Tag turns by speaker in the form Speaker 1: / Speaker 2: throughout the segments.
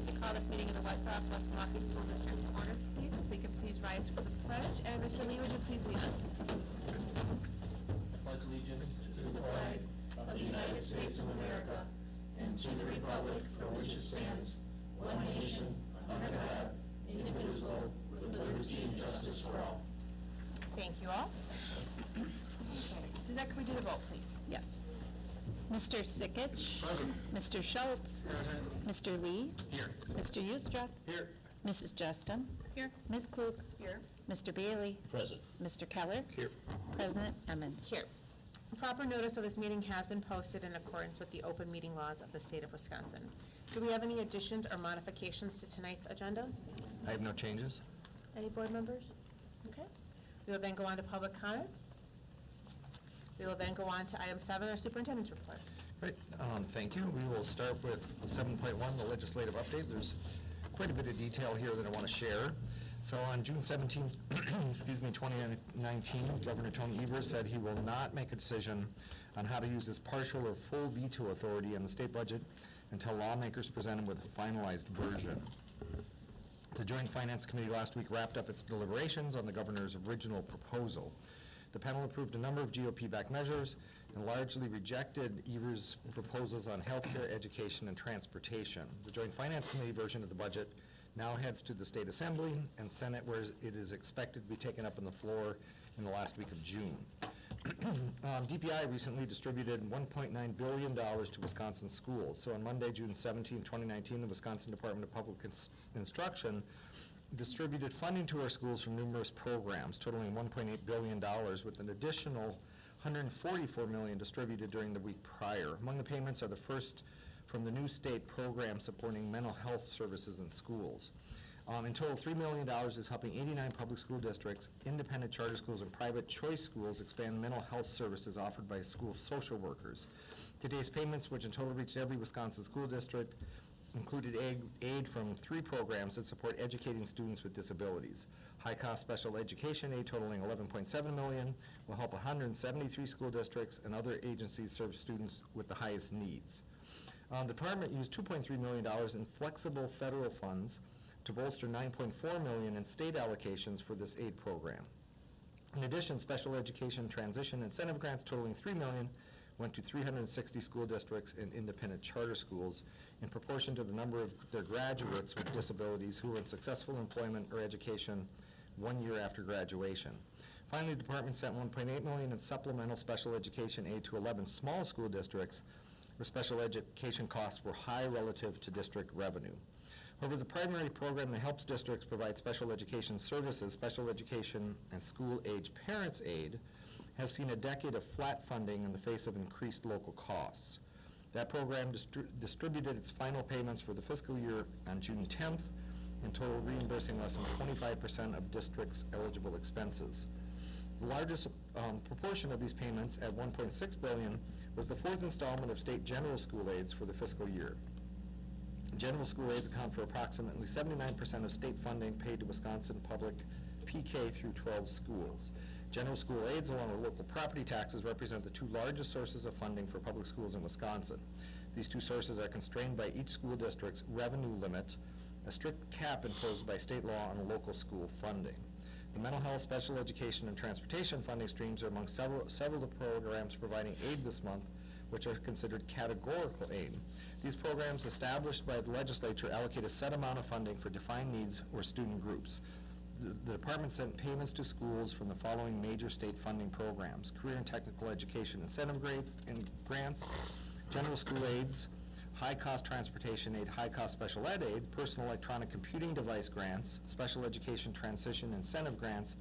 Speaker 1: like to call this meeting of the West Milwaukee School District to order, please. If we could please rise for the pledge. And Mr. Lee, would you please lead us?
Speaker 2: I pledge allegiance to the flag of the United States of America and to the republic for which it stands, one nation, under God, indivisible, with liberty and justice for all.
Speaker 1: Thank you all. Okay. Suzette, can we do the vote, please?
Speaker 3: Yes. Mr. Sikich.
Speaker 2: Present.
Speaker 3: Mr. Schultz.
Speaker 2: Present.
Speaker 3: Mr. Lee.
Speaker 2: Here.
Speaker 3: Mr. Ustra.
Speaker 2: Here.
Speaker 3: Mrs. Justin.
Speaker 1: Here.
Speaker 3: Ms. Klug.
Speaker 1: Here.
Speaker 3: Mr. Bailey.
Speaker 2: Present.
Speaker 3: Mr. Keller.
Speaker 2: Here.
Speaker 3: President Emmons.
Speaker 1: Here. Proper notice of this meeting has been posted in accordance with the open meeting laws of the state of Wisconsin. Do we have any additions or modifications to tonight's agenda?
Speaker 4: I have no changes.
Speaker 1: Any board members? Okay. We will then go on to public comments. We will then go on to item 7, our superintendent's report.
Speaker 4: Great, thank you. We will start with 7.1, the legislative update. There's quite a bit of detail here that I want to share. So on June 17th, 2019, Governor Tony Evers said he will not make a decision on how to use his partial or full veto authority in the state budget until lawmakers present him with a finalized version. The Joint Finance Committee last week wrapped up its deliberations on the governor's original proposal. The panel approved a number of GOP-backed measures and largely rejected Evers' proposals on healthcare, education, and transportation. The Joint Finance Committee version of the budget now heads to the State Assembly and Senate, where it is expected to be taken up on the floor in the last week of June. DPI recently distributed $1.9 billion to Wisconsin schools. So on Monday, June 17, 2019, the Wisconsin Department of Public Instruction distributed funding to our schools from numerous programs, totaling $1.8 billion, with an additional $144 million distributed during the week prior. Among the payments are the first from the new state program supporting mental health services in schools. In total, $3 million is helping 89 public school districts, independent charter schools, and private choice schools expand mental health services offered by school social workers. Today's payments, which in total reached every Wisconsin school district, included aid from 3 programs that support educating students with disabilities. High-cost special education aid totaling $11.7 million will help 173 school districts, and other agencies serve students with the highest needs. The department used $2.3 million in flexible federal funds to bolster $9.4 million in state allocations for this aid program. In addition, special education transition incentive grants totaling $3 million went to 360 school districts and independent charter schools in proportion to the number of their graduates with disabilities who were in successful employment or education 1 year after graduation. Finally, the department sent $1.8 million in supplemental special education aid to 11 small school districts where special education costs were high relative to district revenue. However, the primary program that helps districts provide special education services, special education and school-age parents aid, has seen a decade of flat funding in the face of increased local costs. That program distributed its final payments for the fiscal year on June 10th, in total reimbursing less than 25% of districts' eligible expenses. The largest proportion of these payments, at $1.6 billion, was the 4th installment of state general school aids for the fiscal year. General school aids account for approximately 79% of state funding paid to Wisconsin public PK through 12 schools. General school aids, along with local property taxes, represent the 2 largest sources of funding for public schools in Wisconsin. These 2 sources are constrained by each school district's revenue limit, a strict cap imposed by state law on local school funding. The mental health, special education, and transportation funding streams are among several of the programs providing aid this month, which are considered categorical aid. These programs, established by the legislature, allocate a set amount of funding for defined needs or student groups. The department sent payments to schools from the following major state funding programs: career and technical education incentive grades and grants, general school aids, high-cost transportation aid, high-cost special ed aid, personal electronic computing device grants, special education transition incentive grants,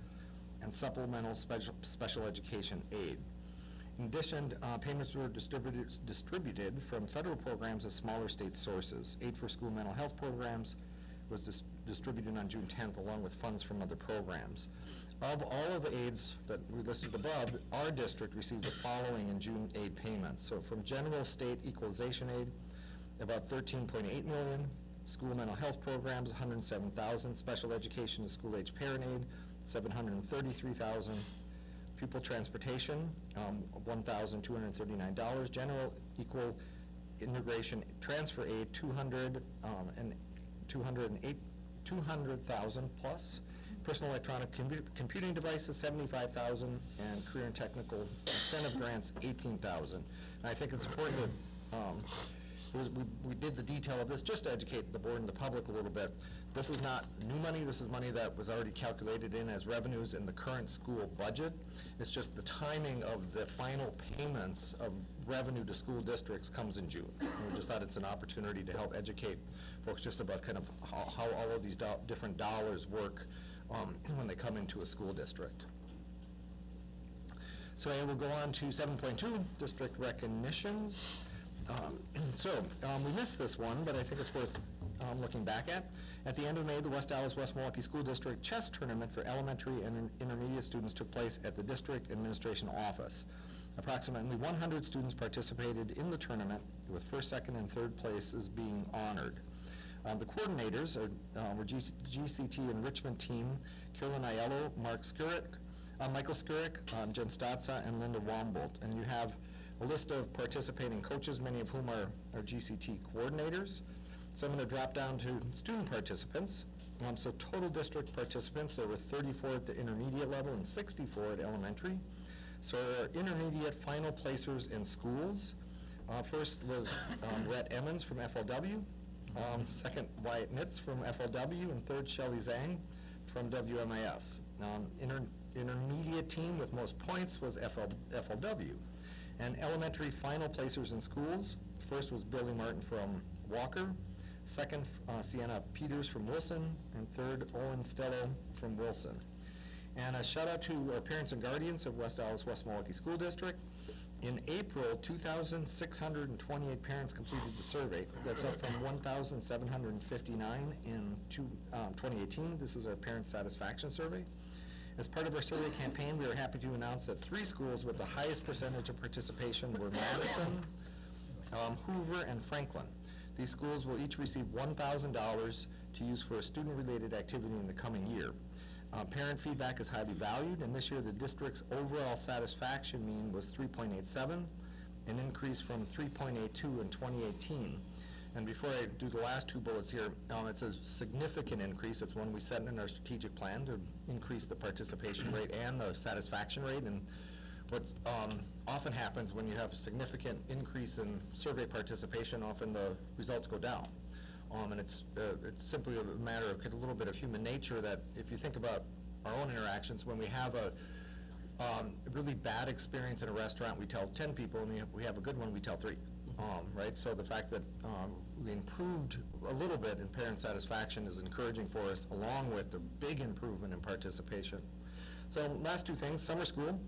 Speaker 4: and supplemental special education aid. In addition, payments were distributed from federal programs as smaller state sources. Aid for school mental health programs was distributed on June 10th, along with funds from other programs. Of all of the aids that we listed above, our district received the following in June aid payments. So from general state equalization aid, about $13.8 million, school mental health programs, $107,000, special education and school-age parent aid, $733,000, pupil transportation, $1,239, general equal integration transfer aid, $200, and $200,000 plus. Personal electronic computing devices, $75,000, and career and technical incentive grants, $18,000. And I think it's important that we did the detail of this just to educate the board and the public a little bit. This is not new money. This is money that was already calculated in as revenues in the current school budget. It's just the timing of the final payments of revenue to school districts comes in June. And we just thought it's an opportunity to help educate folks just about kind of how all of these different dollars work when they come into a school district. So we'll go on to 7.2, district recognitions. We missed this one, but I think it's worth looking back at. At the end of May, the West Dallas West Milwaukee School District Chess Tournament for elementary and intermediate students took place at the District Administration Office. Approximately 100 students participated in the tournament, with first, second, and third places being honored. The coordinators were GCT Enrichment Team, Carolyn Aiello, Michael Skurick, Jen Stotza, and Linda Wambold. And you have a list of participating coaches, many of whom are GCT coordinators. So I'm going to drop down to student participants. So total district participants, there were 34 at the intermediate level and 64 at elementary. So our intermediate final placers in schools. First was Rhett Emmons from FLW. Second, Wyatt Nitz from FLW. And third, Shelley Zhang from WMIS. Intermediate team with most points was FLW. And elementary final placers in schools, first was Billy Martin from Walker, second, Sienna Peters from Wilson, and third, Owen Stello from Wilson. And a shout out to our parents and guardians of West Dallas West Milwaukee School District. In April, 2,628 parents completed the survey. That's up from 1,759 in 2018. This is our parent satisfaction survey. As part of our survey campaign, we are happy to announce that 3 schools with the highest percentage of participation were Madison, Hoover, and Franklin. These schools will each receive $1,000 to use for a student-related activity in the coming year. Parent feedback is highly valued, and this year the district's overall satisfaction mean was 3.87, an increase from 3.82 in 2018. And before I do the last 2 bullets here, it's a significant increase. It's one we set in our strategic plan to increase the participation rate and the satisfaction rate. And what often happens when you have a significant increase in survey participation, often the results go down. And it's simply a matter of a little bit of human nature that if you think about our own interactions, when we have a really bad experience in a restaurant, we tell 10 people, and we have a good one, we tell 3. Right? So the fact that we improved a little bit in parent satisfaction is encouraging for us, along with the big improvement in participation. So last 2 things, summer school.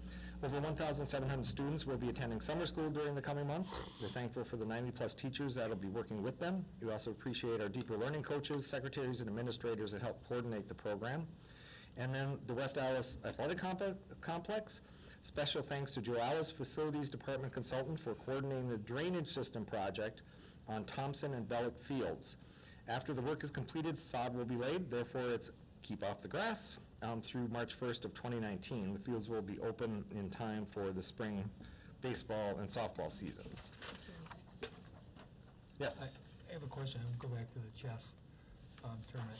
Speaker 4: Over 1,700 students will be attending summer school during the coming months. We're thankful for the 90-plus teachers that will be working with them. We also appreciate our deeper learning coaches, secretaries, and administrators that help coordinate the program. And then the West Dallas Athletic Complex. Special thanks to Joe Alice, Facilities Department Consultant, for coordinating the drainage system project on Thompson and Bellick Fields. After the work is completed, sod will be laid. Therefore, it's keep off the grass through March 1st of 2019. The fields will be open in time for the spring baseball and softball seasons. Yes?
Speaker 5: I have a question. I'll go back to the chess tournament.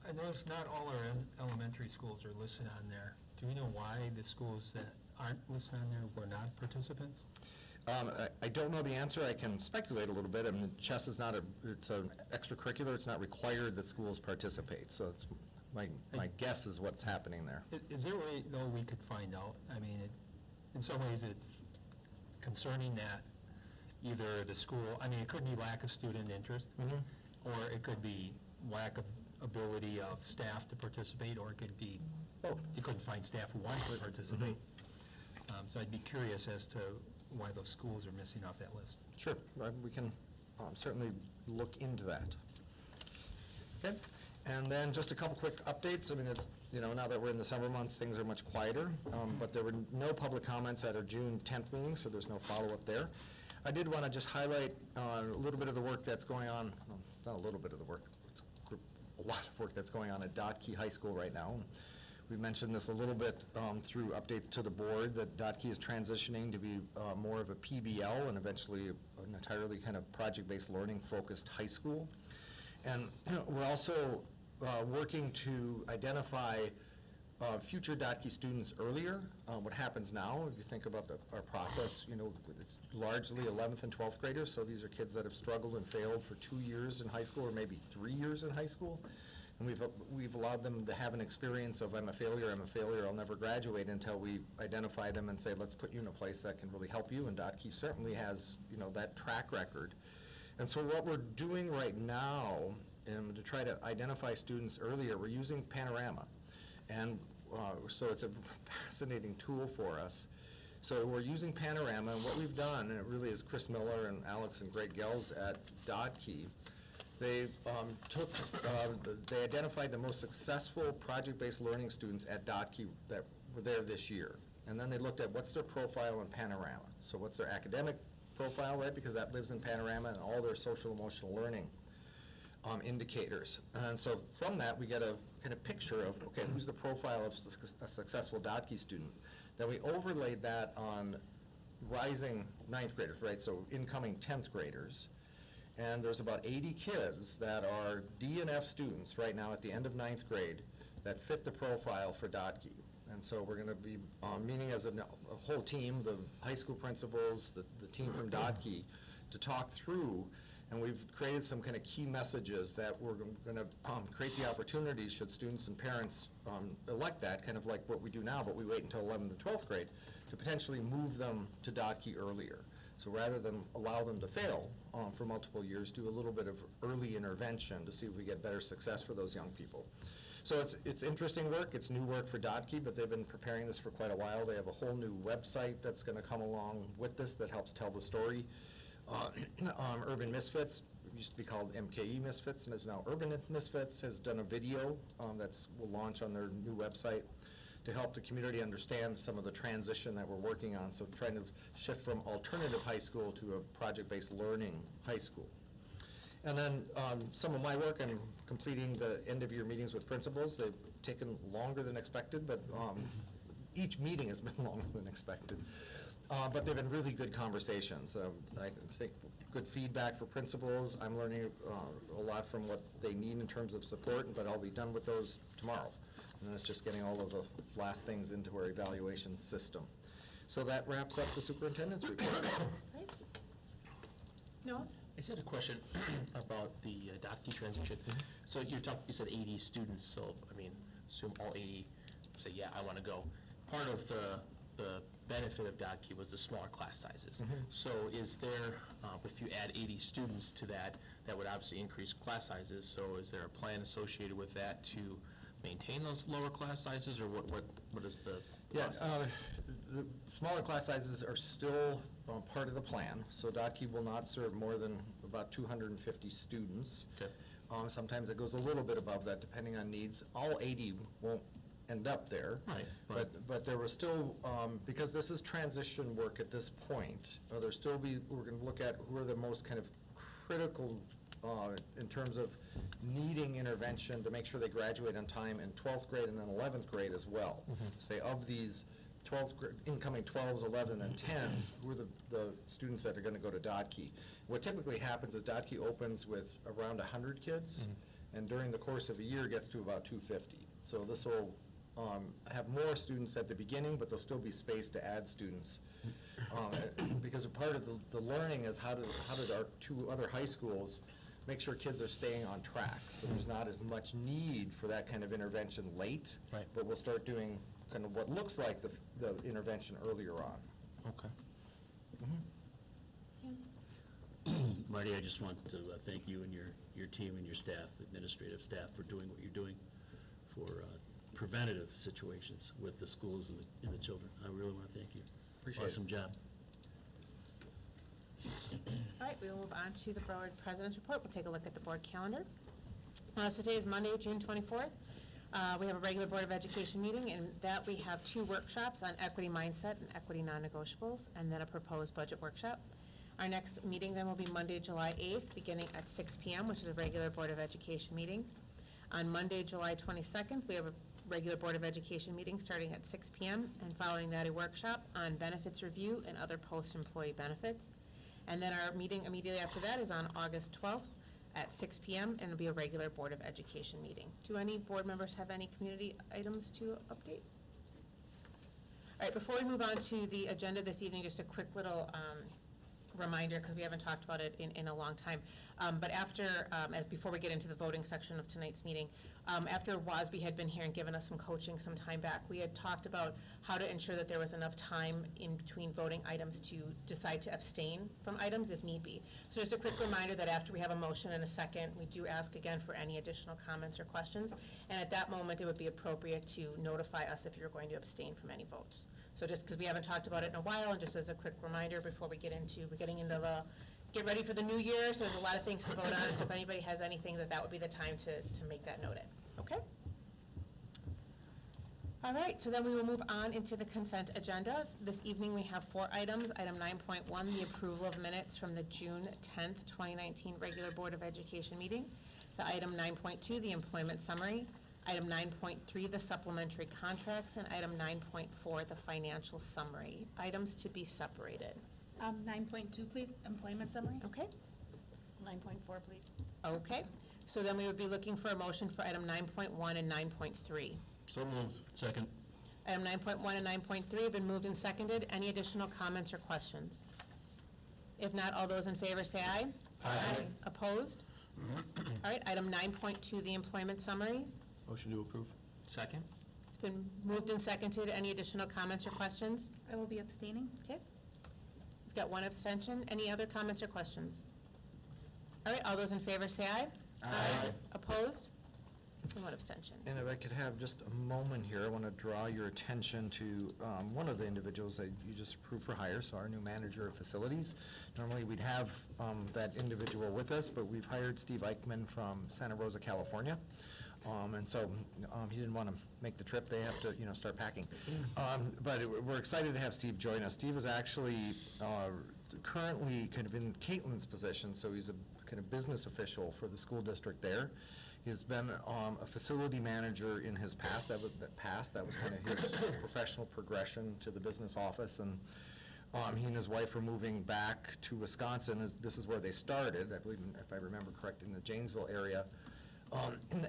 Speaker 5: I noticed not all our elementary schools are listed on there. Do we know why the schools that aren't listed on there were not participants?
Speaker 4: I don't know the answer. I can speculate a little bit. I mean, chess is not it's an extracurricular. It's not required that schools participate. So it's my guess is what's happening there.
Speaker 5: Is there a way, though, we could find out? I mean, in some ways it's concerning that either the school, I mean, it could be lack of student interest, or it could be lack of ability of staff to participate, or it could be you couldn't find staff who wanted to participate. So I'd be curious as to why those schools are missing off that list.
Speaker 4: Sure, we can certainly look into that. Okay, and then just a couple quick updates. I mean, now that we're in the summer months, things are much quieter, but there were no public comments at our June 10th meeting, so there's no follow-up there. I did want to just highlight a little bit of the work that's going on. Well, it's not a little bit of the work. It's a lot of work that's going on at Dot-Key High School right now. We mentioned this a little bit through updates to the board, that Dot-Key is transitioning to be more of a PBL and eventually an entirely kind of project-based learning-focused high school. And we're also working to identify future DOTKey students earlier. What happens now, if you think about our process, it's largely 11th and 12th graders, so these are kids that have struggled and failed for 2 years in high school, or maybe 3 years in high school. And we've allowed them to have an experience of, I'm a failure, I'll never graduate, until we identify them and say, let's put you in a place that can really help you, and DOTKey certainly has, that track record. And so what we're doing right now, to try to identify students earlier, we're using Panorama. And so it's a fascinating tool for us. So we're using Panorama, and what we've done, and it really is Chris Miller and Alex and Greg Gels at DOTKey, they they identified the most successful project-based learning students at DOTKey that were there this year. And then they looked at what's their profile in Panorama. So what's their academic profile, right, because that lives in Panorama, and all their social emotional learning indicators. And so from that, we get a kind of picture of, okay, who's the profile of a successful DOTKey student. Then we overlaid that on rising 9th graders, right, so incoming 10th graders. And there's about 80 kids that are D and F students right now at the end of 9th grade that fit the profile for DOTKey. And so we're going to be meeting as a whole team, the high school principals, the team from DOTKey, to talk through. And we've created some kind of key messages that we're going to create the opportunities, should students and parents elect that, kind of like what we do now, but we wait until 11th and 12th grade, to potentially move them to DOTKey earlier. So rather than allow them to fail for multiple years, do a little bit of early intervention to see if we get better success for those young people. So it's interesting work. It's new work for DOTKey, but they've been preparing this for quite a while. They have a whole new website that's going to come along with this that helps tell the story. Urban Misfits, it used to be called MKE Misfits, and is now Urban Misfits, has done a video will launch on their new website to help the community understand some of the transition that we're working on. So trying to shift from alternative high school to a project-based learning high school. And then some of my work, I'm completing the end-of-year meetings with principals. They've taken longer than expected, but each meeting has been longer than expected. But they've been really good conversations. I think good feedback for principals. I'm learning a lot from what they need in terms of support, but I'll be done with those tomorrow. And then it's just getting all of the last things into our evaluation system. So that wraps up the superintendent's report.
Speaker 1: Right. No?
Speaker 2: I just had a question about the DOTKey transition. So you said 80 students, so assume all 80 say, yeah, I want to go. Part of the benefit of DOTKey was the smaller class sizes. So is there, if you add 80 students to that, that would obviously increase class sizes. So is there a plan associated with that to maintain those lower class sizes, or what is the process?
Speaker 4: The smaller class sizes are still part of the plan. So DOTKey will not serve more than about 250 students.
Speaker 2: Okay.
Speaker 4: Sometimes it goes a little bit above that, depending on needs. All 80 won't end up there.
Speaker 2: Right.
Speaker 4: But there will still, because this is transition work at this point, we're going to look at who are the most kind of critical in terms of needing intervention to make sure they graduate on time in 12th grade and then 11th grade as well. Say of these incoming 12s, 11, and 10, who are the students that are going to go to DOTKey. What typically happens is DOTKey opens with around 100 kids, and during the course of a year gets to about 250. So this will have more students at the beginning, but there'll still be space to add students. Because a part of the learning is how did our two other high schools make sure kids are staying on track. So there's not as much need for that kind of intervention late.
Speaker 2: Right.
Speaker 4: But we'll start doing kind of what looks like the intervention earlier on.
Speaker 2: Okay.
Speaker 6: Marty, I just want to thank you and your team and your staff, administrative staff, for doing what you're doing for preventative situations with the schools and the children. I really want to thank you.
Speaker 4: Appreciate it.
Speaker 6: Awesome job.
Speaker 1: All right, we will move on to the board president's report. We'll take a look at the board calendar. So today is Monday, June 24th. We have a regular Board of Education meeting, and that we have 2 workshops on equity mindset and equity non-negotiables, and then a proposed budget workshop. Our next meeting then will be Monday, July 8th, beginning at 6 p.m., which is a regular Board of Education meeting. On Monday, July 22nd, we have a regular Board of Education meeting starting at 6 p.m., and following that, a workshop on benefits review and other post-employee benefits. And then our meeting immediately after that is on August 12th at 6 PM, and it'll be a regular Board of Education meeting. Do any board members have any community items to update? All right, before we move on to the agenda this evening, just a quick little reminder, because we haven't talked about it in a long time. But after, before we get into the voting section of tonight's meeting, after WASB had been here and given us some coaching some time back, we had talked about how to ensure that there was enough time in between voting items to decide to abstain from items if need be. So just a quick reminder that after we have a motion and a second, we do ask again for any additional comments or questions. And at that moment, it would be appropriate to notify us if you're going to abstain from any votes. So just because we haven't talked about it in a while, and just as a quick reminder before we're getting into the, get ready for the new year, so there's a lot of things to vote on, so if anybody has anything, that would be the time to make that noted, okay? All right, so then we will move on into the consent agenda. This evening, we have 4 items. Item 9.1, the approval of minutes from the June 10th, 2019 regular Board of Education meeting. The item 9.2, the employment summary. Item 9.3, the supplementary contracts, and item 9.4, the financial summary. Items to be separated.
Speaker 7: 9.2, please, employment summary.
Speaker 1: Okay?
Speaker 3: 9.4, please.
Speaker 1: Okay. So then we would be looking for a motion for item 9.1 and 9.3.
Speaker 6: So moved. Second.
Speaker 1: Item 9.1 and 9.3 have been moved and seconded. Any additional comments or questions? If not, all those in favor say aye.
Speaker 6: Aye.
Speaker 1: Opposed? All right, item 9.2, the employment summary.
Speaker 6: Motion to approve. Second.
Speaker 1: It's been moved and seconded. Any additional comments or questions?
Speaker 7: I will be abstaining.
Speaker 1: Okay. We've got 1 abstention. Any other comments or questions? All right, all those in favor say aye.
Speaker 6: Aye.
Speaker 1: Opposed? And 1 abstention.
Speaker 4: And if I could have just a moment here, I want to draw your attention to one of the individuals that you just approved for hire, so our new manager of facilities. Normally, we'd have that individual with us, but we've hired Steve Eichman from Santa Rosa, California. And so he didn't want to make the trip. They have to, start packing. But we're excited to have Steve join us. Steve is actually currently kind of in Caitlin's position, so he's a kind of business official for the school district there. He's been a facility manager in his past. That was kind of his professional progression to the business office. And he and his wife are moving back to Wisconsin. This is where they started, I believe, if I remember correctly, in the Janesville area.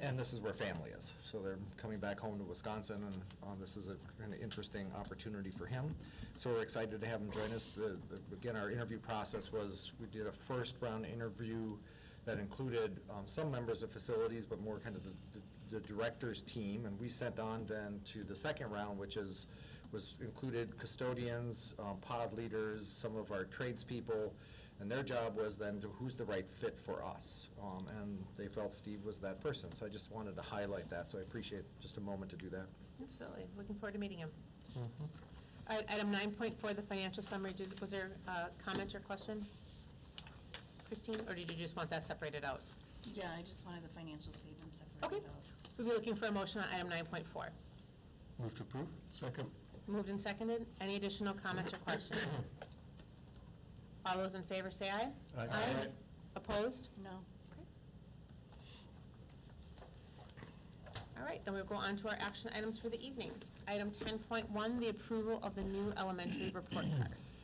Speaker 4: And this is where family is. So they're coming back home to Wisconsin, and this is a kind of interesting opportunity for him. So we're excited to have him join us. Again, our interview process was, we did a first-round interview that included some members of facilities, but more kind of the director's team. And we sent on then to the second round, which included custodians, pod leaders, some of our tradespeople, and their job was then to who's the right fit for us. And they felt Steve was that person. So I just wanted to highlight that, so I appreciate just a moment to do that.
Speaker 1: Absolutely. Looking forward to meeting him. All right, item 9.4, the financial summary. Was there a comment or question, Christine, or did you just want that separated out?
Speaker 3: Yeah, I just wanted the financial statement
Speaker 1: Okay.
Speaker 3: separated out.
Speaker 1: We'll be looking for a motion on item 9.4.
Speaker 6: Move to approve. Second.
Speaker 1: Moved and seconded. Any additional comments or questions? All those in favor say aye.
Speaker 6: Aye.
Speaker 1: Opposed?
Speaker 3: No.
Speaker 1: All right, then we'll go on to our action items for the evening. Item 10.1, the approval of the new elementary report cards.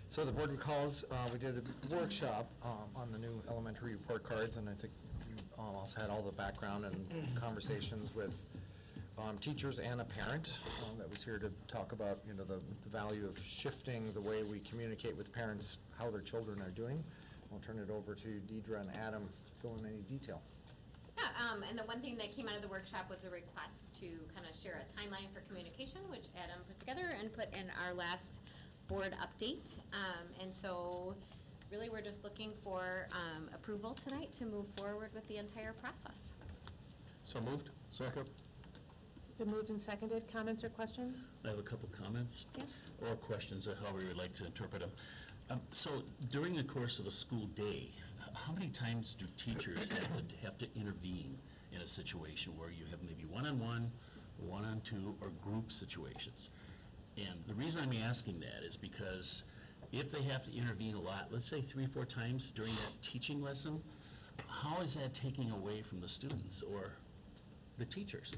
Speaker 4: So the board recalls, we did a workshop on the new elementary report cards, and I think you also had all the background and conversations with teachers and a parent that was here to talk about, the value of shifting the way we communicate with parents, how their children are doing. I'll turn it over to Deidre and Adam to fill in any detail.
Speaker 8: Yeah, and the one thing that came out of the workshop was a request to kind of share a timeline for communication, which Adam put together and put in our last board update. And so really we're just looking for approval tonight to move forward with the entire process.
Speaker 6: So moved. Second.
Speaker 1: Been moved and seconded. Comments or questions?
Speaker 6: I have a couple comments.
Speaker 1: Yeah.
Speaker 6: Or questions, however you would like to interpret them. So during the course of a school day, how many times do teachers have to intervene in a situation where you have maybe one-on-one, one-on-two, or group situations? And the reason I'm asking that is because if they have to intervene a lot, let's say 3 or 4 times during that teaching lesson, how is that taking away from the students or the teachers?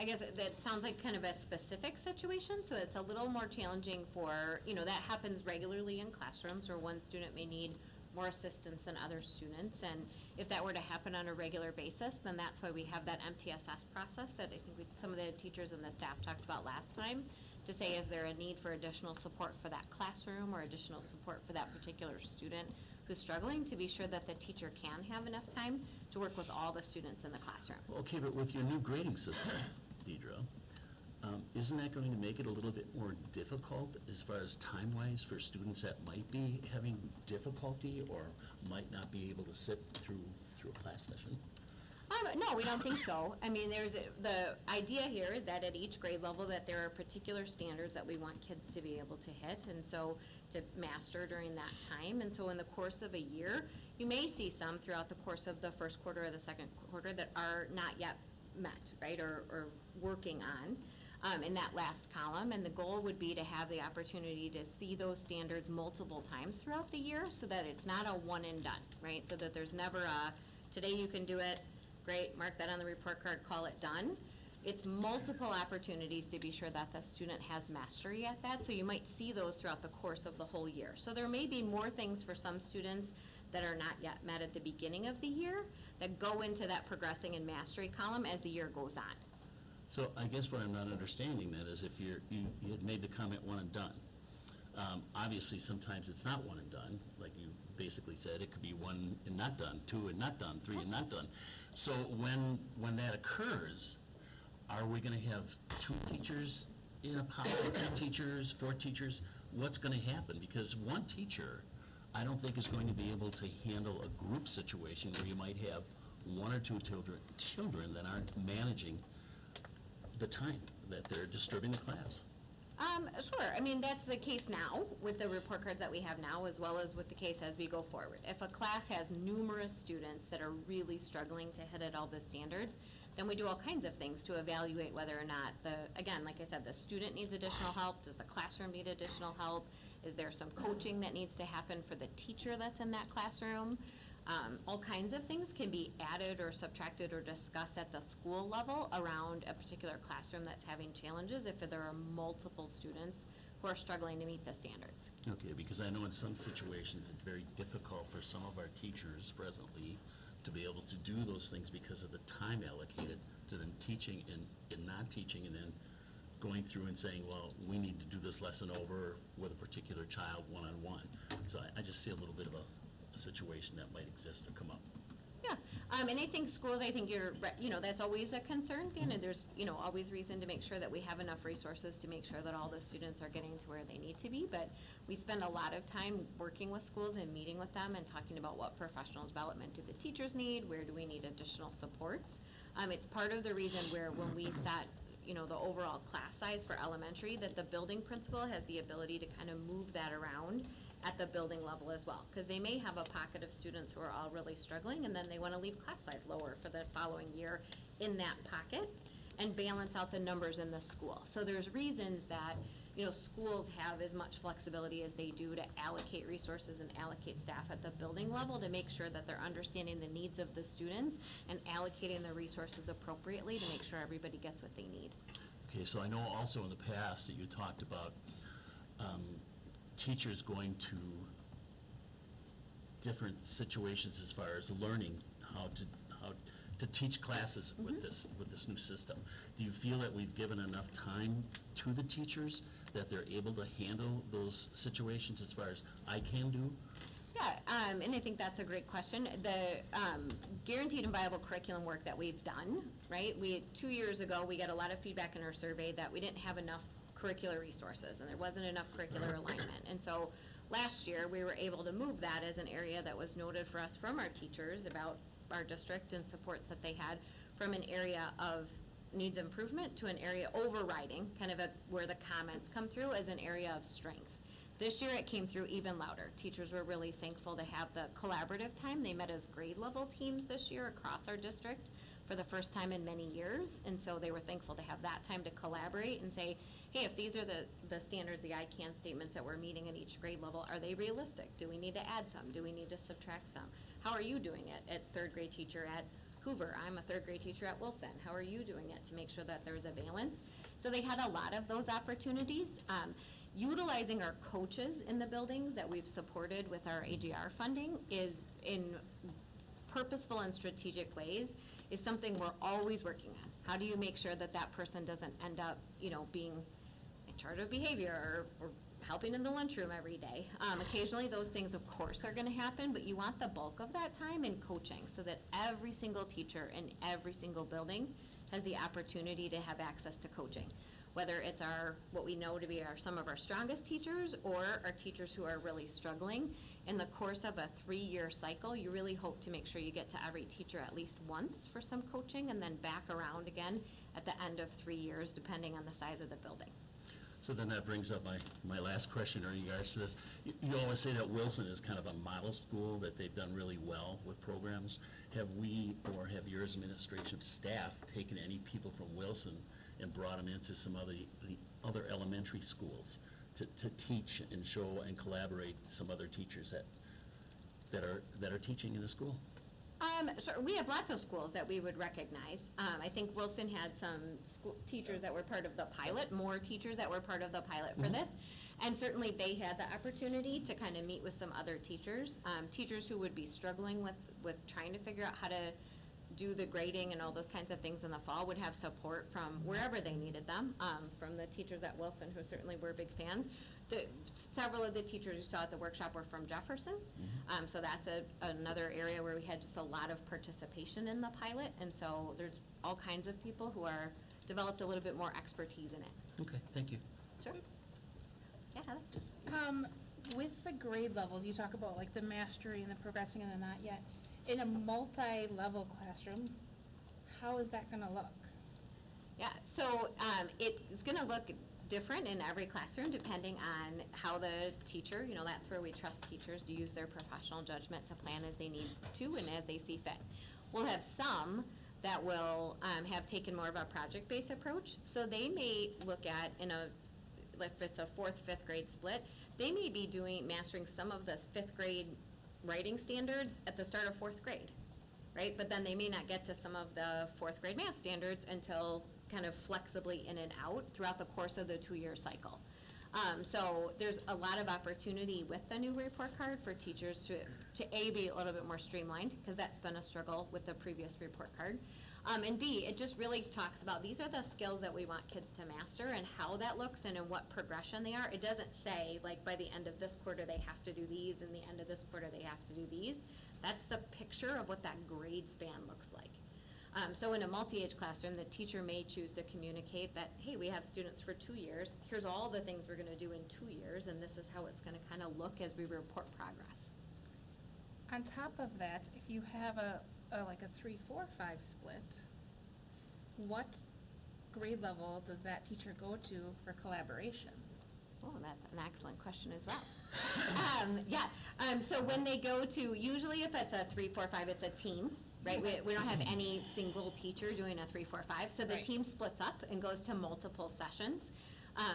Speaker 8: I guess that sounds like kind of a specific situation, so it's a little more challenging for, that happens regularly in classrooms where one student may need more assistance than other students. And if that were to happen on a regular basis, then that's why we have that MTSS process that I think some of the teachers and the staff talked about last time, to say, is there a need for additional support for that classroom or additional support for that particular student who's struggling, to be sure that the teacher can have enough time to work with all the students in the classroom.
Speaker 6: Okay, but with your new grading system, Deidre, isn't that going to make it a little bit more difficult as far as time-wise for students that might be having difficulty or might not be able to sit through a class session?
Speaker 8: No, we don't think so. I mean, the idea here is that at each grade level that there are particular standards that we want kids to be able to hit, and so to master during that time. And so in the course of a year, you may see some throughout the course of the first quarter or the second quarter that are not yet met, right, or working on in that last column. And the goal would be to have the opportunity to see those standards multiple times throughout the year, so that it's not a one and done, right? So that there's never a, today you can do it, great, mark that on the report card, call it done. It's multiple opportunities to be sure that the student has mastery at that, so you might see those throughout the course of the whole year. So there may be more things for some students that are not yet met at the beginning of the year that go into that progressing and mastery column as the year goes on.
Speaker 6: So I guess what I'm not understanding then is if you had made the comment one and done. Obviously, sometimes it's not one and done, like you basically said. It could be one and not done, two and not done, three and not done. So when that occurs, are we going to have 2 teachers in a power, 3 teachers, 4 teachers? What's going to happen? Because one teacher, I don't think is going to be able to handle a group situation where you might have 1 or 2 children that aren't managing the time, that they're disturbing the class.
Speaker 8: Sure. I mean, that's the case now with the report cards that we have now, as well as with the case as we go forward. If a class has numerous students that are really struggling to hit at all the standards, then we do all kinds of things to evaluate whether or not again, like I said, the student needs additional help. Does the classroom need additional help? Is there some coaching that needs to happen for the teacher that's in that classroom? All kinds of things can be added or subtracted or discussed at the school level around a particular classroom that's having challenges if there are multiple students who are struggling to meet the standards.
Speaker 6: Okay, because I know in some situations it's very difficult for some of our teachers presently to be able to do those things because of the time allocated to them teaching and not teaching, and then going through and saying, well, we need to do this lesson over with a particular child one-on-one. So I just see a little bit of a situation that might exist or come up.
Speaker 8: Yeah, and I think schools, that's always a concern, Dan, and there's, always reason to make sure that we have enough resources to make sure that all the students are getting to where they need to be. But we spend a lot of time working with schools and meeting with them and talking about what professional development do the teachers need, where do we need additional supports. It's part of the reason where when we set, the overall class size for elementary, that the building principal has the ability to kind of move that around at the building level as well, because they may have a pocket of students who are all really struggling, and then they want to leave class size lower for the following year in that pocket and balance out the numbers in the school. So there's reasons that, schools have as much flexibility as they do to allocate resources and allocate staff at the building level to make sure that they're understanding the needs of the students and allocating the resources appropriately to make sure everybody gets what they need.
Speaker 6: Okay, so I know also in the past that you talked about teachers going to different situations as far as learning how to teach classes with this new system. Do you feel that we've given enough time to the teachers that they're able to handle those situations as far as I can do?
Speaker 8: Yeah, and I think that's a great question. The guaranteed and viable curriculum work that we've done, right? 2 years ago, we got a lot of feedback in our survey that we didn't have enough curricular resources and there wasn't enough curricular alignment. And so last year, we were able to move that as an area that was noted for us from our teachers about our district and supports that they had, from an area of needs improvement to an area overriding, kind of where the comments come through, as an area of strength. This year it came through even louder. Teachers were really thankful to have the collaborative time. They met as grade level teams this year across our district for the first time in many years, and so they were thankful to have that time to collaborate and say, hey, if these are the standards, the I can statements that we're meeting at each grade level, are they realistic? Do we need to add some? Do we need to subtract some? How are you doing it at third grade teacher, at Hoover. I'm a third grade teacher at Wilson. How are you doing it, to make sure that there's a balance? So they had a lot of those opportunities. Utilizing our coaches in the buildings that we've supported with our AGR funding is in purposeful and strategic ways, is something we're always working on. How do you make sure that that person doesn't end up, being in charge of behavior or helping in the lunchroom every day? Occasionally, those things, of course, are gonna happen, but you want the bulk of that time in coaching, so that every single teacher in every single building has the opportunity to have access to coaching. Whether it's what we know to be some of our strongest teachers, or our teachers who are really struggling. In the course of a 3-year cycle, you really hope to make sure you get to every teacher at least once for some coaching, and then back around again at the end of 3 years, depending on the size of the building.
Speaker 6: So then that brings up my last question in regards to this. You always say that Wilson is kind of a model school, that they've done really well with programs. Have we, or have your administration staff, taken any people from Wilson and brought them into some of the other elementary schools to teach and show and collaborate some other teachers that are teaching in the school?
Speaker 8: Sure, we have lots of schools that we would recognize. I think Wilson had some school teachers that were part of the pilot, more teachers that were part of the pilot for this. And certainly they had the opportunity to kind of meet with some other teachers, teachers who would be struggling with trying to figure out how to do the grading and all those kinds of things in the fall, would have support from wherever they needed them, from the teachers at Wilson, who certainly were big fans. Several of the teachers you saw at the workshop were from Jefferson, so that's another area where we had just a lot of participation in the pilot, and so there's all kinds of people who are developed a little bit more expertise in it.
Speaker 6: Okay, thank you.
Speaker 8: Sure. Yeah, Heather?
Speaker 7: Just, with the grade levels, you talk about like the mastery and the progressing and the not yet. In a multi-level classroom, how is that gonna look?
Speaker 8: Yeah, so it's gonna look different in every classroom depending on how the teacher, that's where we trust teachers to use their professional judgment to plan as they need to and as they see fit. We'll have some that will have taken more of a project-based approach, so they may look at, if it's a 4th, 5th grade split, they may be mastering some of the 5th grade writing standards at the start of 4th grade, right? But then they may not get to some of the 4th grade math standards until kind of flexibly in and out throughout the course of the 2-year cycle. So there's a lot of opportunity with the new report card for teachers to A, be a little bit more streamlined, because that's been a struggle with the previous report card. And B, it just really talks about, these are the skills that we want kids to master, and how that looks and in what progression they are. It doesn't say, like, by the end of this quarter they have to do these, and the end of this quarter they have to do these. That's the picture of what that grade span looks like. So in a multi-age classroom, the teacher may choose to communicate that, hey, we have students for 2 years, here's all the things we're gonna do in 2 years, and this is how it's gonna kind of look as we report progress.
Speaker 7: On top of that, if you have like a 3, 4, 5 split, what grade level does that teacher go to for collaboration?
Speaker 8: Oh, that's an excellent question as well. So when they go to, usually if it's a 3, 4, 5, it's a team, right? We don't have any single teacher doing a 3, 4, 5, so the
Speaker 7: Right.
Speaker 8: team splits up and goes to multiple sessions.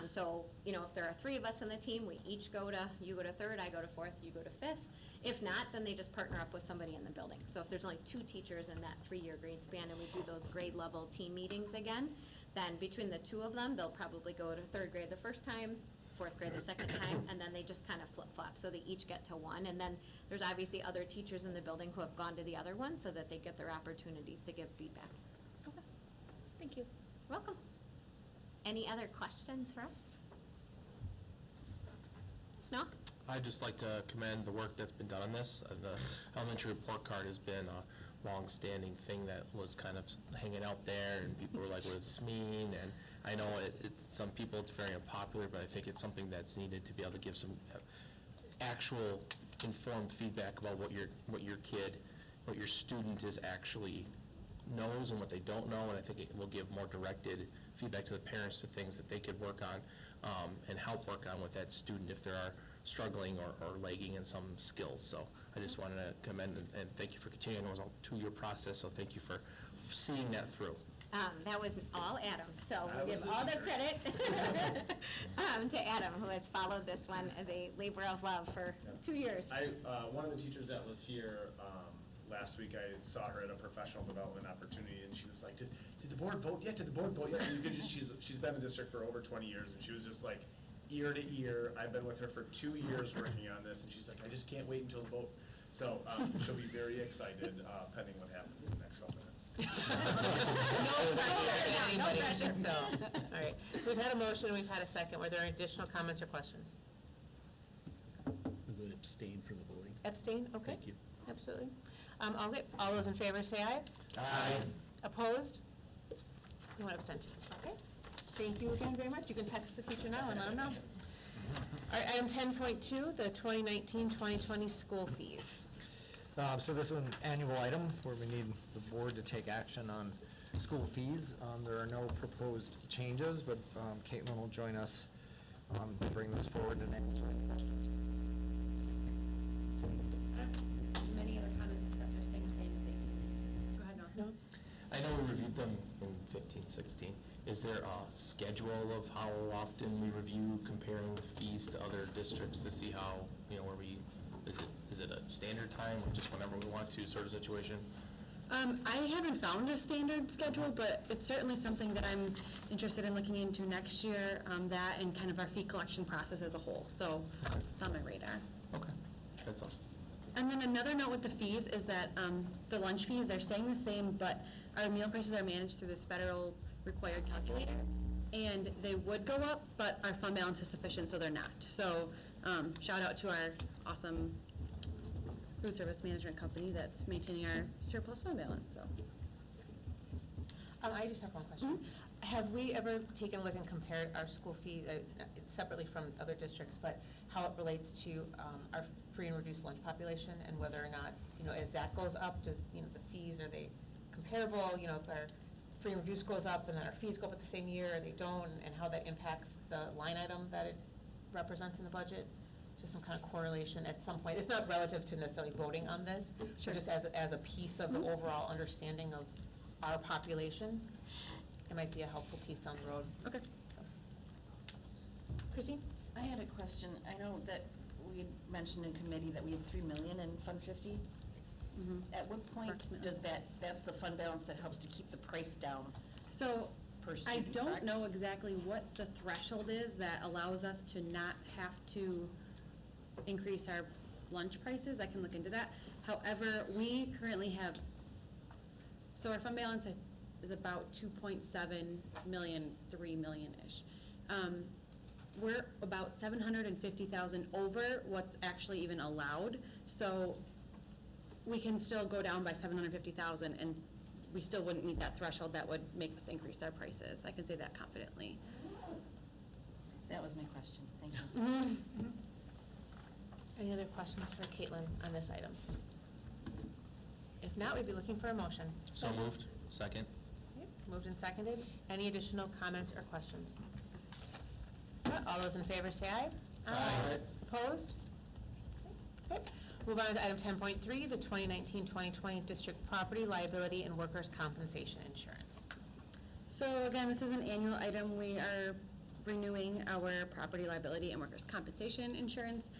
Speaker 8: So, if there are 3 of us in the team, we each you go to 3rd, I go to 4th, you go to 5th. If not, then they just partner up with somebody in the building. So if there's only 2 teachers in that 3-year grade span and we do those grade level team meetings again, then between the 2 of them, they'll probably go to 3rd grade the first time, 4th grade the second time, and then they just kind of flip-flop, so they each get to 1. And then there's obviously other teachers in the building who have gone to the other one so that they get their opportunities to give feedback.
Speaker 7: Okay, thank you.
Speaker 8: You're welcome. Any other questions for us? Snow?
Speaker 9: I'd just like to commend the work that's been done on this. The elementary report card has been a long-standing thing that was kind of hanging out there, and people were like, what does this mean? And I know some people it's very unpopular, but I think it's something that's needed to be able to give some actual informed feedback about what your kid, what your student is actually knows and what they don't know, and I think it will give more directed feedback to the parents to things that they could work on and help work on with that student if they are struggling or lagging in some skills. So I just wanted to commend and thank you for continuing. It was a 2-year process, so thank you for seeing that through.
Speaker 8: That was all Adam, so we'll give all the credit to Adam, who has followed this one as a labor of love for 2 years.
Speaker 10: One of the teachers that was here last last week I saw her at a professional development opportunity, and she was like, did the board vote yet? Did the board vote yet? And you could just, she's been in the district for over 20 years, and she was just like, ear to ear. I've been with her for 2 years working on this, and she's like, I just can't wait until the vote. So she'll be very excited, pending what happens in the next couple minutes.
Speaker 1: No pressure. So, all right. So we've had a motion, we've had a second. Were there additional comments or questions?
Speaker 6: I'm going to abstain from the voting.
Speaker 1: Abstain? Okay.
Speaker 6: Thank you.
Speaker 1: Absolutely. All those in favor say aye.
Speaker 4: Aye.
Speaker 1: Opposed? You want abstention? Okay. Thank you again very much. You can text the teacher now and let them know. All right, item 10.2, the 2019-2020 school fees.
Speaker 4: So this is an annual item where we need the board to take action on school fees. There are no proposed changes, but Caitlin will join us to bring this forward and answer any questions.
Speaker 8: Many other comments except they're staying the same as 18. Go ahead, Norm.
Speaker 1: No?
Speaker 9: I know we reviewed them in 15, 16. Is there a schedule of how often we review comparing fees to other districts to see how, where we, is it a standard time or just whenever we want to sort of situation?
Speaker 3: I haven't found a standard schedule, but it's certainly something that I'm interested in looking into next year, that and kind of our fee collection process as a whole. So it's on my radar.
Speaker 9: Okay, that's all.
Speaker 3: And then another note with the fees is that the lunch fees, they're staying the same, but our meal prices are managed through this federal required calculator. And they would go up, but our fund balance is sufficient, so they're not. So shout out to our awesome food service management company that's maintaining our surplus fund balance, so.
Speaker 1: I just have one question. Have we ever taken a look and compared our school fee, separately from other districts, but how it relates to our free and reduced lunch population, and whether or not, as that goes up, does, the fees, are they comparable? If our free and reduced goes up and then our fees go up at the same year, or they don't, and how that impacts the line item that it represents in the budget? Just some kind of correlation at some point. It's not relative to necessarily voting on this,
Speaker 3: Sure.
Speaker 1: but just as a piece of the overall understanding of our population. It might be a helpful piece down the road.
Speaker 3: Okay.
Speaker 1: Christine?
Speaker 11: I had a question. I know that we had mentioned in committee that we had 3 million in Fund 50. At what point
Speaker 3: Approximately.
Speaker 11: does that's the fund balance that helps to keep the price down
Speaker 3: So
Speaker 11: per
Speaker 3: I
Speaker 11: student,
Speaker 3: don't
Speaker 11: correct?
Speaker 3: know exactly what the threshold is that allows us to not have to increase our lunch prices. I can look into that. However, we currently have, so our fund balance is about 2.7 million, 3 million-ish. We're about 750,000 over what's actually even allowed. So we can still go down by 750,000 and we still wouldn't meet that threshold that would make us increase our prices. I can say that confidently.
Speaker 11: That was my question. Thank you.
Speaker 1: Any other questions for Caitlin on this item? If not, we'd be looking for a motion.
Speaker 9: So moved. Second.
Speaker 1: Okay, moved and seconded. Any additional comments or questions? All those in favor say aye.
Speaker 9: Aye.
Speaker 1: Opposed? Okay. Move on to item 10.3, the 2019-2020 district property liability and workers' compensation insurance.
Speaker 3: So again, this is an annual item. We are renewing our property liability and workers' compensation insurance.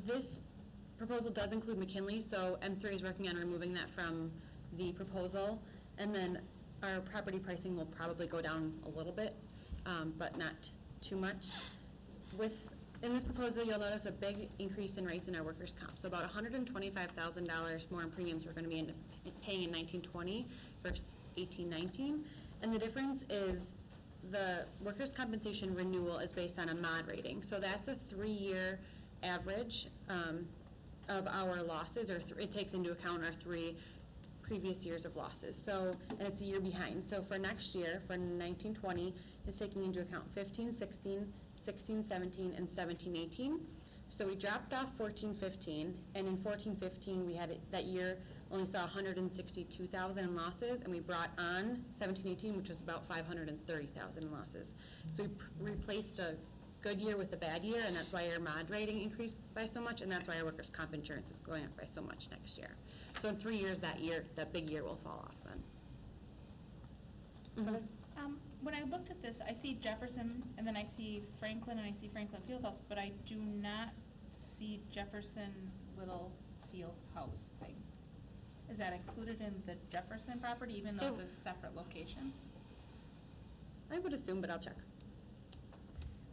Speaker 3: This proposal does include McKinley, so M3 is working on removing that from the proposal. And then our property pricing will probably go down a little bit, but not too much. In this proposal, you'll notice a big increase in rates in our workers' comp. So about $125,000 more in premiums we're going to be paying in 1920 versus 1819. And the difference is the workers' compensation renewal is based on a mod rating. So that's a 3-year average of our losses, or it takes into account our 3 previous years of losses. So, and it's a year behind. So for next year, for 1920, it's taking into account 15-16, 16-17, and 17-18. So we dropped off 14-15, and in 14-15, we had that year only saw 162,000 in losses, and we brought on 17-18, which was about 530,000 in losses. So we replaced a good year with a bad year, and that's why our mod rating increased by so much, and that's why our workers' comp insurance is going up by so much next year. So in 3 years, that big year will fall off then.
Speaker 7: When I looked at this, I see Jefferson, and then I see Franklin, and I see Franklin Fieldhouse, but I do not see Jefferson's little field house thing. Is that included in the Jefferson property, even though it's a separate location?
Speaker 3: I would assume, but I'll check.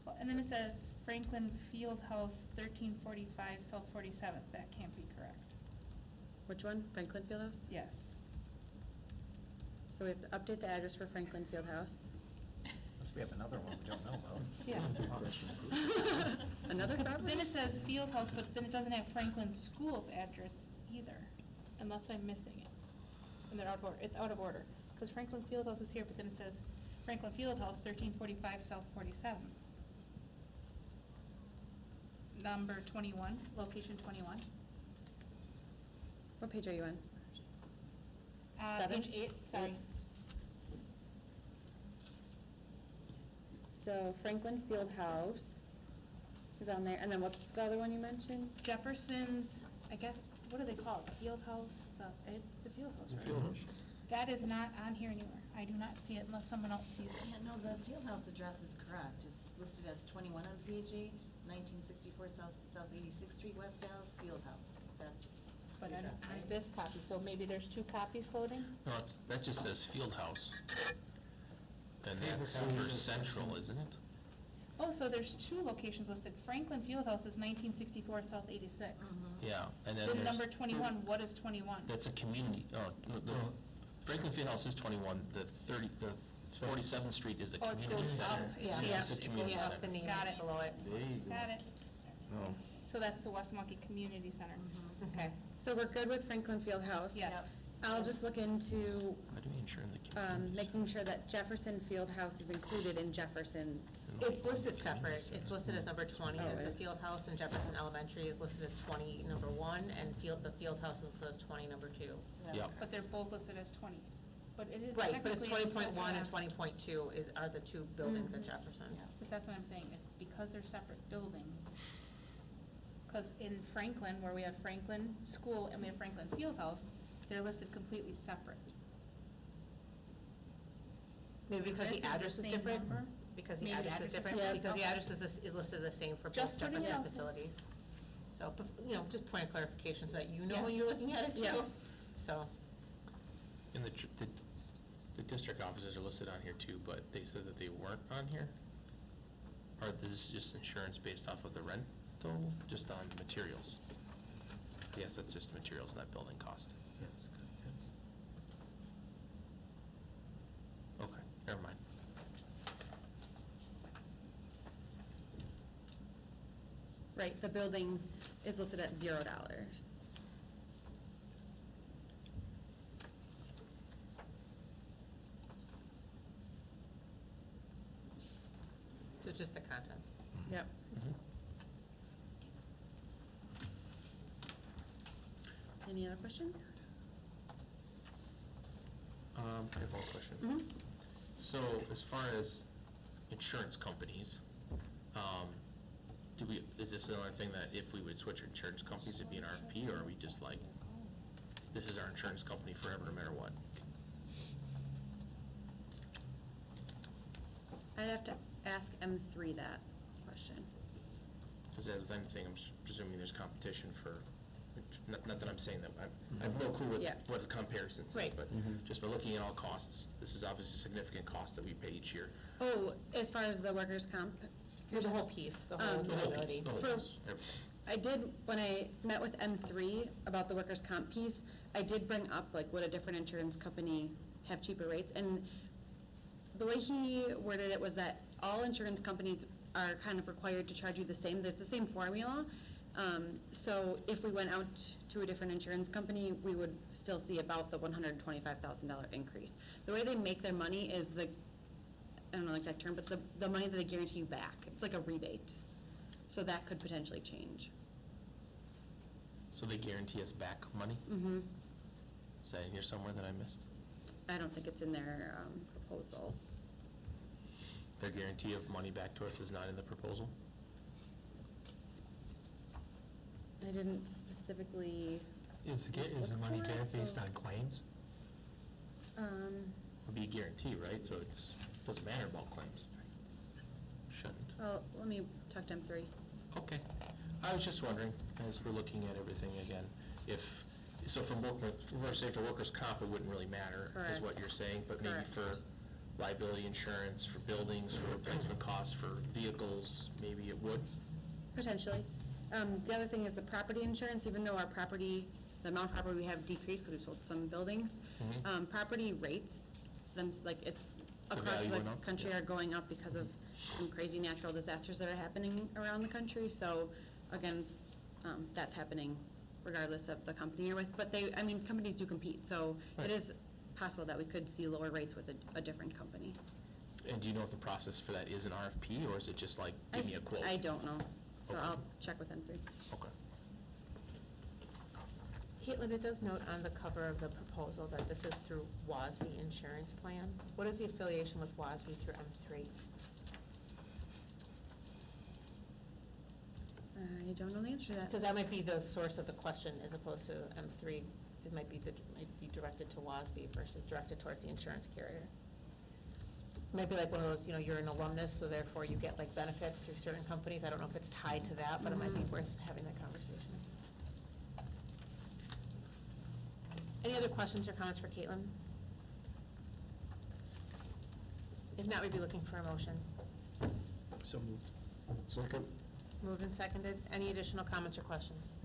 Speaker 7: Well, and then it says Franklin Fieldhouse, 1345 South 47th. That can't be correct.
Speaker 3: Which one? Franklin Fieldhouse?
Speaker 7: Yes.
Speaker 3: So we have to update the address for Franklin Fieldhouse.
Speaker 2: Unless we have another one we don't know about.
Speaker 7: Yes.
Speaker 3: Another
Speaker 7: Because
Speaker 3: property?
Speaker 7: then it says Fieldhouse, but then it doesn't have Franklin School's address either, unless I'm missing it. And they're out of order. It's out of order. Because Franklin Fieldhouse is here, but then it says Franklin Fieldhouse, 1345 South 47th. Number 21, location 21.
Speaker 3: What page are you on?
Speaker 7: Page 8, sorry.
Speaker 3: So Franklin Fieldhouse is on there, and then what's the other one you mentioned?
Speaker 7: Jefferson's, I guess, what do they call it? Fieldhouse, it's the Fieldhouse, right? That is not on here anywhere. I do not see it unless someone else sees it.
Speaker 11: Yeah, no, the Fieldhouse address is correct. It's listed as 21 on page 8, 1964 South 86th Street, West Dallas, Fieldhouse. That's
Speaker 7: But
Speaker 11: the
Speaker 7: on
Speaker 11: address, right?
Speaker 7: this copy, so maybe there's two copies floating?
Speaker 9: No, that just says field house. And that's for central, isn't it?
Speaker 7: Oh, so there's two locations listed. Franklin Fieldhouse is 1964 South 86th.
Speaker 9: Yeah, and then
Speaker 7: Then
Speaker 9: there's.
Speaker 7: number 21, what is 21?
Speaker 9: That's a community, the Franklin Fieldhouse is 21, the 47th Street is the
Speaker 7: Oh, it
Speaker 9: community
Speaker 7: goes
Speaker 9: center.
Speaker 7: up, yeah.
Speaker 9: It's a community
Speaker 1: Yeah,
Speaker 9: center.
Speaker 1: the name
Speaker 7: Got
Speaker 1: is
Speaker 7: it.
Speaker 1: below it.
Speaker 9: There you go.
Speaker 7: Got it.
Speaker 4: Oh.
Speaker 7: So that's the West Monkey Community Center.
Speaker 1: Okay.
Speaker 3: So we're good with Franklin Fieldhouse?
Speaker 7: Yes.
Speaker 11: Yep.
Speaker 3: I'll just look into
Speaker 9: Why do we insure in the community?
Speaker 3: making sure that Jefferson Fieldhouse is included in Jefferson's.
Speaker 1: It's listed separate. It's listed as number 20
Speaker 3: Oh,
Speaker 1: as the
Speaker 3: it is.
Speaker 1: field house, and Jefferson Elementary is listed as 20, number 1, and the field house is listed as 20, number 2.
Speaker 9: Yep.
Speaker 7: But they're both listed as 20. But it is
Speaker 1: Right, but it's
Speaker 7: technically a
Speaker 1: 20.1 and
Speaker 7: separate-
Speaker 1: 20.2 are the two buildings at Jefferson.
Speaker 7: But that's what I'm saying, is because they're separate buildings. Because in Franklin, where we have Franklin School and we have Franklin Fieldhouse, they're listed completely separate.
Speaker 1: Maybe because
Speaker 7: This
Speaker 1: the address is
Speaker 7: same
Speaker 1: different?
Speaker 7: number?
Speaker 1: Because the
Speaker 7: Maybe
Speaker 1: address is different?
Speaker 3: different.
Speaker 1: Because the
Speaker 7: Okay.
Speaker 1: address is listed the same for
Speaker 7: Just
Speaker 1: both
Speaker 7: putting it
Speaker 1: Jefferson
Speaker 7: out there.
Speaker 1: facilities. So, just point of clarification so that you know when
Speaker 7: Yes.
Speaker 1: you're looking at it too.
Speaker 3: Yeah.
Speaker 1: So,
Speaker 9: And the district officers are listed on here too, but they said that they weren't on here? Or this is just insurance based off of the rental, just on materials? Yes, that's just materials, not building cost. Okay, never mind.
Speaker 3: Right, the building is listed at $0.
Speaker 1: so just the contents.
Speaker 3: Yep. Any other questions?
Speaker 9: I have one question.
Speaker 3: Mhm.
Speaker 9: So as far as insurance companies, is this another thing that if we would switch insurance companies, it'd be an RFP, or are we just like, this is our insurance company forever, no matter what?
Speaker 3: I'd have to ask M3 that question.
Speaker 9: Because with anything, I'm presuming there's competition for, not that I'm saying that, I have no clue
Speaker 3: Yeah.
Speaker 9: what the comparisons are,
Speaker 1: Right.
Speaker 9: but just by looking at all costs, this is obviously a significant cost that we pay each year.
Speaker 3: Oh, as far as the workers' comp,
Speaker 1: Here's the whole piece, the whole
Speaker 9: The whole
Speaker 1: liability.
Speaker 9: piece, the whole
Speaker 3: For-
Speaker 9: piece, everything.
Speaker 3: I did, when I met with M3 about the workers' comp piece, I did bring up, like, would a different insurance company have cheaper rates? And the way he worded it was that all insurance companies are kind of required to charge you the same, there's the same formula. So if we went out to a different insurance company, we would still see about the $125,000 increase. The way they make their money is I don't know the exact term, but the money that they guarantee you back. It's like a rebate. So that could potentially change.
Speaker 9: So they guarantee us back money?
Speaker 3: Mm-hmm.
Speaker 9: Is that in here somewhere that I missed?
Speaker 3: I don't think it's in their proposal.
Speaker 9: Their guarantee of money back to us is not in the proposal?
Speaker 3: I didn't specifically,
Speaker 5: Is the money back based on claims?
Speaker 9: Would be a guarantee, right? So doesn't matter about claims. Shouldn't.
Speaker 3: well, let me talk to M3.
Speaker 9: Okay. I was just wondering, as we're looking at everything again, if, So for workers' comp, it wouldn't really matter, is what
Speaker 3: Correct.
Speaker 9: you're saying, but maybe
Speaker 3: Correct.
Speaker 9: for liability insurance, for buildings, for replacement costs, for vehicles, maybe it would?
Speaker 3: Potentially. The other thing is the property insurance, even though our property, the amount of property we have decreased because we've sold some buildings, property rates, it's across
Speaker 9: value
Speaker 3: the
Speaker 9: went up,
Speaker 3: country are going up because of some crazy natural disasters that are happening around the country. So again, that's happening regardless of the company you're with. But companies do compete, so it is possible that we could see lower rates with a different company.
Speaker 9: And do you know if the process for that is an RFP, or is it just like, give me a quote?
Speaker 3: I don't know, so
Speaker 9: Okay.
Speaker 3: I'll check with M3.
Speaker 9: Okay.
Speaker 1: Caitlin, it does note on the cover of the proposal that this is through WASB Insurance Plan. What is the affiliation with WASB through M3?
Speaker 3: I don't know the answer to that.
Speaker 1: Because that might be the source of the question as opposed to M3. It might be directed to WASB versus directed towards the insurance carrier. It might be like one of those, you're an alumnus, so therefore you get like benefits through certain companies. I don't know if it's tied to that, but it might be worth having that conversation. Any other questions or comments for Caitlin? If not, we'd be looking for a motion.
Speaker 9: So moved.
Speaker 4: Second.
Speaker 1: Moved and seconded. Any additional comments or questions?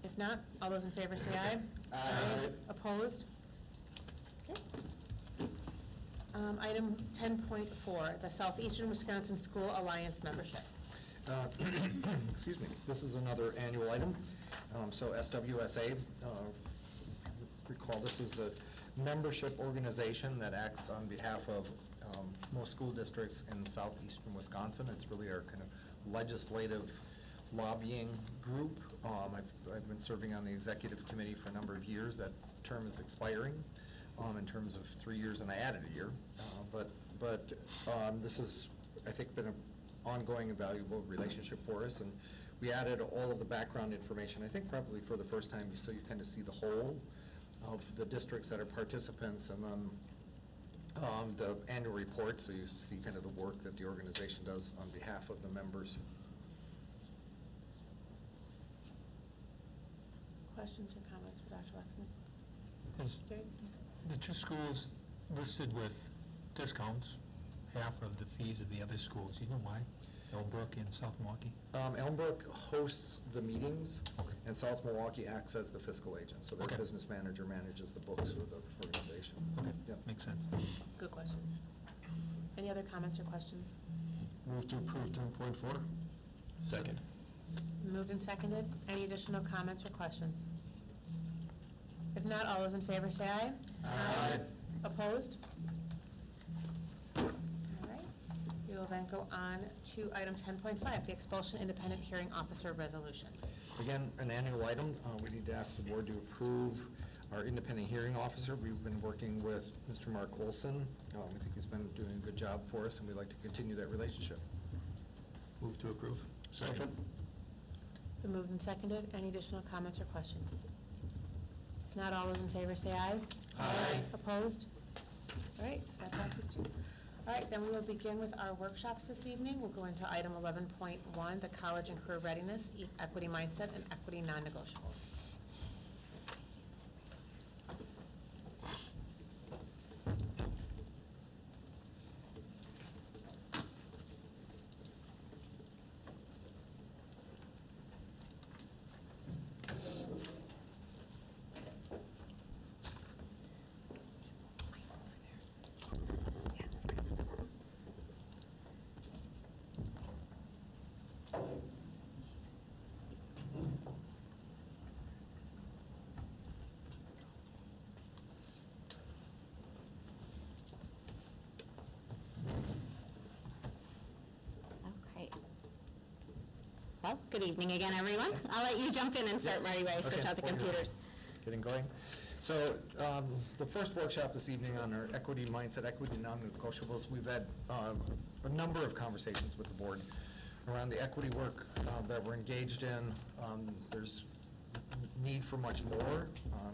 Speaker 1: If not, all those in favor say aye.
Speaker 4: Aye.
Speaker 1: Opposed? Okay. Item 10.4, the Southeastern Wisconsin School Alliance membership.
Speaker 4: Excuse me, this is another annual item. So SWSA, recall this is a membership organization that acts on behalf of most school districts in southeastern Wisconsin. It's really our kind of legislative lobbying group. I've been serving on the executive committee for a number of years. That term is expiring in terms of 3 years, and I added a year. But this has, I think, been an ongoing and valuable relationship for us, and we added all of the background information, I think probably for the first time, so you kind of see the whole of the districts that are participants, and then the annual report, so you see kind of the work that the organization does on behalf of the members.
Speaker 1: Questions or comments for Dr. Lexman?
Speaker 5: Is the two schools listed with discounts, half of the fees of the other schools, you know why? Elmbrook and South Milwaukee?
Speaker 4: Elmbrook hosts the meetings,
Speaker 5: Okay.
Speaker 4: and South Milwaukee acts as the fiscal agent, so their
Speaker 5: Okay.
Speaker 4: business manager manages the books for the organization.
Speaker 5: Okay,
Speaker 4: Yep.
Speaker 5: makes sense.
Speaker 1: Good questions. Any other comments or questions?
Speaker 9: Move to approve 10.4. Second.
Speaker 1: Moved and seconded. Any additional comments or questions? If not, all those in favor say aye.
Speaker 4: Aye.
Speaker 1: Opposed? All right. We will then go on to item 10.5, the expulsion independent hearing officer resolution.
Speaker 4: Again, an annual item. We need to ask the board to approve our independent hearing officer. We've been working with Mr. Mark Olson. We think he's been doing a good job for us, and we'd like to continue that relationship.
Speaker 9: Move to approve. Second.
Speaker 1: Been moved and seconded. Any additional comments or questions? If not, all those in favor say aye.
Speaker 9: Aye.
Speaker 1: Opposed? All right, that passes too. All right, then we will begin with our workshops this evening. We'll go into item 11.1, the college and career readiness, equity mindset, and equity non-negotiables.
Speaker 8: Okay. Well, good evening again, everyone. I'll let you jump in and start right away, switch
Speaker 4: Okay.
Speaker 8: out the computers.
Speaker 4: Getting going. So the first workshop this evening on our equity mindset, equity non-negotiables, we've had a number of conversations with the board around the equity work that we're engaged in. There's need for much more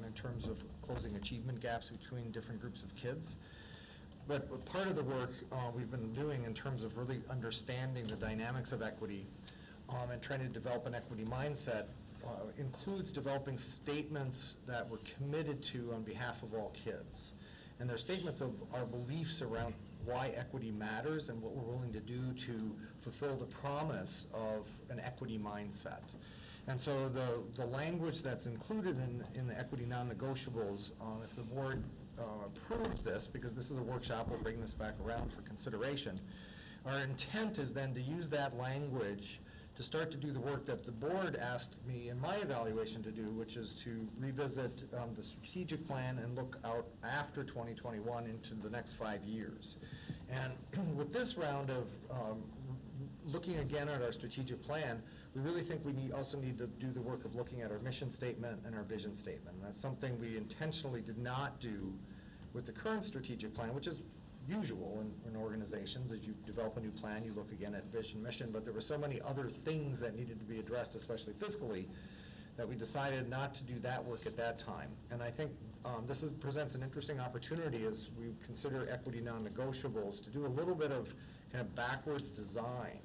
Speaker 4: in terms of closing achievement gaps between different groups of kids. But part of the work we've been doing in terms of really understanding the dynamics of equity and trying to develop an equity mindset includes developing statements that we're committed to on behalf of all kids. And they're statements of our beliefs around why equity matters and what we're willing to do to fulfill the promise of an equity mindset. And so the language that's included in the equity non-negotiables, if the board approves this, because this is a workshop, we'll bring this back around for consideration, our intent is then to use that language to start to do the work that the board asked me in my evaluation to do, which is to revisit the strategic plan and look out after 2021 into the next 5 years. And with this round of looking again at our strategic plan, we really think we also need to do the work of looking at our mission statement and our vision statement. And that's something we intentionally did not do with the current strategic plan, which is usual in organizations. As you develop a new plan, you look again at vision, mission, but there were so many other things that needed to be addressed, especially fiscally, that we decided not to do that work at that time. And I think this presents an interesting opportunity as we consider equity non-negotiables to do a little bit of kind of backwards design.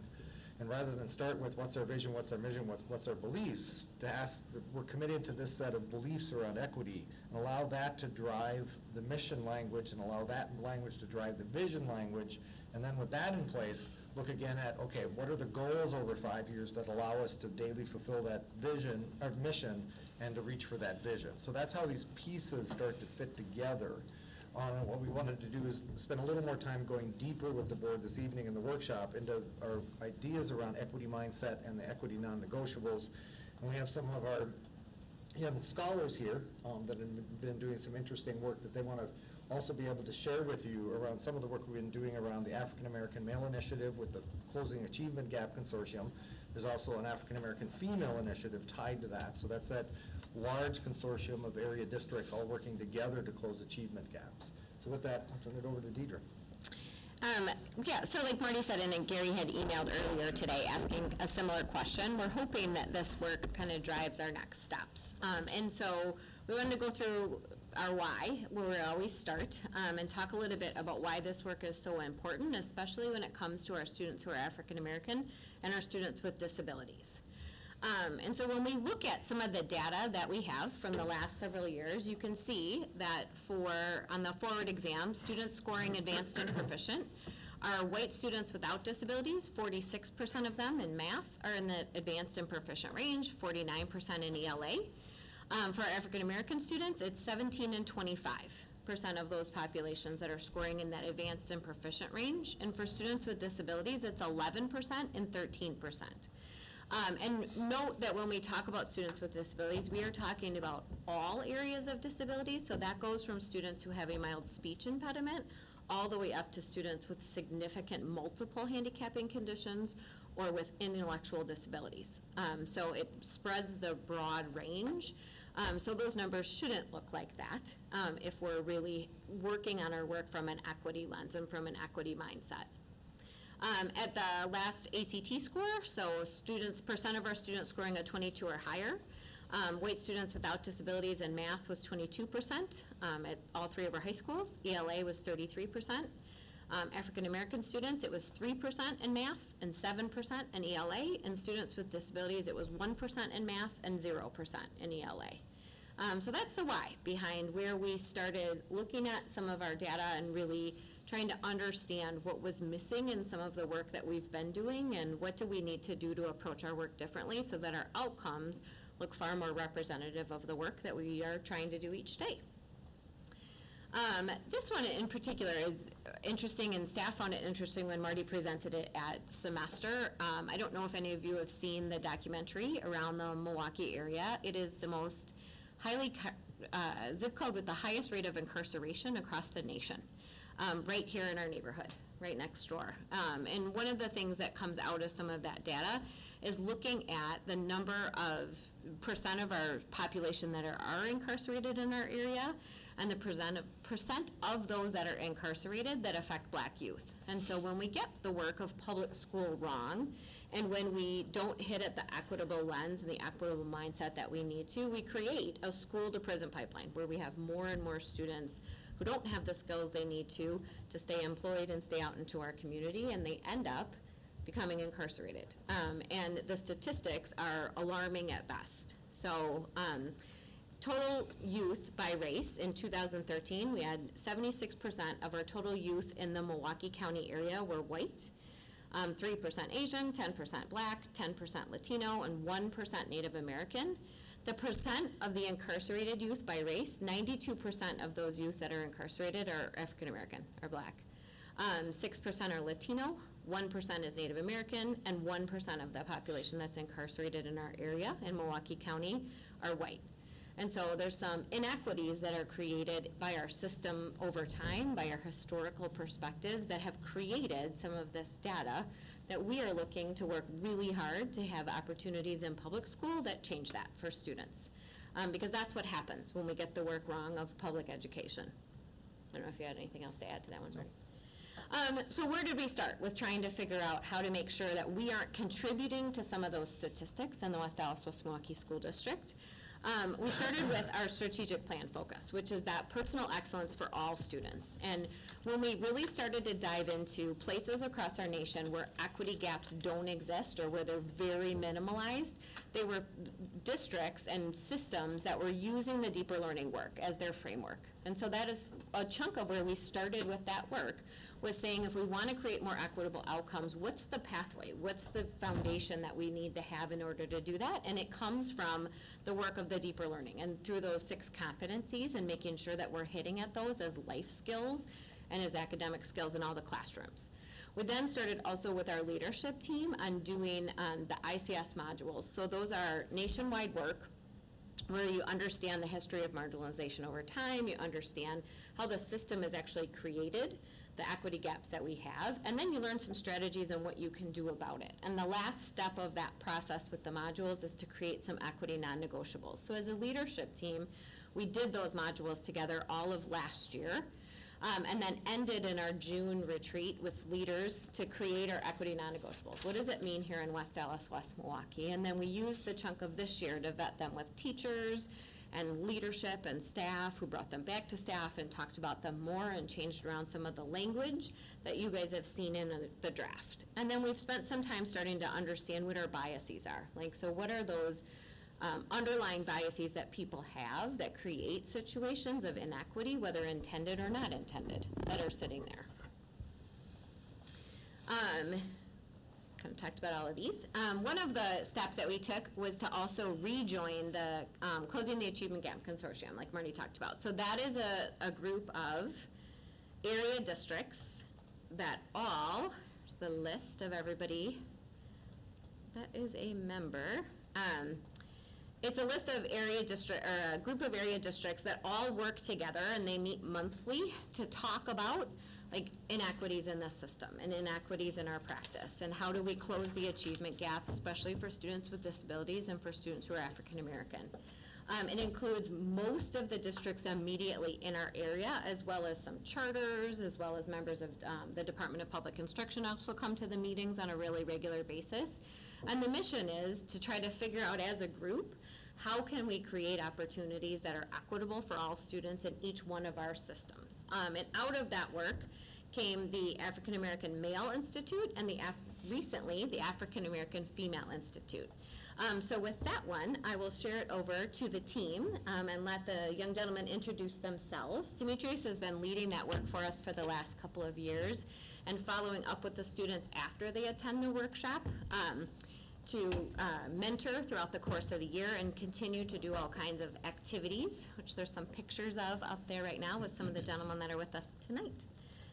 Speaker 4: And rather than start with what's our vision, what's our mission, what's our beliefs, to ask, we're committed to this set of beliefs around equity, and allow that to drive the mission language, and allow that language to drive the vision language, and then with that in place, look again at, okay, what are the goals over 5 years that allow us to daily fulfill that vision, or mission, and to reach for that vision. So that's how these pieces start to fit together. What we wanted to do is spend a little more time going deeper with the board this evening in the workshop into our ideas around equity mindset and the equity non-negotiables. And we have some of our young scholars here that have been doing some interesting work that they want to also be able to share with you around some of the work we've been doing around the African American Male Initiative with the Closing Achievement Gap Consortium. There's also an African American Female Initiative tied to that. So that's that large consortium of area districts all working together to close achievement gaps. So with that, I'll turn it over to Deidre.
Speaker 8: Yeah, so like Marty said, and then Gary had emailed earlier today asking a similar question, we're hoping that this work kind of drives our next steps. And so we wanted to go through our why, where we always start, and talk a little bit about why this work is so important, especially when it comes to our students who are African American and our students with disabilities. And so when we look at some of the data that we have from the last several years, you can see that on the forward exam, students scoring advanced and proficient are white students without disabilities. 46% of them in math are in the advanced and proficient range, 49% in ELA. For our African American students, it's 17 and 25% of those populations that are scoring in that advanced and proficient range. And for students with disabilities, it's 11% and 13%. And note that when we talk about students with disabilities, we are talking about all areas of disability. So that goes from students who have a mild speech impediment all the way up to students with significant multiple handicapping conditions or with intellectual disabilities. So it spreads the broad range. So those numbers shouldn't look like that if we're really working on our work from an equity lens and from an equity mindset. At the last ACT score, so percent of our students scoring a 22 or higher. White students without disabilities in math was 22% at all three of our high schools. ELA was 33%. African American students, it was 3% in math and 7% in ELA. And students with disabilities, it was 1% in math and 0% in ELA. So that's the why behind where we started looking at some of our data and really trying to understand what was missing in some of the work that we've been doing and what do we need to do to approach our work differently so that our outcomes look far more representative of the work that we are trying to do each day. This one in particular is interesting, and staff found it interesting when Marty presented it at semester. I don't know if any of you have seen the documentary around the Milwaukee area. It is the most highly zip code with the highest rate of incarceration across the nation. Right here in our neighborhood, right next door. And one of the things that comes out of some of that data is looking at the percent of our population that are incarcerated in our area and the percent of those that are incarcerated that affect Black youth. And so when we get the work of public school wrong, and when we don't hit at the equitable lens and the equitable mindset that we need to, we create a school to prison pipeline where we have more and more students who don't have the skills they need to stay employed and stay out into our community, and they end up becoming incarcerated. And the statistics are alarming at best. So, total youth by race in 2013, we had 76% of our total youth in the Milwaukee County area were white, 3% Asian, 10% Black, 10% Latino, and 1% Native American. The percent of the incarcerated youth by race, 92% of those youth that are incarcerated are African American or Black. 6% are Latino, 1% is Native American, and 1% of the population that's incarcerated in our area in Milwaukee County are white. And so there's some inequities that are created by our system over time, by our historical perspectives that have created some of this data that we are looking to work really hard to have opportunities in public school that change that for students. Because that's what happens when we get the work wrong of public education. I don't know if you had anything else to add to that one, Marty. So where did we start with trying to figure out how to make sure that we aren't contributing to some of those statistics in the West Allis West Milwaukee School District? We started with our strategic plan focus, which is that personal excellence for all students. And when we really started to dive into places across our nation where equity gaps don't exist or where they're very minimalized, they were districts and systems that were using the deeper learning work as their framework. And so that is a chunk of where we started with that work, was saying if we want to create more equitable outcomes, what's the pathway? What's the foundation that we need to have in order to do that? And it comes from the work of the deeper learning and through those 6 competencies and making sure that we're hitting at those as life skills and as academic skills in all the classrooms. We then started also with our leadership team on doing the ICS modules. So those are nationwide work where you understand the history of marginalization over time, you understand how the system is actually created, the equity gaps that we have, and then you learn some strategies and what you can do about it. And the last step of that process with the modules is to create some equity non-negotiables. So as a leadership team, we did those modules together all of last year, and then ended in our June retreat with leaders to create our equity non-negotiables. What does it mean here in West Allis, West Milwaukee? And then we used the chunk of this year to vet them with teachers and leadership and staff who brought them back to staff and talked about them more and changed around some of the language that you guys have seen in the draft. And then we've spent some time starting to understand what our biases are. Like, so what are those underlying biases that people have that create situations of inequity, whether intended or not intended, that are sitting there. Kind of talked about all of these. One of the steps that we took was to also rejoin the Closing the Achievement Gap Consortium, like Marty talked about. So that is a group of area districts that all, here's the list of everybody that is a member. It's a list of area district, or a group of area districts that all work together, and they meet monthly to talk about like inequities in the system and inequities in our practice, and how do we close the achievement gap, especially for students with disabilities and for students who are African American. It includes most of the districts immediately in our area, as well as some charters, as well as members of the Department of Public Instruction also come to the meetings on a really regular basis. And the mission is to try to figure out as a group, how can we create opportunities that are equitable for all students in each one of our systems? And out of that work came the African American Male Institute and recently the African American Female Institute. So with that one, I will share it over to the team and let the young gentlemen introduce themselves. Demetrius has been leading that work for us for the last couple of years and following up with the students after they attend the workshop to mentor throughout the course of the year and continue to do all kinds of activities, which there's some pictures of up there right now with some of the gentlemen that are with us tonight.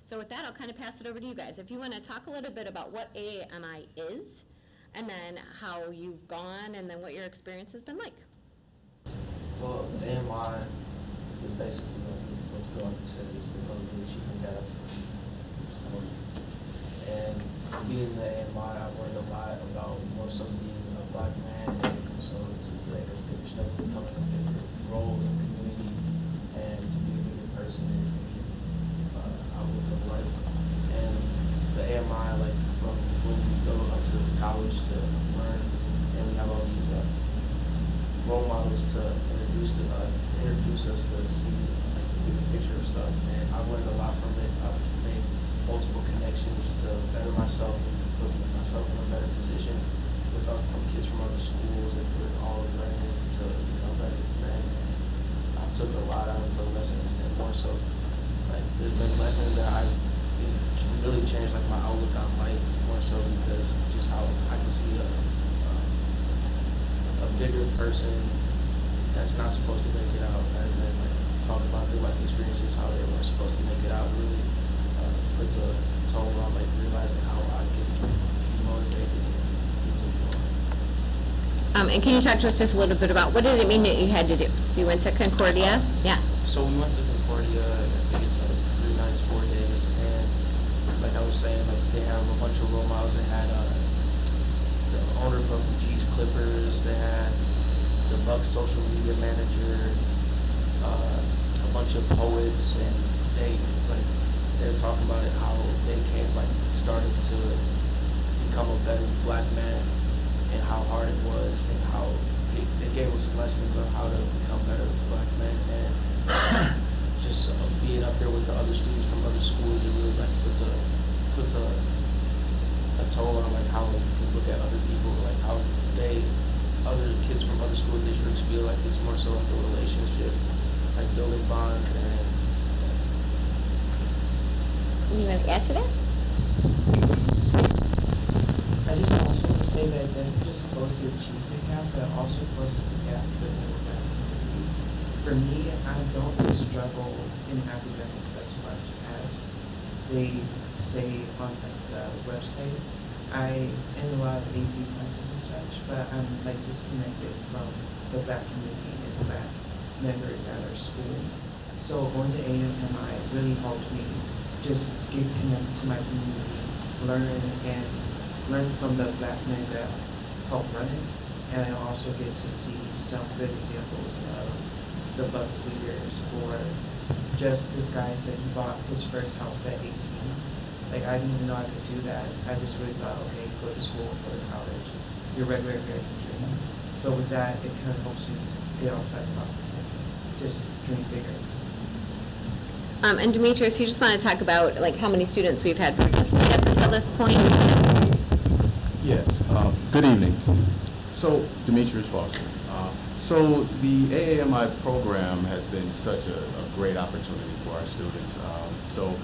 Speaker 8: So with that, I'll kind of pass it over to you guys. If you want to talk a little bit about what AAMI is, and then how you've gone, and then what your experience has been like.
Speaker 12: Well, AMI is basically what you said, is the Closing the Achievement Gap. And being the AMI, I learned a lot about more so being a Black man, and so to take a bigger step, becoming a bigger role in the community, and to be a bigger person in outlook of life. And the AMI, like from when we go up to college to learn, and we have all these role models to introduce us to see like the bigger picture of stuff. And I've learned a lot from it. I've made multiple connections to better myself and put myself in a better position. from kids from other schools, and we're all learning to become better men. And I took a lot out of the lessons, and more so, like, there's been lessons that I've really changed, like, my outlook on life, more so because just how I can see a bigger person that's not supposed to make it out, and then, like, talk about their life experiences, how they weren't supposed to make it out, really puts a toll on, like, realizing how I can be motivated and continue on.
Speaker 8: And can you talk to us just a little bit about, what did it mean that you had to do? So you went to Concordia? Yeah.
Speaker 12: So we went to Concordia, I think it's like 3 nights, 4 days, and like I was saying, like, they have a bunch of role models. They had the owner from G's Clippers, they had the Bucks social media manager, a bunch of poets, and they were talking about it, how they started to become a better black man, and how hard it was, and how they gave us lessons on how to become better black men, and just being up there with the other students from other schools, it really like puts a toll on like how you can look at other people, like how other kids from other school districts feel like it's more so like a relationship, like building bonds. And
Speaker 8: You want to add to that?
Speaker 13: I just also want to say that that's just close to achievement gap, but also close to gap within the black community. For me, I don't really struggle in academics as much as they say on like the website. I in a lot of AP classes and such, but I'm like disconnected from the black community and black members at our school. So going to AMI really helped me just get connected to my community, learn from the black men that help run it, and I also get to see some good examples of the Bucks leaders, or just this guy said he bought his first house at 18. Like, I didn't even know I could do that. I just really thought, okay, go to school, go to college, your regular American dream. But with that, it kind of helps you get outside the box and just dream bigger.
Speaker 8: And Demetrius, you just want to talk about like how many students we've had participate up until this point?
Speaker 14: Yes, good evening. So, Demetrius Foster. So the AAMI program has been such a great opportunity for our students. So,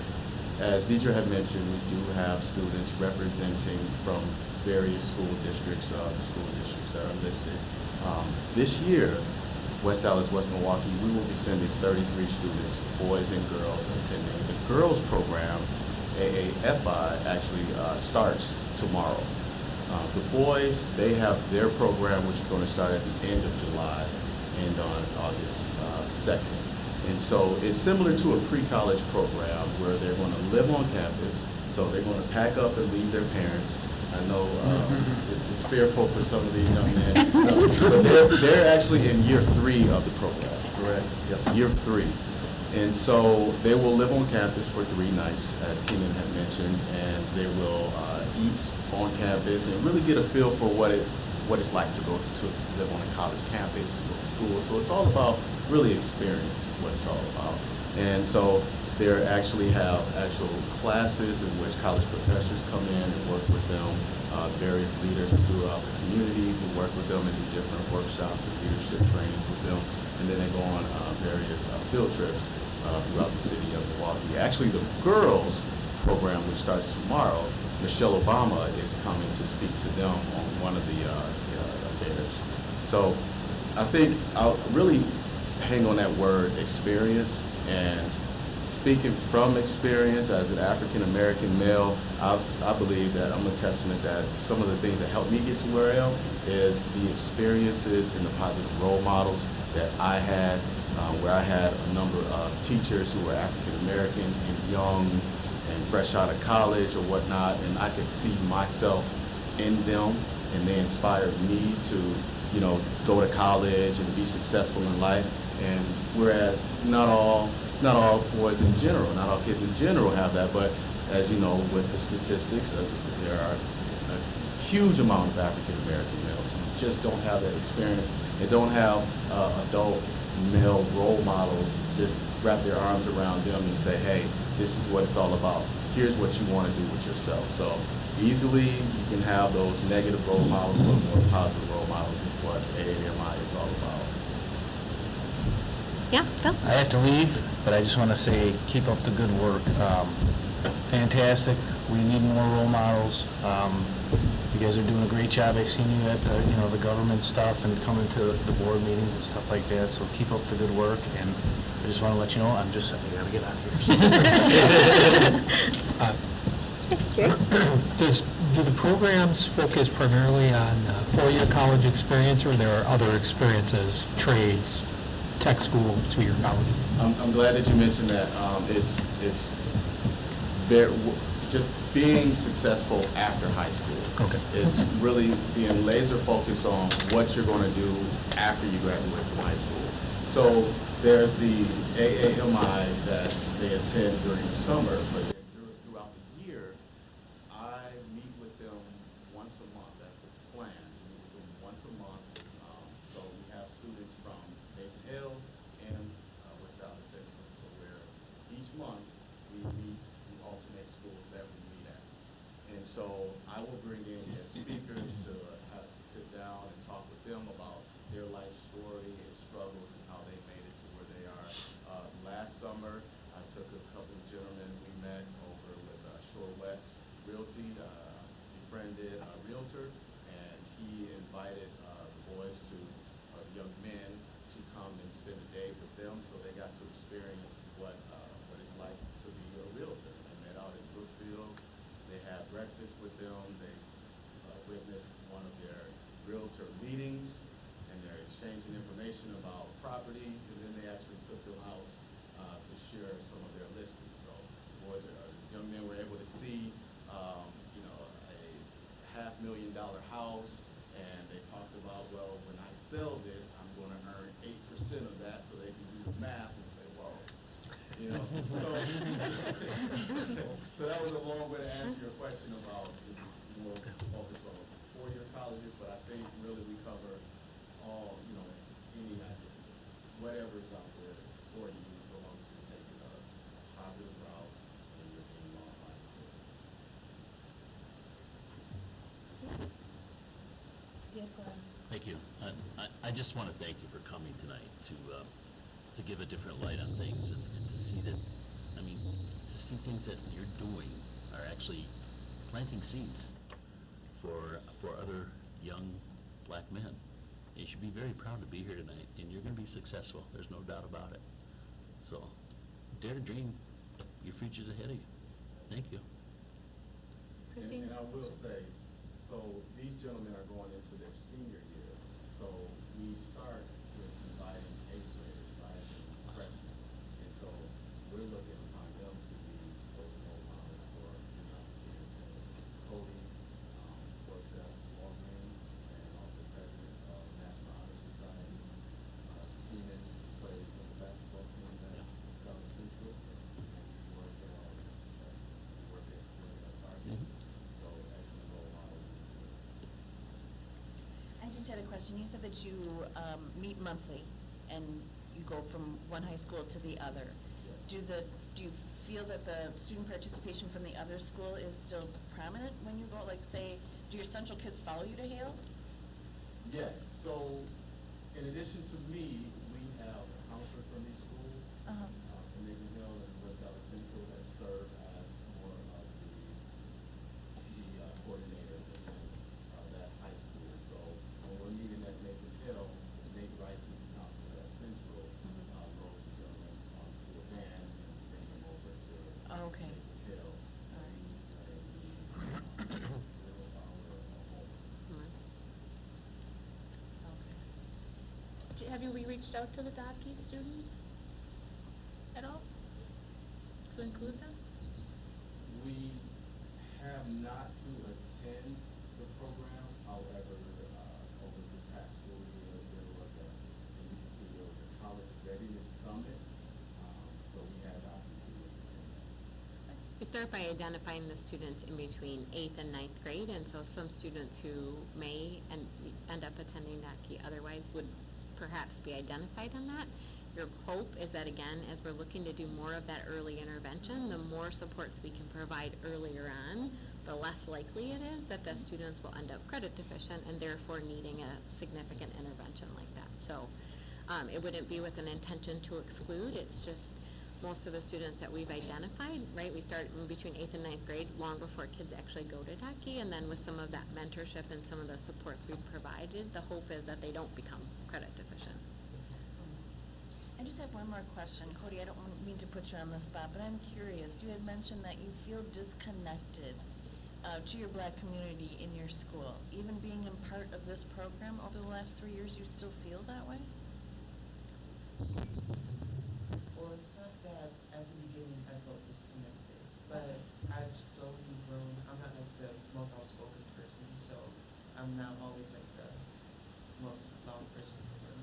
Speaker 14: as Deidre had mentioned, we do have students representing from various school districts, the school districts that are listed. This year, West Allis, West Milwaukee, we will be sending 33 students, boys and girls, attending. The girls program, AAFI, actually starts tomorrow. The boys, they have their program, which is going to start at the end of July and on August 2nd. And so it's similar to a pre-college program where they're going to live on campus, so they're going to pack up and leave their parents. I know it's fearful for some of these young men, but they're actually in year 3 of the program, correct? Yep, year 3. And so they will live on campus for 3 nights, as Keenan had mentioned, and they will eat on campus and really get a feel for what it's like to live on a college campus, go to school. So it's all about really experience what it's all about. And so they actually have actual classes in which college professors come in and work with them, various leaders throughout the community who work with them and do different workshops and leadership trainings with them. And then they go on various field trips throughout the city of Milwaukee. Actually, the girls program, which starts tomorrow, Michelle Obama is coming to speak to them on one of the affairs. So I think I'll really hang on that word experience, and speaking from experience as an African-American male, I believe that I'm a testament that some of the things that helped me get to where I am is the experiences and the positive role models that I had, where I had a number of teachers who were African-American and young and fresh out of college or whatnot, and I could see myself in them, and they inspired me to, go to college and be successful in life. And whereas not all boys in general, not all kids in general have that, but as you know, with the statistics, there are a huge amount of African American males who just don't have that experience. They don't have adult male role models just wrap their arms around them and say, hey, this is what it's all about. Here's what you want to do with yourself. So easily you can have those negative role models, but more positive role models is what AAMI is all about.
Speaker 8: Yeah, Phil?
Speaker 12: I have to leave, but I just want to say, keep up the good work. Fantastic. We need more role models. You guys are doing a great job. I've seen you at, the government stuff and coming to the board meetings and stuff like that, so keep up the good work. And I just want to let you know, I gotta get out of here.
Speaker 5: Do the programs focus primarily on four-year college experience, or there are other experiences, trades, tech school, two-year colleges?
Speaker 14: I'm glad that you mentioned that. It's very, just being successful after high school.
Speaker 5: Okay.
Speaker 14: It's really being laser focused on what you're going to do after you graduate from high school. So there's the AAMI that they attend during the summer, but then throughout the year, I meet with them once a month. That's the plan, to meet with them once a month. So we have students from Nathan Hill and West Dallas Central. So where each month we meet the alternate schools that we meet at. And so I will bring in guest speakers to have sit down and talk with them about their life story and struggles and how they made it to where they are. Last summer, I took a couple of gentlemen we met over with Shore West Realty, befriended a realtor, and he invited the boys to, young men, to come and spend a day with them, so they got to experience what it's like to be a realtor. They met out in Brookfield. They had breakfast with them. They witnessed one of their realtor meetings, and they're exchanging information about properties, and then they actually took them out to share some of their listings. So young men were able to see, a $500,000 house, and they talked about, well, when I sell this, I'm going to earn 8% of that, so they can do the math and say, whoa. So that was a long way to answer your question about more focus on four-year colleges, but I think really we cover all, any whatever's out there for you, so long as you're taking a positive route and you're being online.
Speaker 6: Thank you. I just want to thank you for coming tonight to give a different light on things and to see that, to see things that you're doing are actually planting seeds for other young black men. You should be very proud to be here tonight, and you're going to be successful. There's no doubt about it. So, dare to dream. Your future's ahead of you. Thank you.
Speaker 14: And I will say, so these gentlemen are going into their senior year, so we start with inviting 8th graders, right, and freshmen. And so we're looking upon them to be those role models for young kids. Cody works at WAWM and also president of National Honor Society. Keenan plays with the basketball team at South Central, and we work at Target. So excellent role model.
Speaker 11: I just had a question. You said that you meet monthly and you go from one high school to the other. Do you feel that the student participation from the other school is still prominent when you go, like, say, do your Central kids follow you to Hale?
Speaker 14: Yes, so in addition to me, we have a counselor from each school, from Nathan Hill and West Dallas Central, that serve as more of the coordinator within that high school. So when we're meeting at Nathan Hill, Nate Rice is the counselor at Central, rolls the gentleman onto a van and bring them over to
Speaker 11: Okay.
Speaker 14: Nathan Hill.
Speaker 11: All right.
Speaker 7: Have you reached out to the Dotkey students at all? To include them?
Speaker 14: We have not to attend the program, however, over this past school year, there was a college readiness summit, so we had opportunities to attend that.
Speaker 8: We start by identifying the students in between 8th and 9th grade, and so some students who may end up attending Dotkey otherwise would perhaps be identified in that. Your hope is that, again, as we're looking to do more of that early intervention, the more supports we can provide earlier on the less likely it is that the students will end up credit deficient and therefore needing a significant intervention like that. So it wouldn't be with an intention to exclude, it's just most of the students that we've identified, right, we start in between 8th and 9th grade, long before kids actually go to Ducky, and then with some of that mentorship and some of the supports we've provided, the hope is that they don't become credit deficient.
Speaker 11: I just have one more question. Cody, I don't mean to put you on the spot, but I'm curious. You had mentioned that you feel disconnected to your Black community in your school. Even being a part of this program over the last 3 years, you still feel that way?
Speaker 13: Well, it's not that at the beginning I felt disconnected, but I've slowly grown. I'm not like the most outspoken person, so I'm not always like the most loud person in the room.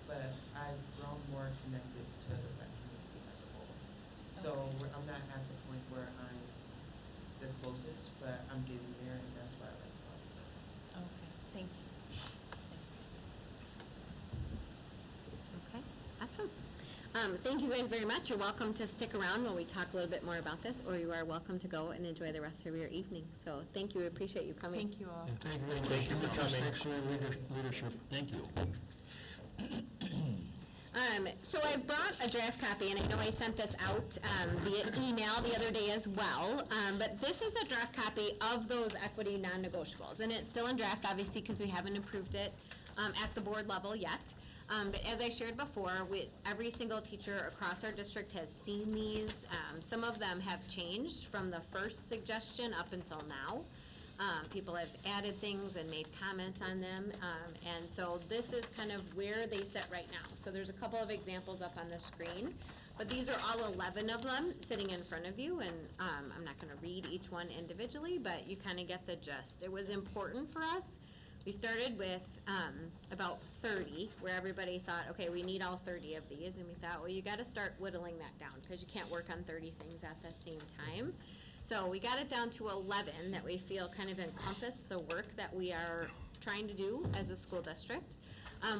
Speaker 13: But I've grown more connected to the Black community as a whole. So I'm not at the point where I'm the closest, but I'm getting there, and that's why I like about it.
Speaker 11: Okay, thank you. Thanks for
Speaker 8: Okay,
Speaker 11: answering.
Speaker 8: awesome. Thank you guys very much. You're welcome to stick around while we talk a little bit more about this, or you are welcome to go and enjoy the rest of your evening. So thank you, we appreciate you coming.
Speaker 1: Thank you all.
Speaker 5: Thank you very much.
Speaker 4: Thank you for coming.
Speaker 5: Thanks for your leadership.
Speaker 6: Thank you.
Speaker 8: So I brought a draft copy, and I know I sent this out via email the other day as well, but this is a draft copy of those equity non-negotiables, and it's still in draft, obviously, because we haven't approved it at the board level yet. But as I shared before, every single teacher across our district has seen these. Some of them have changed from the first suggestion up until now. People have added things and made comments on them, and so this is kind of where they sit right now. So there's a couple of examples up on the screen, but these are all 11 of them sitting in front of you, and I'm not going to read each one individually, but you kind of get the gist. It was important for us. We started with about 30, where everybody thought, okay, we need all 30 of these, and we thought, well, you got to start whittling that down, because you can't work on 30 things at the same time. So we got it down to 11 that we feel kind of encompass the work that we are trying to do as a school district.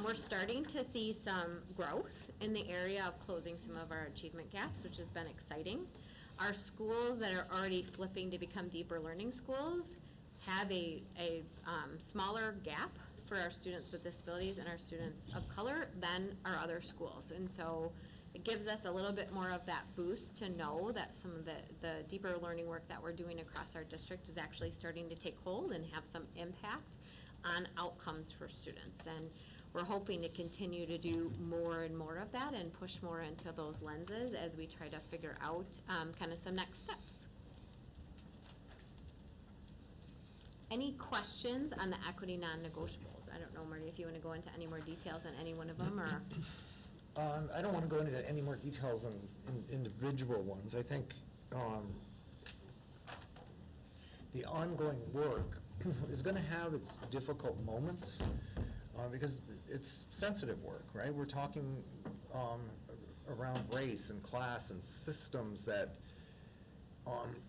Speaker 8: We're starting to see some growth in the area of closing some of our achievement gaps, which has been exciting. Our schools that are already flipping to become deeper learning schools have a smaller gap for our students with disabilities and our students of color than our other schools. And so it gives us a little bit more of that boost to know that some of the deeper learning work that we're doing across our district is actually starting to take hold and have some impact on outcomes for students. And we're hoping to continue to do more and more of that and push more into those lenses as we try to figure out kind of some next steps. Any questions on the equity non-negotiables? I don't know, Marty, if you want to go into any more details on any one of them, or?
Speaker 4: I don't want to go into any more details on individual ones. I think the ongoing work is going to have its difficult moments because it's sensitive work, right? We're talking around race and class and systems that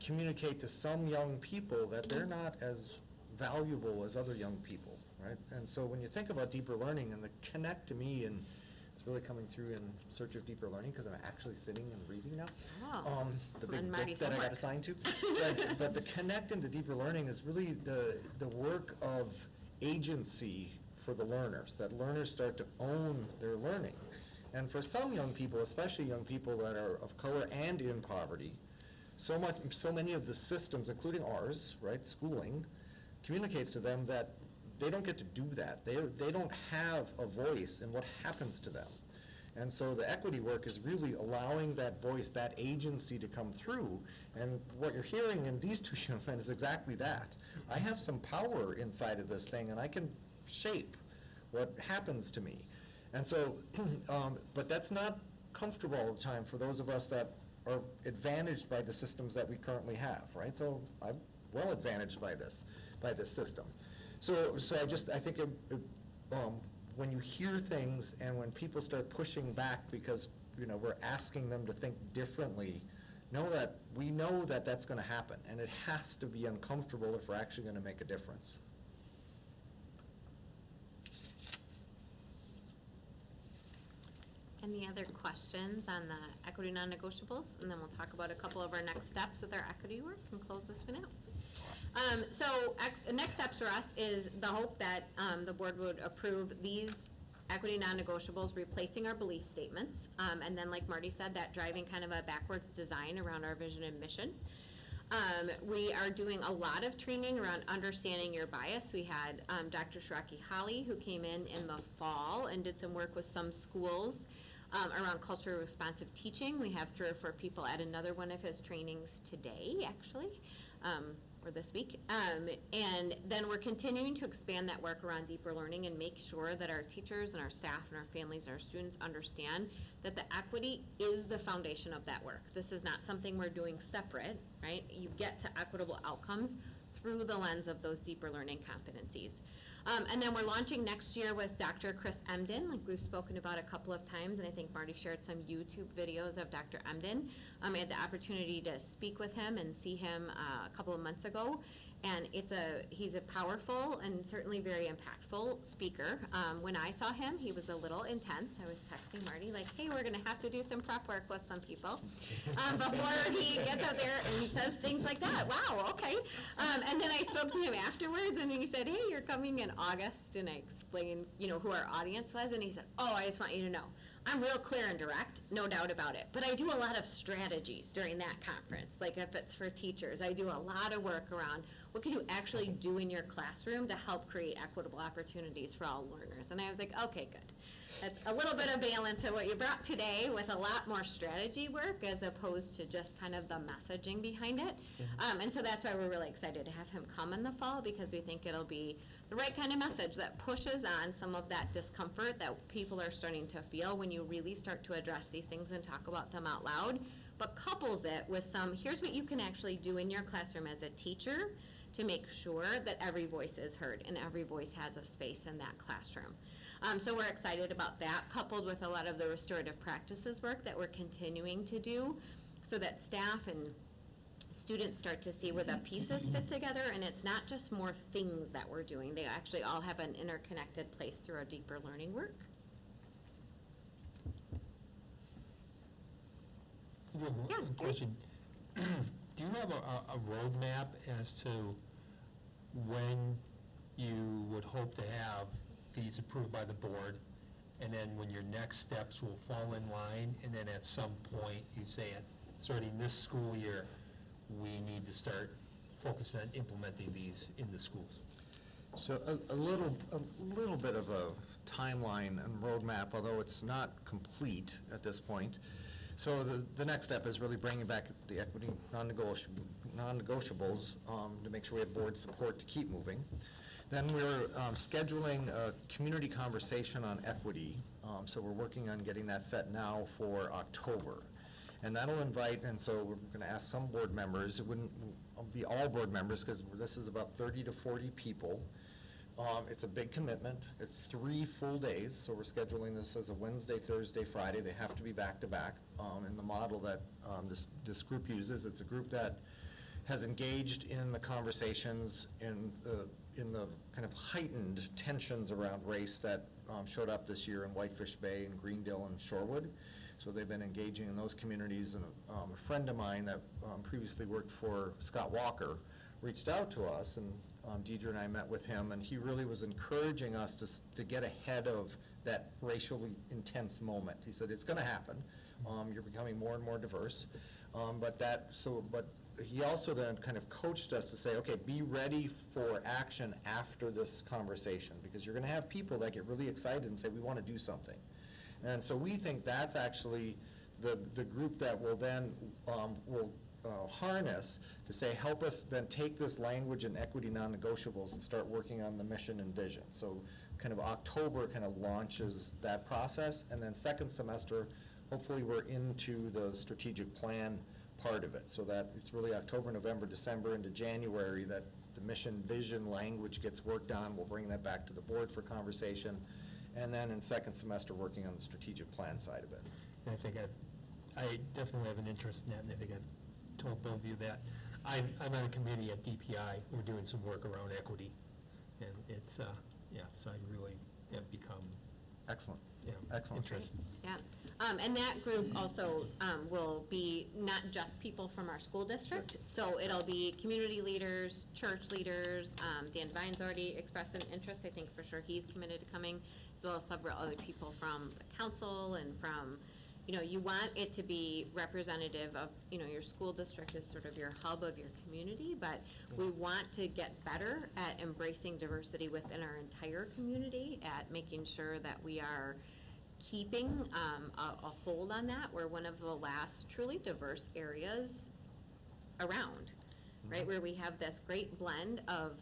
Speaker 4: communicate to some young people that they're not as valuable as other young people, right? And so when you think about deeper learning, and the connect to me, and it's really coming through in Search of Deeper Learning, because I'm actually sitting and reading now.
Speaker 8: Oh,
Speaker 4: the
Speaker 8: on
Speaker 4: big book
Speaker 8: Marty's
Speaker 4: that I got
Speaker 8: homework.
Speaker 4: assigned to. But the connect into deeper learning is really the work of agency for the learners, that learners start to own their learning. And for some young people, especially young people that are of color and in poverty, so many of the systems, including ours, right, schooling, communicates to them that they don't get to do that. They don't have a voice in what happens to them. And so the equity work is really allowing that voice, that agency to come through. And what you're hearing in these two young men is exactly that. I have some power inside of this thing, and I can shape what happens to me. And so, but that's not comfortable all the time for those of us that are advantaged by the systems that we currently have, right? So I'm well advantaged by this system. So I think when you hear things and when people start pushing back because, we're asking them to think differently, we know that that's going to happen, and it has to be uncomfortable if we're actually going to make a difference.
Speaker 8: Any other questions on the equity non-negotiables? And then we'll talk about a couple of our next steps with our equity work and close this one out. Next steps for us is the hope that the board would approve these equity non-negotiables, replacing our belief statements. And then, like Marty said, that driving kind of a backwards design around our vision and mission. We are doing a lot of training around understanding your bias. We had Dr. Shraki Holly, who came in the fall and did some work with some schools around culturally responsive teaching. We have 3 or 4 people at another one of his trainings today, actually, or this week. And then we're continuing to expand that work around deeper learning and make sure that our teachers and our staff and our families and our students understand that the equity is the foundation of that work. This is not something we're doing separate, right? You get to equitable outcomes through the lens of those deeper learning competencies. And then we're launching next year with Dr. Chris Emden, like we've spoken about a couple of times, and I think Marty shared some YouTube videos of Dr. Emden. I had the opportunity to speak with him and see him a couple of months ago, and he's a powerful and certainly very impactful speaker. When I saw him, he was a little intense. I was texting Marty like, hey, we're gonna have to do some prep work with some people before he gets out there and he says things like that. Wow, okay. And then I spoke to him afterwards and he said, hey, you're coming in August, and I explained, who our audience was, and he said, oh, I just want you to know, I'm real clear and direct, no doubt about it, but I do a lot of strategies during that conference. Like if it's for teachers, I do a lot of work around what can you actually do in your classroom to help create equitable opportunities for all learners. And I was like, okay, good. That's a little bit of balance of what you brought today with a lot more strategy work as opposed to just kind of the messaging behind it. And so that's why we're really excited to have him come in the fall, because we think it'll be the right kind of message that pushes on some of that discomfort that people are starting to feel when you really start to address these things and talk about them out loud, but couples it with some, here's what you can actually do in your classroom as a teacher to make sure that every voice is heard and every voice has a space in that classroom. So we're excited about that, coupled with a lot of the restorative practices work that we're continuing to do so that staff and students start to see where the pieces fit together, and it's not just more things that we're doing. They actually all have an interconnected place through our deeper learning work.
Speaker 5: One question. Do you have a roadmap as to when you would hope to have these approved by the board, and then when your next steps will fall in line, and then at some point you say, starting this school year, we need to start focusing on implementing these in the schools?
Speaker 4: So a little bit of a timeline and roadmap, although it's not complete at this point. So the next step is really bringing back the equity non-negotiables to make sure we have board support to keep moving. Then we're scheduling a community conversation on equity. So we're working on getting that set now for October. And that'll invite, and so we're going to ask some board members. It wouldn't be all board members because this is about 30 to 40 people. It's a big commitment. It's 3 full days, so we're scheduling this as a Wednesday, Thursday, Friday. They have to be back-to-back. In the model that this group uses, it's a group that has engaged in the conversations in the kind of heightened tensions around race that showed up this year in Whitefish Bay and Greendale and Shorewood. So they've been engaging in those communities, and a friend of mine that previously worked for Scott Walker reached out to us, and Deidre and I met with him, and he really was encouraging us to get ahead of that racially intense moment. He said, it's gonna happen. You're becoming more and more diverse. But he also then kind of coached us to say, okay, be ready for action after this conversation, because you're gonna have people that get really excited and say, we wanna do something. And so we think that's actually the group that will then harness to say, help us then take this language and equity non-negotiables and start working on the mission and vision. So kind of October kind of launches that process, and then second semester, hopefully we're into the strategic plan part of it, so that it's really October, November, December into January that the mission vision language gets worked on. We'll bring that back to the board for conversation, and then in second semester working on the strategic plan side of it.
Speaker 5: And I think I definitely have an interest in that, and I think I've told both of you that. I'm on a committee at DPI. We're doing some work around equity, and it's, so I really have become
Speaker 4: Excellent.
Speaker 5: Yeah,
Speaker 4: excellent.
Speaker 5: interested.
Speaker 8: Yeah, and that group also will be not just people from our school district. So it'll be community leaders, church leaders, Dan Devine's already expressed an interest, I think for sure he's committed to coming, as well as several other people from the council and from, you know, you want it to be representative of, you know, your school district is sort of your hub of your community, but we want to get better at embracing diversity within our entire community, at making sure that we are keeping a hold on that. We're one of the last truly diverse areas around, right? Where we have this great blend of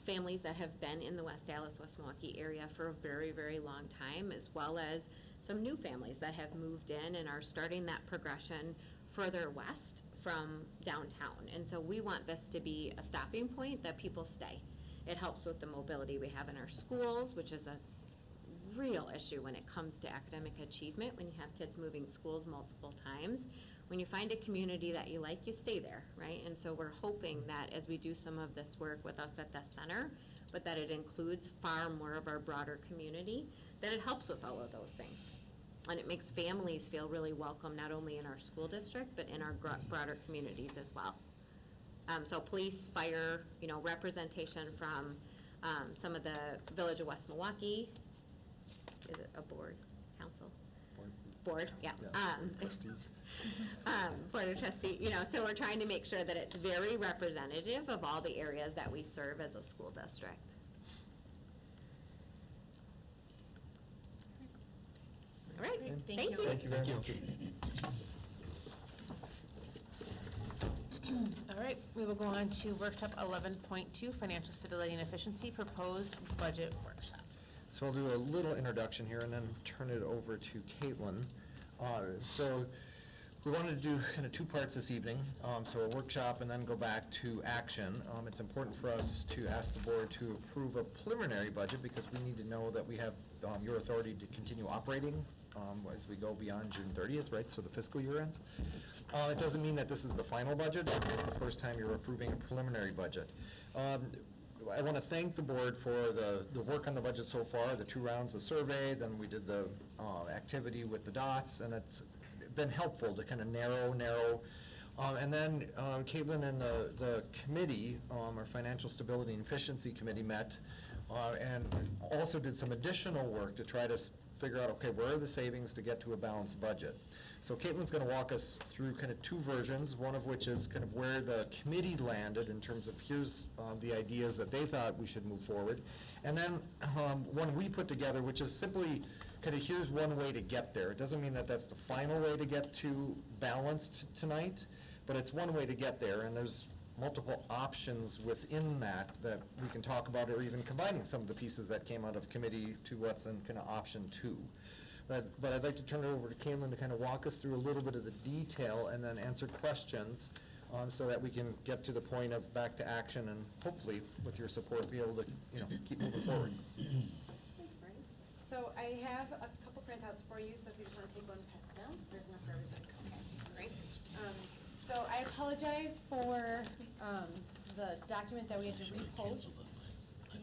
Speaker 8: families that have been in the West Allis, West Milwaukee area for a very, very long time, as well as some new families that have moved in and are starting that progression further west from downtown. And so we want this to be a stopping point that people stay. It helps with the mobility we have in our schools, which is a real issue when it comes to academic achievement, when you have kids moving schools multiple times. When you find a community that you like, you stay there, right? And so we're hoping that as we do some of this work with us at the center, but that it includes far more of our broader community, that it helps with all of those things. And it makes families feel really welcome, not only in our school district, but in our broader communities as well. So police, fire, you know, representation from some of the Village of West Milwaukee. Is it a board, council? Board, yeah.
Speaker 4: Trustees.
Speaker 8: Board of trustee, you know, so we're trying to make sure that it's very representative of all the areas that we serve as a school district. All right, thank you.
Speaker 4: Thank you very much.
Speaker 1: All right, we will go on to workshop 11.2, financial stability and efficiency, proposed budget workshop.
Speaker 4: So I'll do a little introduction here and then turn it over to Caitlin. So we wanted to do kind of two parts this evening, so a workshop and then go back to action. It's important for us to ask the board to approve a preliminary budget because we need to know that we have your authority to continue operating as we go beyond June 30th, right, so the fiscal year ends. It doesn't mean that this is the final budget. It's the first time you're approving a preliminary budget. I want to thank the board for the work on the budget so far, the 2 rounds of survey, then we did the activity with the dots, and it's been helpful to kind of narrow. And then Caitlin and the committee, our Financial Stability and Efficiency Committee met and also did some additional work to try to figure out, okay, where are the savings to get to a balanced budget? So Caitlin's going to walk us through kind of 2 versions, one of which is kind of where the committee landed in terms of here's the ideas that they thought we should move forward. And then one we put together, which is simply kind of here's one way to get there. It doesn't mean that that's the final way to get to balanced tonight, but it's one way to get there. And there's multiple options within that we can talk about, or even combining some of the pieces that came out of committee to what's in kind of option 2. But I'd like to turn it over to Caitlin to kind of walk us through a little bit of the detail and then answer questions so that we can get to the point of back to action and hopefully, with your support, be able to, you know, keep moving forward.
Speaker 3: Thanks, Marty. So I have a couple printouts for you, so if you just want to take one and pass it down, there's enough for everybody. Okay, great. So I apologize for the document that we had to repost.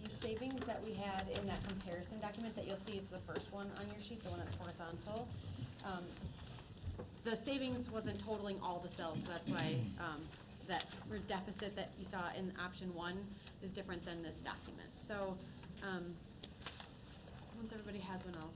Speaker 3: The savings that we had in that comparison document that you'll see, it's the first one on your sheet, the one that's horizontal. The savings wasn't totaling all the cells, so that's why that deficit that you saw in option 1 is different than this document. So once everybody has one else.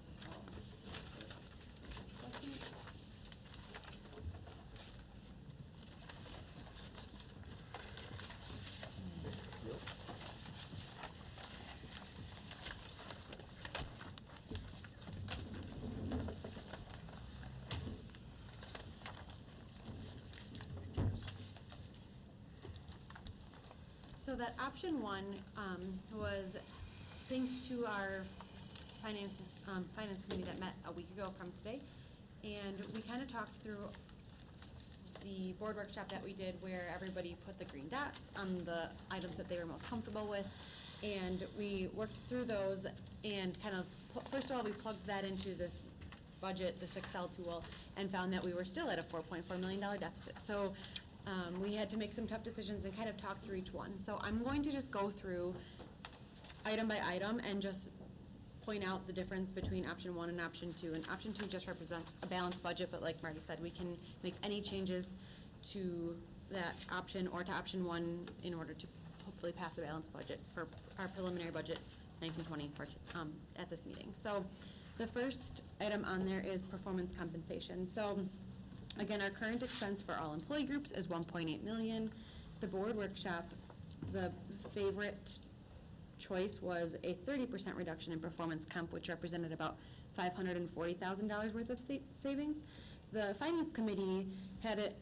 Speaker 3: So that option 1 was thanks to our finance committee that met a week ago from today. And we kind of talked through the board workshop that we did where everybody put the green dots on the items that they were most comfortable with. And we worked through those and kind of, first of all, we plugged that into this budget, this Excel tool, and found that we were still at a $4.4 million deficit. So we had to make some tough decisions and kind of talk through each one. So I'm going to just go through item by item and just point out the difference between option 1 and option 2. And option 2 just represents a balanced budget, but like Marty said, we can make any changes to that option or to option one in order to hopefully pass a balanced budget for our preliminary budget 1920 at this meeting. So the first item on there is performance compensation. So again, our current expense for all employee groups is 1.8 million. The board workshop, the favorite choice was a 30% reduction in performance comp, which represented about $540,000 worth of savings. The finance committee had it,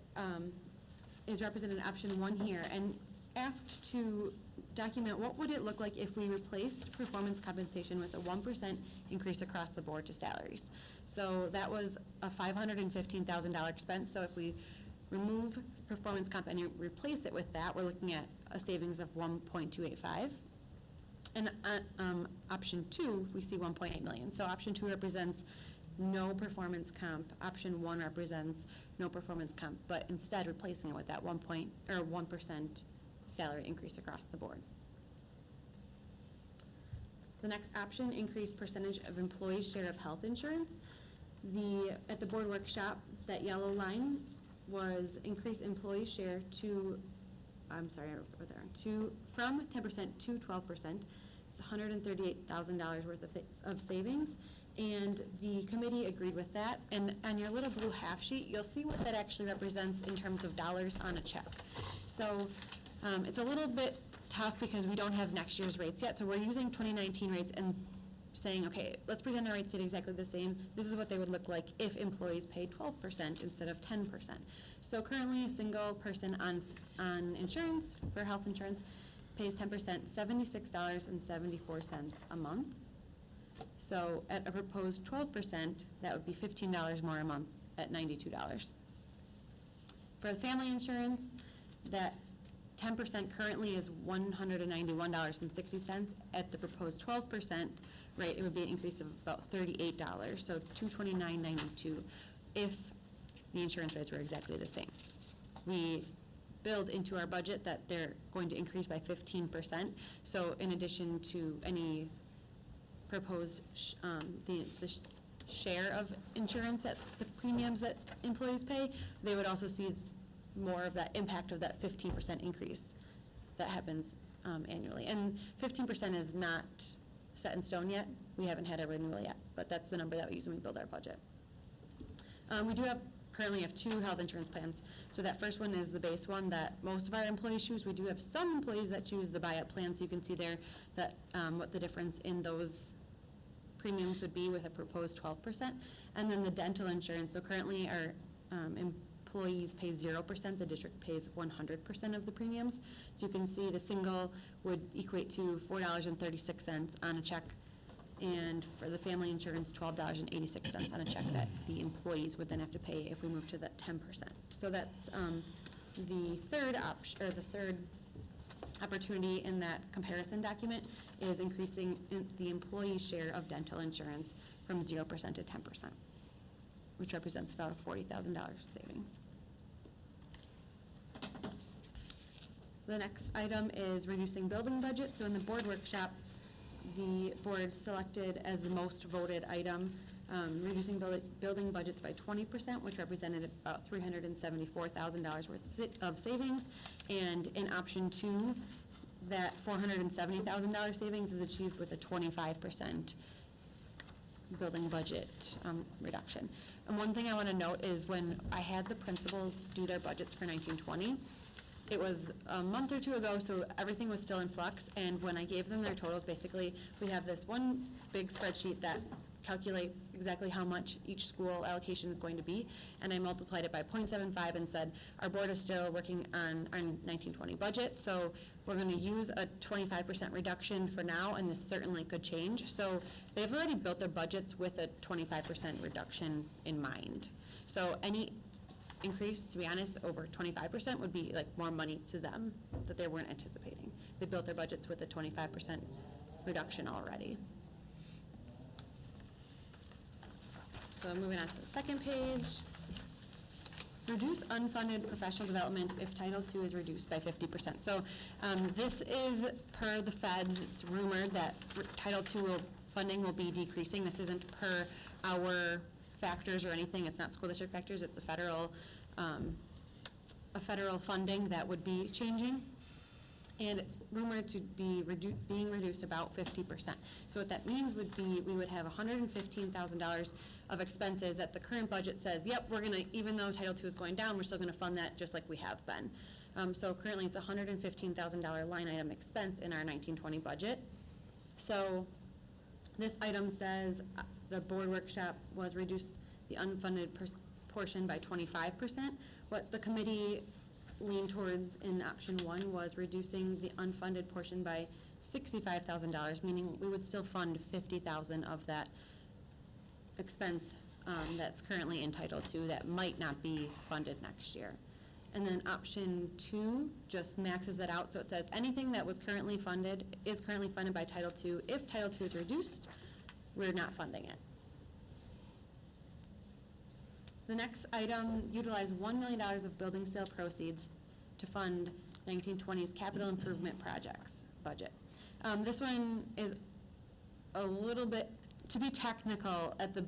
Speaker 3: is represented in option one here, and asked to document what would it look like if we replaced performance compensation with a 1% increase across the board to salaries. So that was a $515,000 expense. So if we remove performance comp and replace it with that, we're looking at a savings of 1.285. And option two, we see 1.8 million. So option two represents no performance comp. Option one represents no performance comp, but instead replacing it with that 1% salary increase across the board. The next option, increase percentage of employees' share of health insurance. At the board workshop, that yellow line was increase employee share from 10% to 12%. It's $138,000 worth of savings, and the committee agreed with that. And on your little blue half sheet, you'll see what that actually represents in terms of dollars on a check. So it's a little bit tough because we don't have next year's rates yet, so we're using 2019 rates and saying, okay, let's pretend our rates stayed exactly the same. This is what they would look like if employees paid 12% instead of 10%. So currently, a single person on insurance, for health insurance, pays 10%, $76.74 a month. So at a proposed 12%, that would be $15 more a month at $92. For the family insurance, that 10% currently is $191.60. At the proposed 12% rate, it would be an increase of about $38, so $229.92 if the insurance rates were exactly the same. We build into our budget that they're going to increase by 15%. So in addition to any proposed the share of insurance that the premiums that employees pay, they would also see more of that impact of that 15% increase that happens annually. And 15% is not set in stone yet. We haven't had a renewal yet, but that's the number that we use when we build our budget. We do currently have two health insurance plans. So that first one is the base one that most of our employees choose. We do have some employees that choose the buy-up plan, so you can see there that what the difference in those premiums would be with a proposed 12%. And then the dental insurance. So currently our employees pay 0%, the district pays 100% of the premiums. So you can see the single would equate to $4.36 on a check, and for the family insurance, $12.86 on a check that the employees would then have to pay if we move to that 10%. So that's the third option, or the third opportunity in that comparison document is increasing the employee share of dental insurance from 0% to 10%, which represents about a $40,000 savings. The next item is reducing building budget. So in the board workshop, the board selected as the most voted item reducing building budgets by 20%, which represented about $374,000 worth of savings. And in option two, that $470,000 savings is achieved with a 25% building budget reduction. And one thing I want to note is when I had the principals do their budgets for 1920, it was a month or two ago, so everything was still in flux, and when I gave them their totals, basically, we have this one big spreadsheet that calculates exactly how much each school allocation is going to be, and I multiplied it by 0.75 and said, our board is still working on our 1920 budget, so we're going to use a 25% reduction for now, and this certainly could change. So they've already built their budgets with a 25% reduction in mind. So any increase, to be honest, over 25% would be like more money to them that they weren't anticipating. They built their budgets with a 25% reduction already. So moving on to the second page. Reduce unfunded professional development if Title II is reduced by 50%. So this is per the feds. It's rumored that Title II funding will be decreasing. This isn't per our factors or anything. It's not school district factors. It's a federal a federal funding that would be changing, and it's rumored to be being reduced about 50%. So what that means would be, we would have $115,000 of expenses that the current budget says, yep, we're gonna, even though Title II is going down, we're still gonna fund that just like we have been. So currently it's a $115,000 line item expense in our 1920 budget. So this item says the board workshop was reduced the unfunded portion by 25%. What the committee leaned towards in option 1 was reducing the unfunded portion by $65,000, meaning we would still fund $50,000 of that expense that's currently in Title II that might not be funded next year. And then option 2 just maxes it out, so it says anything that was currently funded is currently funded by Title II. If Title II is reduced, we're not funding it. The next item utilized $1 million of building sale proceeds to fund 1920's capital improvement projects budget. This one is a little bit, to be technical, at the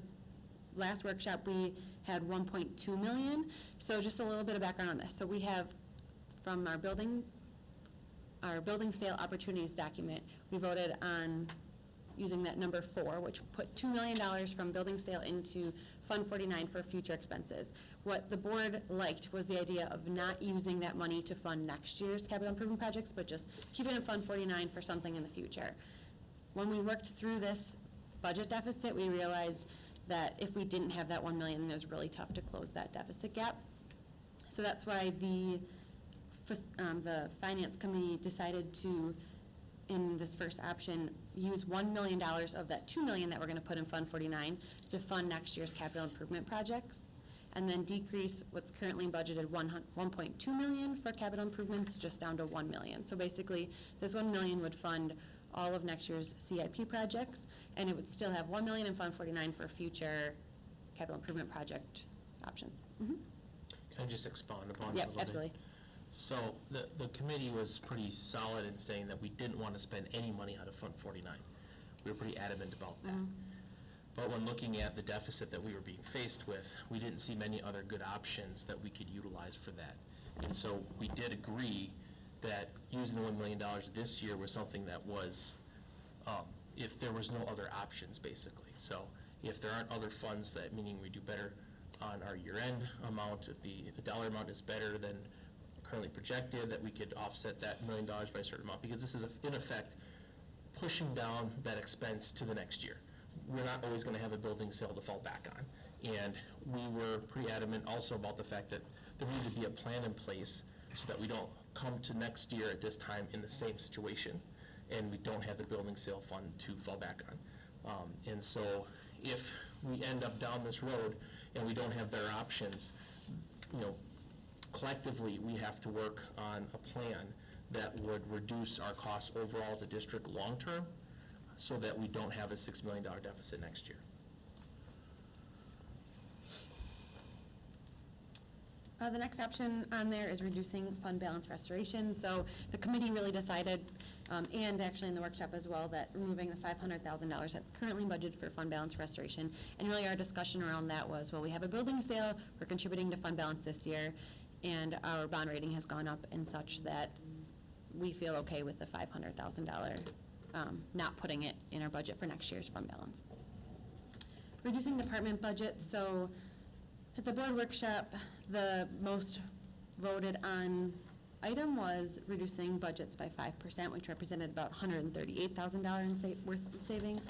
Speaker 3: last workshop we had 1.2 million. So just a little bit of background on this. So we have from our building sale opportunities document, we voted on using that number 4, which put $2 million from building sale into Fund 49 for future expenses. What the board liked was the idea of not using that money to fund next year's capital improvement projects, but just keep it in Fund 49 for something in the future. When we worked through this budget deficit, we realized that if we didn't have that $1 million, it was really tough to close that deficit gap. So that's why the Finance Committee decided to, in this first option, use $1 million of that $2 million that we're going to put in Fund 49 to fund next year's capital improvement projects, and then decrease what's currently budgeted $1.2 million for capital improvements just down to $1 million. So basically, this $1 million would fund all of next year's CIP projects, and it would still have $1 million in Fund 49 for future capital improvement project options. Mm-hmm.
Speaker 9: Can I just expound upon that a
Speaker 3: Yep,
Speaker 9: little bit?
Speaker 3: absolutely.
Speaker 9: So the committee was pretty solid in saying that we didn't want to spend any money out of Fund 49. We were pretty adamant about that.
Speaker 3: Mm-hmm.
Speaker 9: But when looking at the deficit that we were being faced with, we didn't see many other good options that we could utilize for that. And so we did agree that using the $1 million this year was something that was, if there was no other options, basically. So if there aren't other funds, that meaning we do better on our year-end amount, if the dollar amount is better than currently projected, that we could offset that $1 million by a certain amount, because this is, in effect, pushing down that expense to the next year. We're not always going to have a building sale to fall back on. And we were pretty adamant also about the fact that there needed to be a plan in place so that we don't come to next year at this time in the same situation and we don't have the building sale fund to fall back on. And so if we end up down this road and we don't have better options, collectively we have to work on a plan that would reduce our costs overall as a district long-term so that we don't have a $6 million deficit next year.
Speaker 3: The next option on there is reducing fund balance restoration. So the committee really decided, and actually in the workshop as well, that removing the $500,000 that's currently budgeted for fund balance restoration. And really our discussion around that was, well, we have a building sale, we're contributing to fund balance this year, and our bond rating has gone up in such that we feel okay with the $500,000, not putting it in our budget for next year's fund balance. Reducing department budget, so at the board workshop, the most voted on item was reducing budgets by 5%, which represented about $138,000 worth of savings.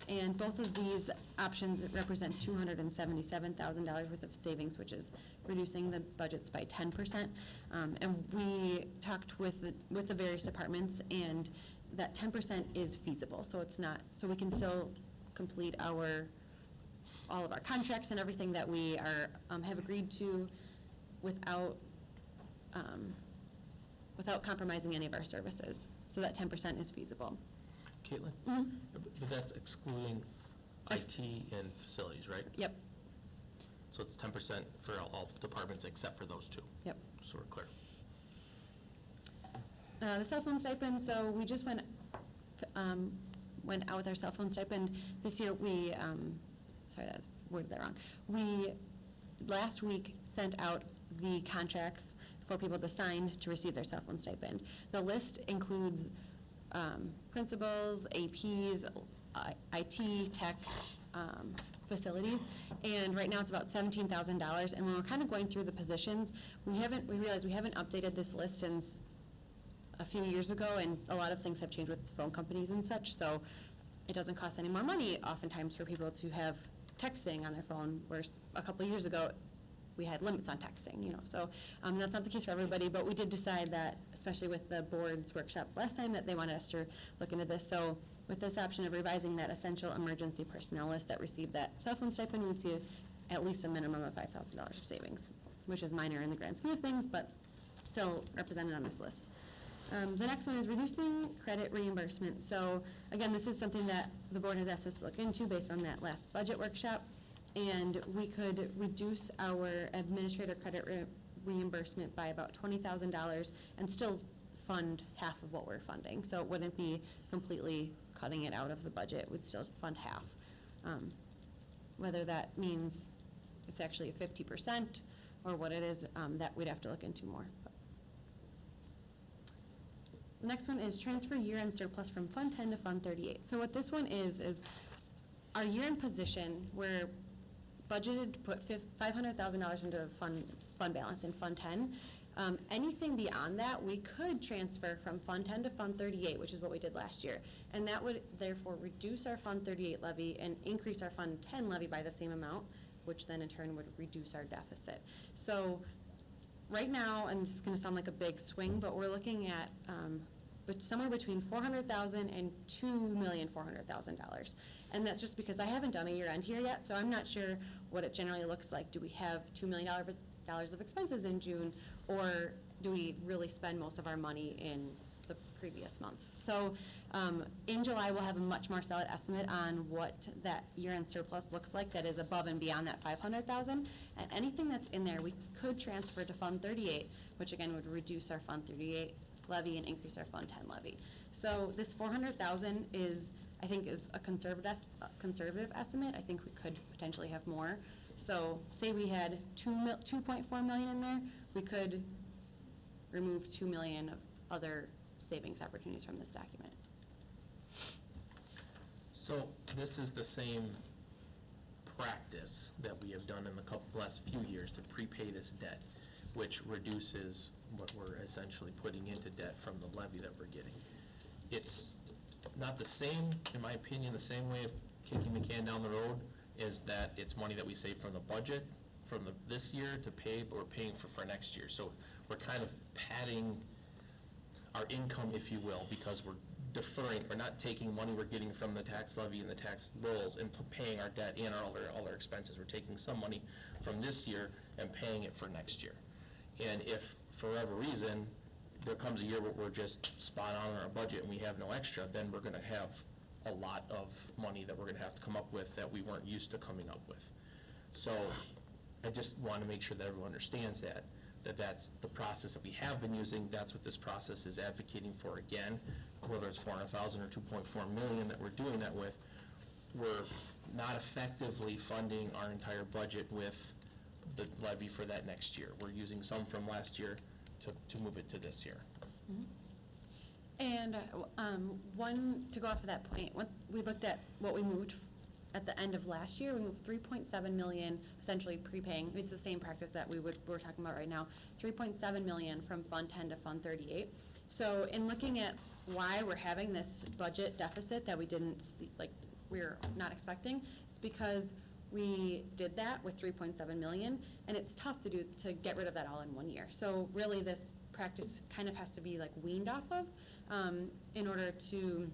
Speaker 3: And both of these options represent $277,000 worth of savings, which is reducing the budgets by 10%. And we talked with the various departments, and that 10% is feasible. So it's not, so we can still complete all of our contracts and everything that we have agreed to without compromising any of our services. So that 10% is feasible.
Speaker 9: Caitlin?
Speaker 3: Mm-hmm.
Speaker 9: But that's excluding IT and facilities, right?
Speaker 3: Yep.
Speaker 9: So it's 10% for all departments except for those two?
Speaker 3: Yep.
Speaker 9: So we're clear.
Speaker 3: The cell phone stipend, so we just went out with our cell phone stipend. This year we, sorry, I worded that wrong. We last week sent out the contracts for people to sign to receive their cell phone stipend. The list includes principals, APs, IT, tech, facilities, and right now it's about $17,000. And when we're kind of going through the positions, we realized we haven't updated this list since a few years ago, and a lot of things have changed with phone companies and such, so it doesn't cost any more money oftentimes for people to have texting on their phone, whereas a couple of years ago, we had limits on texting, so that's not the case for everybody, but we did decide that, especially with the board's workshop last time, that they wanted us to look into this. So with this option of revising that essential emergency personnel list that received that cell phone stipend, we'd see at least a minimum of $5,000 of savings, which is minor in the grand scheme of things, but still represented on this list. The next one is reducing credit reimbursement. So again, this is something that the board has asked us to look into based on that last budget workshop. And we could reduce our administrator credit reimbursement by about $20,000 and still fund half of what we're funding. So it wouldn't be completely cutting it out of the budget. We'd still fund half. Whether that means it's actually a 50% or what it is, that we'd have to look into more. The next one is transfer year-end surplus from Fund 10 to Fund 38. So what this one is our year-end position, we're budgeted to put $500,000 into fund balance in Fund 10. Anything beyond that, we could transfer from Fund 10 to Fund 38, which is what we did last year. And that would therefore reduce our Fund 38 levy and increase our Fund 10 levy by the same amount, which then in turn would reduce our deficit. So right now, and this is going to sound like a big swing, but we're looking at but somewhere between $400,000 and $2,400,000. And that's just because I haven't done a year-end here yet, so I'm not sure what it generally looks like. Do we have $2 million of expenses in June, or do we really spend most of our money in the previous months? So in July, we'll have a much more solid estimate on what that year-end surplus looks like that is above and beyond that $500,000. And anything that's in there, we could transfer to Fund 38, which again would reduce our Fund 38 levy and increase our Fund 10 levy. So this $400,000 I think is a conservative estimate. I think we could potentially have more. So say we had $2.4 million in there, we could remove $2 million of other savings opportunities from this document.
Speaker 9: So this is the same practice that we have done in the last few years to prepay this debt, which reduces what we're essentially putting into debt from the levy that we're getting. It's not the same, in my opinion, the same way of kicking the can down the road is that it's money that we save from the budget from this year to pay, but we're paying for next year. So we're kind of padding our income, if you will, because we're deferring, we're not taking money we're getting from the tax levy and the tax rolls and paying our debt and all our expenses. We're taking some money from this year and paying it for next year. And if, for whatever reason, there comes a year where we're just spot on our budget and we have no extra, then we're going to have a lot of money that we're going to have to come up with that we weren't used to coming up with. So I just want to make sure that everyone understands that's the process that we have been using. That's what this process is advocating for again, whether it's $400,000 or $2.4 million that we're doing that with. We're not effectively funding our entire budget with the levy for that next year. We're using some from last year to move it to this year.
Speaker 3: Mm-hmm. And to go off of that point, we looked at what we moved at the end of last year. We moved $3.7 million, essentially prepaying. It's the same practice that we're talking about right now. $3.7 million from Fund 10 to Fund 38. So in looking at why we're having this budget deficit that we didn't see, like we're not expecting, it's because we did that with $3.7 million, and it's tough to get rid of that all in 1 year. So really this practice kind of has to be like weaned off of in order to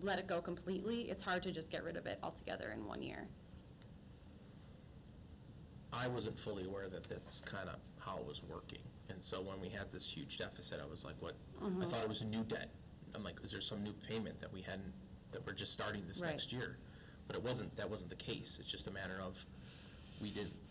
Speaker 3: let it go completely. It's hard to just get rid of it altogether in 1 year.
Speaker 9: I wasn't fully aware that that's kind of how it was working. And so when we had this huge deficit, I was like, what?
Speaker 3: Mm-hmm.
Speaker 9: I thought it was a new debt. I'm like, is there some new payment that we hadn't, that we're just starting this
Speaker 3: Right.
Speaker 9: next year? But that wasn't the case. It's just a matter of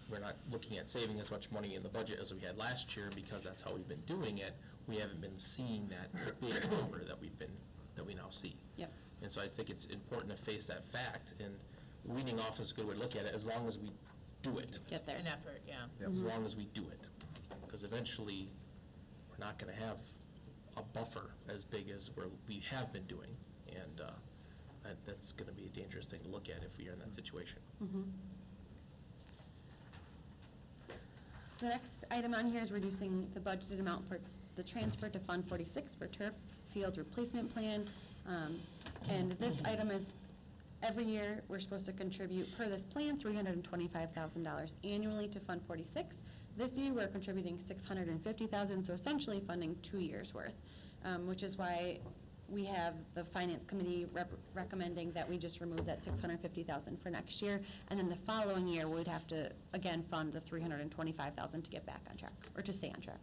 Speaker 9: we're not looking at saving as much money in the budget as we had last year because that's how we've been doing it. We haven't been seeing that big number that we now see.
Speaker 3: Yep.
Speaker 9: And so I think it's important to face that fact, and weaning off is a good way to look at it, as long as we do it.
Speaker 3: Get there.
Speaker 2: An effort, yeah.
Speaker 9: As long as we do it. because eventually, we're not gonna have a buffer as big as we have been doing, and that's gonna be a dangerous thing to look at if we are in that situation.
Speaker 3: The next item on here is reducing the budgeted amount for the transfer to Fund 46 for turf fields replacement plan. And this item is, every year, we're supposed to contribute, per this plan, $325,000 annually to Fund 46. This year, we're contributing $650,000, so essentially funding 2 years' worth, which is why we have the Finance Committee recommending that we just remove that $650,000 for next year, and then the following year, we'd have to, again, fund the $325,000 to get back on track, or to stay on track.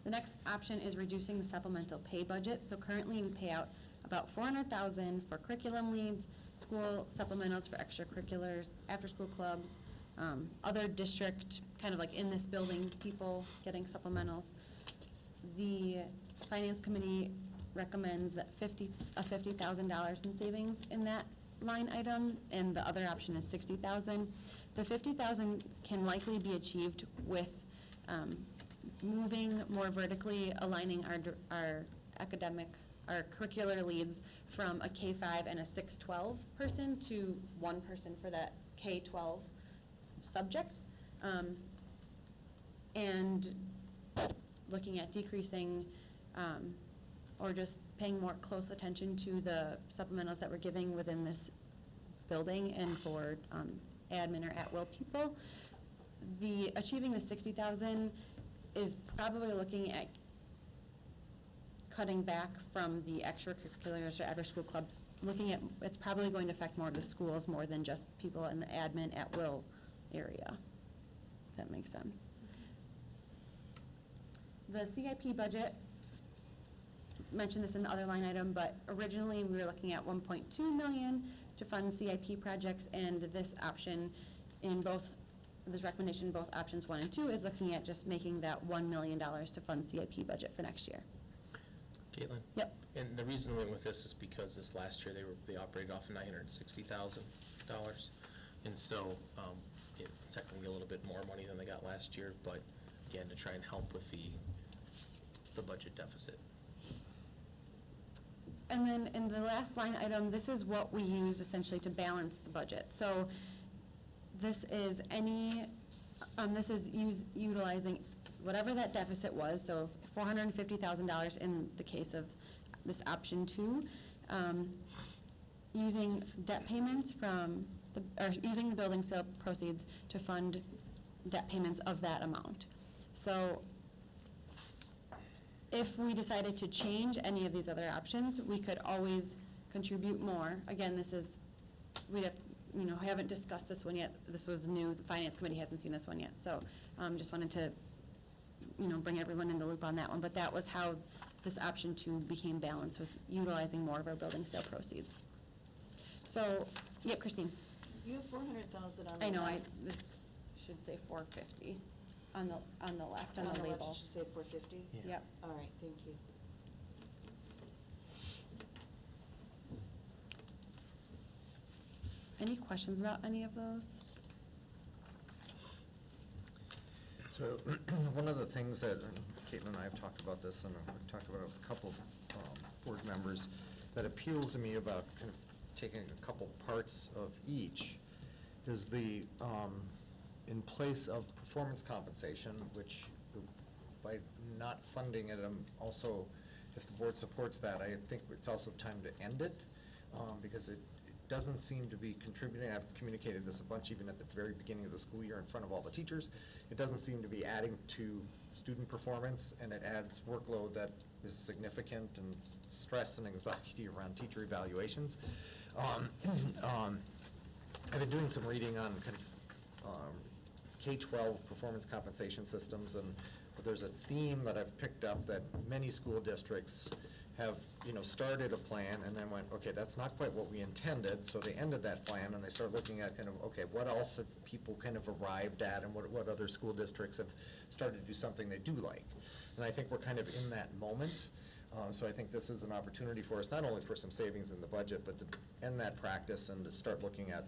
Speaker 3: The next option is reducing the supplemental pay budget. So currently, we pay out about $400,000 for curriculum leads, school supplementals for extracurriculars, after-school clubs, other district, kind of like in this building, people getting supplementals. The Finance Committee recommends that $50,000 in savings in that line item, and the other option is $60,000. The $50,000 can likely be achieved with moving more vertically, aligning our curricular leads from a K-5 and a 6-12 person to one person for that K-12 subject, and looking at decreasing or just paying more close attention to the supplementals that we're giving within this building and for admin or at-will people. Achieving the $60,000 is probably looking at cutting back from the extracurriculars or after-school clubs. It's probably going to affect more of the schools more than just people in the admin at-will area, if that makes sense. The CIP budget, mentioned this in the other line item, but originally we were looking at $1.2 million to fund CIP projects, and this option this recommendation, both options 1 and 2, is looking at just making that $1 million to fund CIP budget for next year.
Speaker 9: Caitlin?
Speaker 3: Yep.
Speaker 9: And the reason we went with this is because this last year they operated off of $960,000, and so it's not going to be a little bit more money than they got last year, but again, to try and help with the budget deficit.
Speaker 3: And then in the last line item, this is what we use essentially to balance the budget. So this is utilizing whatever that deficit was, so $450,000 in the case of this option 2, using debt payments using the building sale proceeds to fund debt payments of that amount. So if we decided to change any of these other options, we could always contribute more. Again, haven't discussed this one yet. This was new. The Finance Committee hasn't seen this one yet. So just wanted to, bring everyone in the loop on that one. But that was how this option 2 became balanced, was utilizing more of our building sale proceeds. So, yep, Christine.
Speaker 11: You have 400,000 on the
Speaker 3: I know,
Speaker 11: left.
Speaker 3: this should say 450 on the left, on the
Speaker 11: left,
Speaker 3: label.
Speaker 11: it should say 450?
Speaker 9: Yeah.
Speaker 3: Yep.
Speaker 11: All right, thank you.
Speaker 3: Any questions about any of those?
Speaker 4: So, one of the things that, Caitlin and I have talked about this, and I've talked about a couple board members, that appeals to me about kind of taking a couple parts of each, is in place of performance compensation, which by not funding it, also, if the board supports that, I think it's also time to end it, because it doesn't seem to be contributing. I've communicated this a bunch even at the very beginning of the school year in front of all the teachers. It doesn't seem to be adding to student performance, and it adds workload that is significant and stress and anxiety around teacher evaluations. I've been doing some reading on kind of K-12 performance compensation systems, and there's a theme that I've picked up that many school districts have, started a plan and then went, okay, that's not quite what we intended, so they ended that plan and they start looking at kind of, okay, what else have people kind of arrived at, and what other school districts have started to do something they do like. And I think we're kind of in that moment. So I think this is an opportunity for us, not only for some savings in the budget, but to end that practice and to start looking at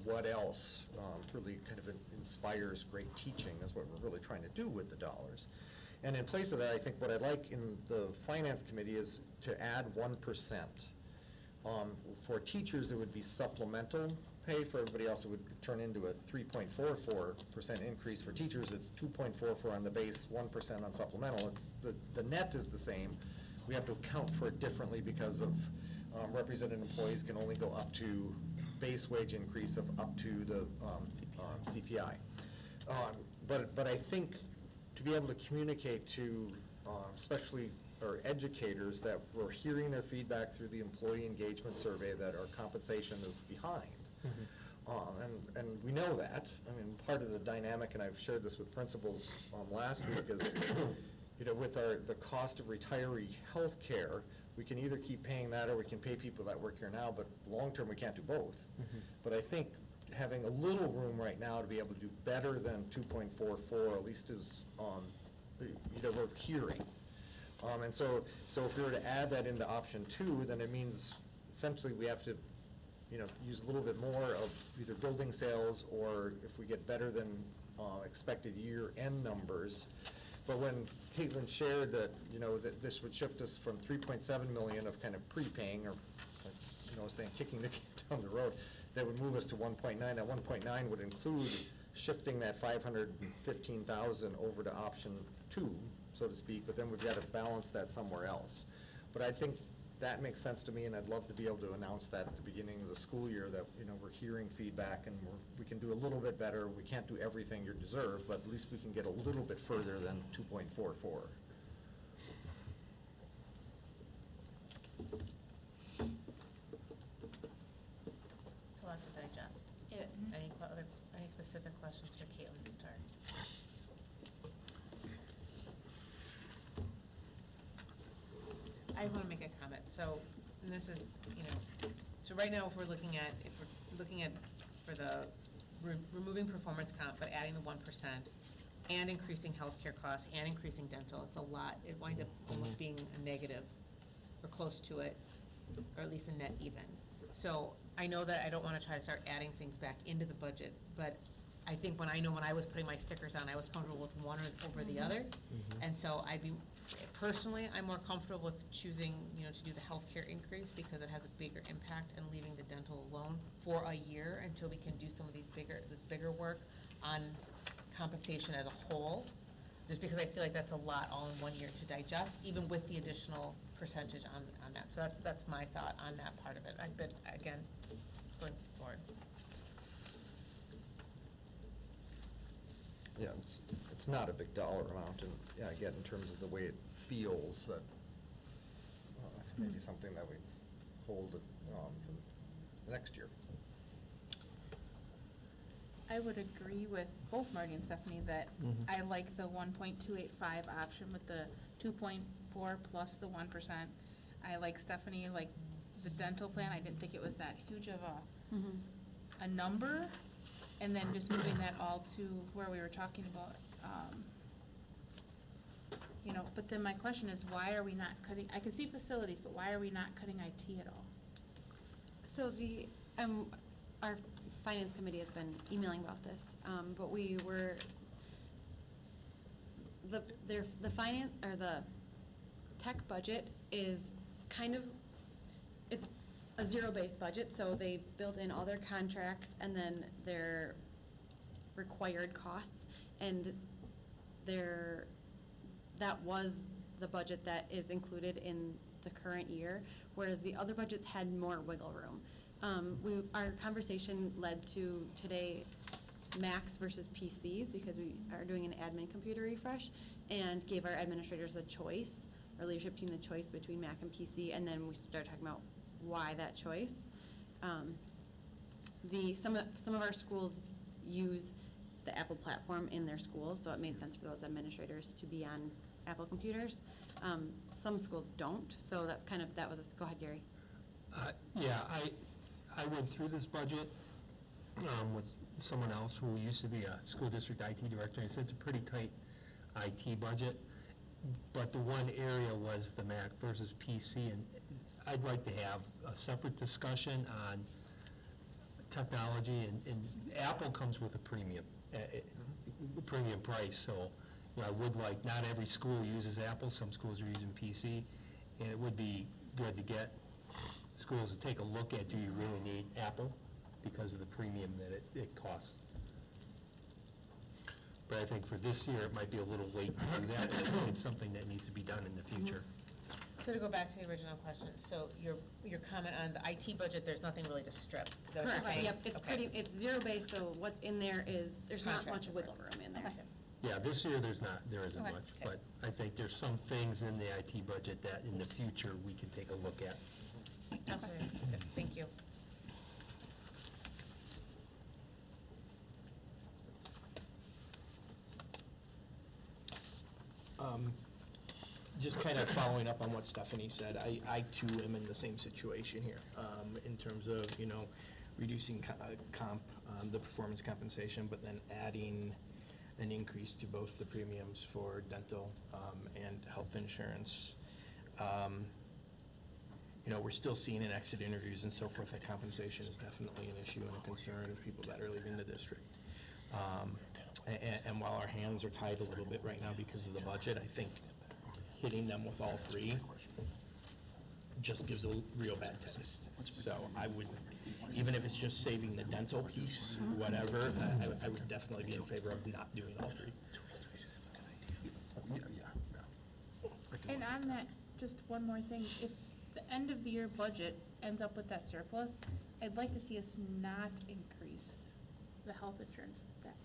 Speaker 4: what else really kind of inspires great teaching, is what we're really trying to do with the dollars. And in place of that, I think what I'd like in the Finance Committee is to add 1%. For teachers, it would be supplemental pay. For everybody else, it would turn into a 3.44% increase. For teachers, it's 2.44 on the base, 1% on supplemental. It's, the net is the same. We have to account for it differently because of represented employees can only go up to base wage increase of up to the CPI. But I think to be able to communicate to especially our educators that we're hearing their feedback through the employee engagement survey that our compensation is behind. And we know that. I mean, part of the dynamic, and I've shared this with principals last week, is with the cost of retiree health care, we can either keep paying that or we can pay people that work here now, but long-term, we can't do both. But I think having a little room right now to be able to do better than 2.44, at least is, we're hearing. And so if we were to add that into option 2, then it means essentially we have to, use a little bit more of either building sales, or if we get better than expected year-end numbers. But when Caitlin shared that, that this would shift us from 3.7 million of kind of prepaying, or, saying kicking the can down the road, that would move us to 1.9. That 1.9 would include shifting that 515,000 over to option 2, so to speak, but then we've got to balance that somewhere else. But I think that makes sense to me, and I'd love to be able to announce that at the beginning of the school year, that, we're hearing feedback and we can do a little bit better. We can't do everything you deserve, but at least we can get a little bit further than 2.44.
Speaker 1: It's a lot to digest.
Speaker 8: It is.
Speaker 1: Any specific questions for Caitlin to start? I want to make a comment. So, and this is, so right now, if we're looking at for the removing performance comp, but adding the 1% and increasing healthcare costs and increasing dental, it's a lot. It winds up almost being a negative or close to it, or at least a net even. So I know that I don't want to try to start adding things back into the budget, but I think when I was putting my stickers on, I was comfortable with one over the other. And so personally, I'm more comfortable with choosing, to do the healthcare increase because it has a bigger impact, and leaving the dental alone for a year until we can do some of this bigger work on compensation as a whole. Just because I feel like that's a lot all in 1 year to digest, even with the additional percentage on that. So that's my thought on that part of it. But again, going forward.
Speaker 4: Yeah, it's not a big dollar amount, and again, in terms of the way it feels, that maybe something that we hold for next year.
Speaker 7: I would agree with both Marty and Stephanie that I like the 1.285 option with the 2.4 plus the 1%. I like Stephanie, like the dental plan. I didn't think it was that huge of a number. And then just moving that all to where we were talking about, but then my question is, why are we not cutting, I can see facilities, but why are we not cutting IT at all?
Speaker 3: So our finance committee has been emailing about this, but the finance, or the tech budget is kind of, it's a zero-based budget, so they build in all their contracts and then their required costs, and that was the budget that is included in the current year, whereas the other budgets had more wiggle room. Our conversation led to today Macs versus PCs, because we are doing an admin computer refresh, and gave our administrators the choice, our leadership team the choice between Mac and PC, and then we started talking about why that choice. Some of our schools use the Apple platform in their schools, so it made sense for those administrators to be on Apple computers. Some schools don't, so go ahead, Gary.
Speaker 5: Yeah, I went through this budget with someone else who used to be a school district IT director, and he said it's a pretty tight IT budget. But the one area was the Mac versus PC, and I'd like to have a separate discussion on technology, and Apple comes with a premium price, so you know, I would like, not every school uses Apple, some schools are using PC, and it would be good to get schools to take a look at, do you really need Apple, because of the premium that it costs. But I think for this year, it might be a little late to do that, and I think it's something that needs to be done in the future.
Speaker 1: So to go back to the original question, so your comment on the IT budget, there's nothing really to strip. Is that what you're
Speaker 3: Correct,
Speaker 1: saying?
Speaker 3: yep, it's
Speaker 1: Okay.
Speaker 3: it's zero-based, so what's in there is, there's not much
Speaker 1: Contracted
Speaker 3: wiggle
Speaker 1: work.
Speaker 3: room in there.
Speaker 1: Okay.
Speaker 5: Yeah, this year, there isn't
Speaker 1: Okay.
Speaker 5: much,
Speaker 1: Okay.
Speaker 5: but I think there's some things in the IT budget that in the future, we can take a look at.
Speaker 1: Absolutely. Good. Thank you.
Speaker 12: Just kind of following up on what Stephanie said, I too am in the same situation here, in terms of, you know, reducing the performance compensation, but then adding an increase to both the premiums for dental and health insurance. You know, we're still seeing in exit interviews and so forth that compensation is definitely an issue and a concern of people that are leaving the district. And while our hands are tied a little bit right now because of the budget, I think hitting them with all three just gives a real bad taste. So I would, even if it's just saving the dental piece, whatever, I would definitely be in favor of not doing all three.
Speaker 7: And on that, just one more thing, if the end of the year budget ends up with that surplus, I'd like to see us not increase the health insurance that,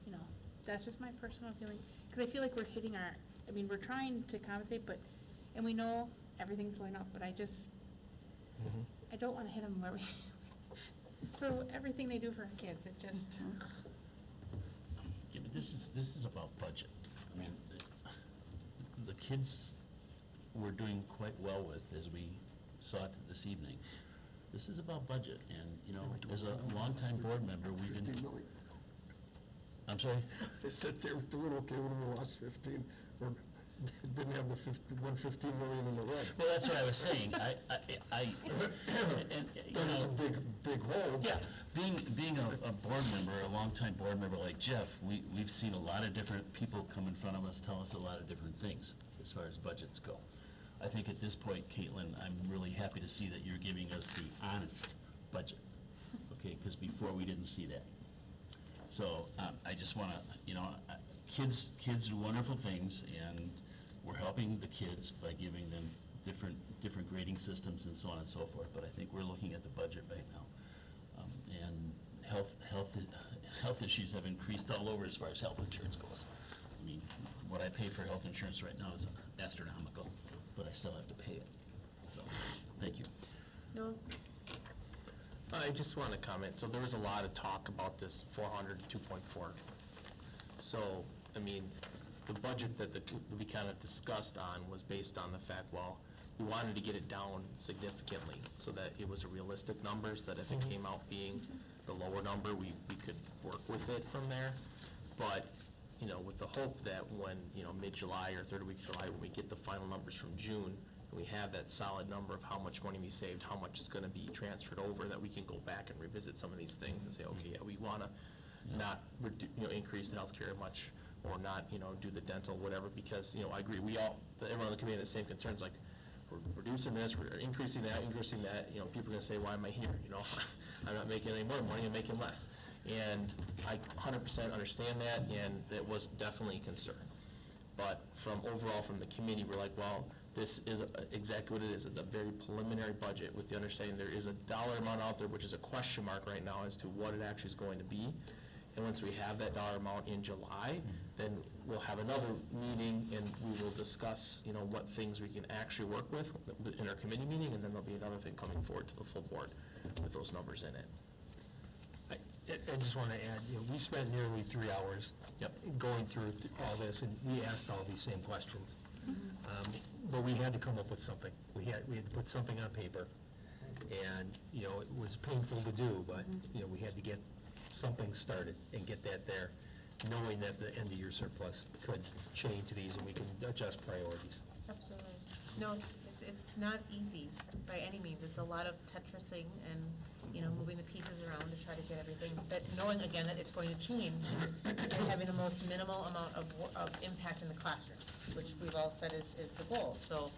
Speaker 7: you know, that's just my personal feeling. Because I feel like we're hitting our, I mean, we're trying to compensate, but, and we know everything's going up, but I just, I don't want to hit them where we, for everything they do for our kids, it just.
Speaker 6: Yeah, but this is about budget. I mean, the kids we're doing quite well with, as we saw it this evening. This is about budget, and, you know, as a longtime board member, we've been.
Speaker 2: 15 million.
Speaker 6: I'm sorry?
Speaker 2: They said they were doing okay when we lost 15, or didn't have the 115 million in the red.
Speaker 6: Well, that's what I was saying.
Speaker 2: That is a big hole.
Speaker 6: Yeah, being a board member, a longtime board member like Jeff, we've seen a lot of different people come in front of us, tell us a lot of different things as far as budgets go. I think at this point, Caitlin, I'm really happy to see that you're giving us the honest budget, okay, because before we didn't see that. So I just want to, you know, kids do wonderful things, and we're helping the kids by giving them different grading systems and so on and so forth, but I think we're looking at the budget right now. And health issues have increased all over as far as health insurance goes. I mean, what I pay for health insurance right now is astronomical, but I still have to pay it. So, thank you.
Speaker 1: No?
Speaker 9: I just want to comment, so there was a lot of talk about this 400 to 2.4. So, I mean, the budget that we kind of discussed on was based on the fact, well, we wanted to get it down significantly so that it was a realistic number, so that if it came out being the lower number, we could work with it from there. But, you know, with the hope that when, you know, mid-July or third week of July, when we get the final numbers from June, and we have that solid number of how much money we saved, how much is going to be transferred over, that we can go back and revisit some of these things and say, okay, yeah, we want to not, increase the healthcare much, or not, do the dental, whatever, because, I agree, everyone on the committee has the same concerns, like, we're reducing this, we're increasing that, people are gonna say, why am I here, I'm not making any more money, I'm making less. And I 100% understand that, and it was definitely a concern. But overall, from the committee, we're like, well, this is exactly what it is. It's a very preliminary budget with the understanding there is a dollar amount out there, which is a question mark right now as to what it actually is going to be. And once we have that dollar amount in July, then we'll have another meeting and we will discuss, what things we can actually work with in our committee meeting, and then there'll be another thing coming forward to the full board with those numbers in it.
Speaker 5: I just want to add, we spent nearly 3 hours going through all this, and we asked all these same questions. But we had to come up with something. We had to put something on paper, and, it was painful to do, but, we had to get something started and get that there. knowing that the end-of-year surplus could change these and we can adjust priorities.
Speaker 1: Absolutely. No, it's not easy by any means. It's a lot of Tetrising and, moving the pieces around to try to get everything, but knowing again that it's going to change and having the most minimal amount of impact in the classroom, which we've all said is the goal. So,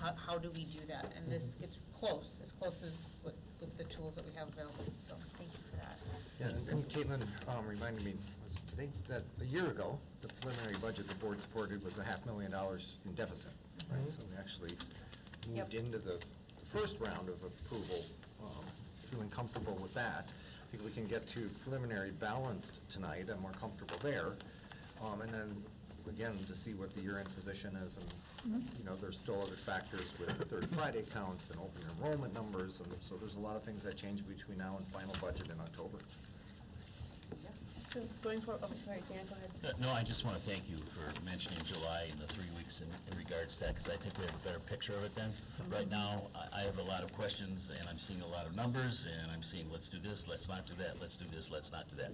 Speaker 1: how do we do that? And this, it's as close as with the tools that we have available. So, thank you for that.
Speaker 4: Yes, and Caitlin reminded me, was it today, that a year ago, the preliminary budget the board supported was $500,000 in deficit, right? So we actually moved into the first round of approval, feeling comfortable with that. I think we can get to preliminary balanced tonight, I'm more comfortable there. And then, again, to see what the year-end position is, and, there's still other factors with third Friday counts and open enrollment numbers, and so there's a lot of things that change between now and final budget in October.
Speaker 1: So going forward, sorry, Dan, go ahead.
Speaker 6: No, I just want to thank you for mentioning July and the 3 weeks in regards to that, because I think we have a better picture of it then. Right now, I have a lot of questions, and I'm seeing a lot of numbers, and I'm seeing, let's do this, let's not do that, let's do this, let's not do that.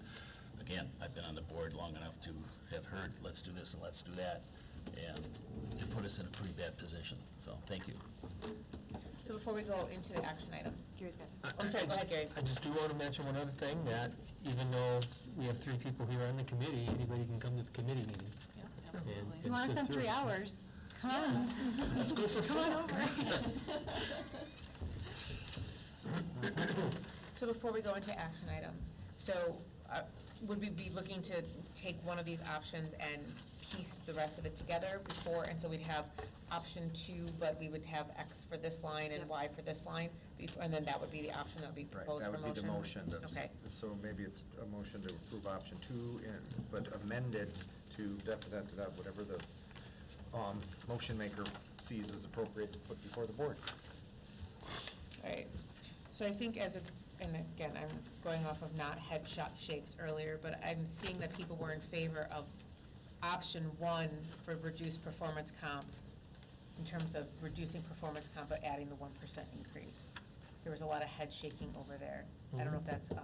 Speaker 6: Again, I've been on the board long enough to have heard, let's do this and let's do that, and it put us in a pretty bad position, so thank you.
Speaker 1: So before we go into the action item,
Speaker 3: Gary's got
Speaker 1: I'm sorry, go ahead, Gary.
Speaker 5: I just do want to mention one other thing, that even though we have 3 people here on the committee, anybody can come to the committee meeting.
Speaker 1: Yeah,
Speaker 5: and-
Speaker 1: absolutely.
Speaker 3: If you want to
Speaker 5: and
Speaker 3: spend
Speaker 5: sit
Speaker 3: 3
Speaker 5: through it.
Speaker 3: hours, come on.
Speaker 5: Let's go for
Speaker 3: Come on
Speaker 5: 4.
Speaker 3: over.
Speaker 1: So before we go into action item, so would we be looking to take one of these options and piece the rest of it together before, and so we'd have option 2, but we would have X for this line and Y for this line, and then that would be the option that would be
Speaker 4: Right,
Speaker 1: proposed
Speaker 4: that
Speaker 1: for
Speaker 4: would
Speaker 1: motion?
Speaker 4: be the motion.
Speaker 1: Okay.
Speaker 4: So maybe it's a motion to approve option 2, but amended to whatever the motion maker sees as appropriate to put before the board.
Speaker 1: All right, so I think and again, I'm going off of not head shakes earlier, but I'm seeing that people were in favor of option 1 for reduced performance comp, in terms of reducing performance comp but adding the 1% increase. There was a lot of head shaking over there. I don't know if that's 100%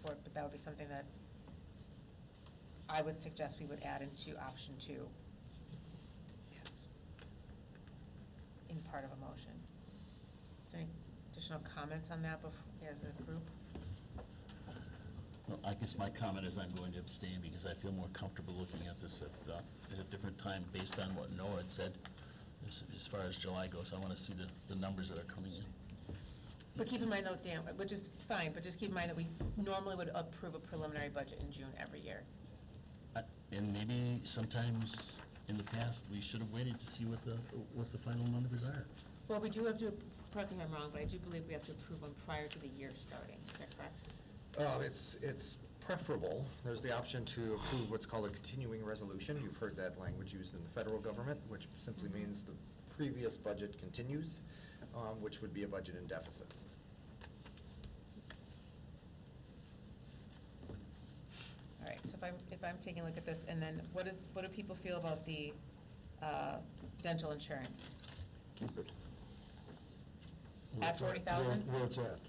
Speaker 1: for it, but that would be something that I would suggest we would add into option 2.
Speaker 4: Yes.
Speaker 1: In part of a motion. Is there any additional comments on that as a group?
Speaker 6: Well, I guess my comment is I'm going to abstain because I feel more comfortable looking at this at a different time based on what Noah had said. As far as July goes, I want to see the numbers that are coming in.
Speaker 1: But keep in mind though, Dan, which is fine, but just keep in mind that we normally would approve a preliminary budget in June every year.
Speaker 6: And maybe sometimes in the past, we should have waited to see what the final numbers are.
Speaker 1: Well, we do have to, correct me if I'm wrong, but I do believe we have to approve them prior to the year starting. Is that correct?
Speaker 4: It's preferable. There's the option to approve what's called a continuing resolution. You've heard that language used in the federal government, which simply means the previous budget continues, which would be a budget in deficit.
Speaker 1: All right, so if I'm taking a look at this, and then what do people feel about the dental insurance?
Speaker 4: Keep it.
Speaker 1: At 40,000
Speaker 2: Where it's at.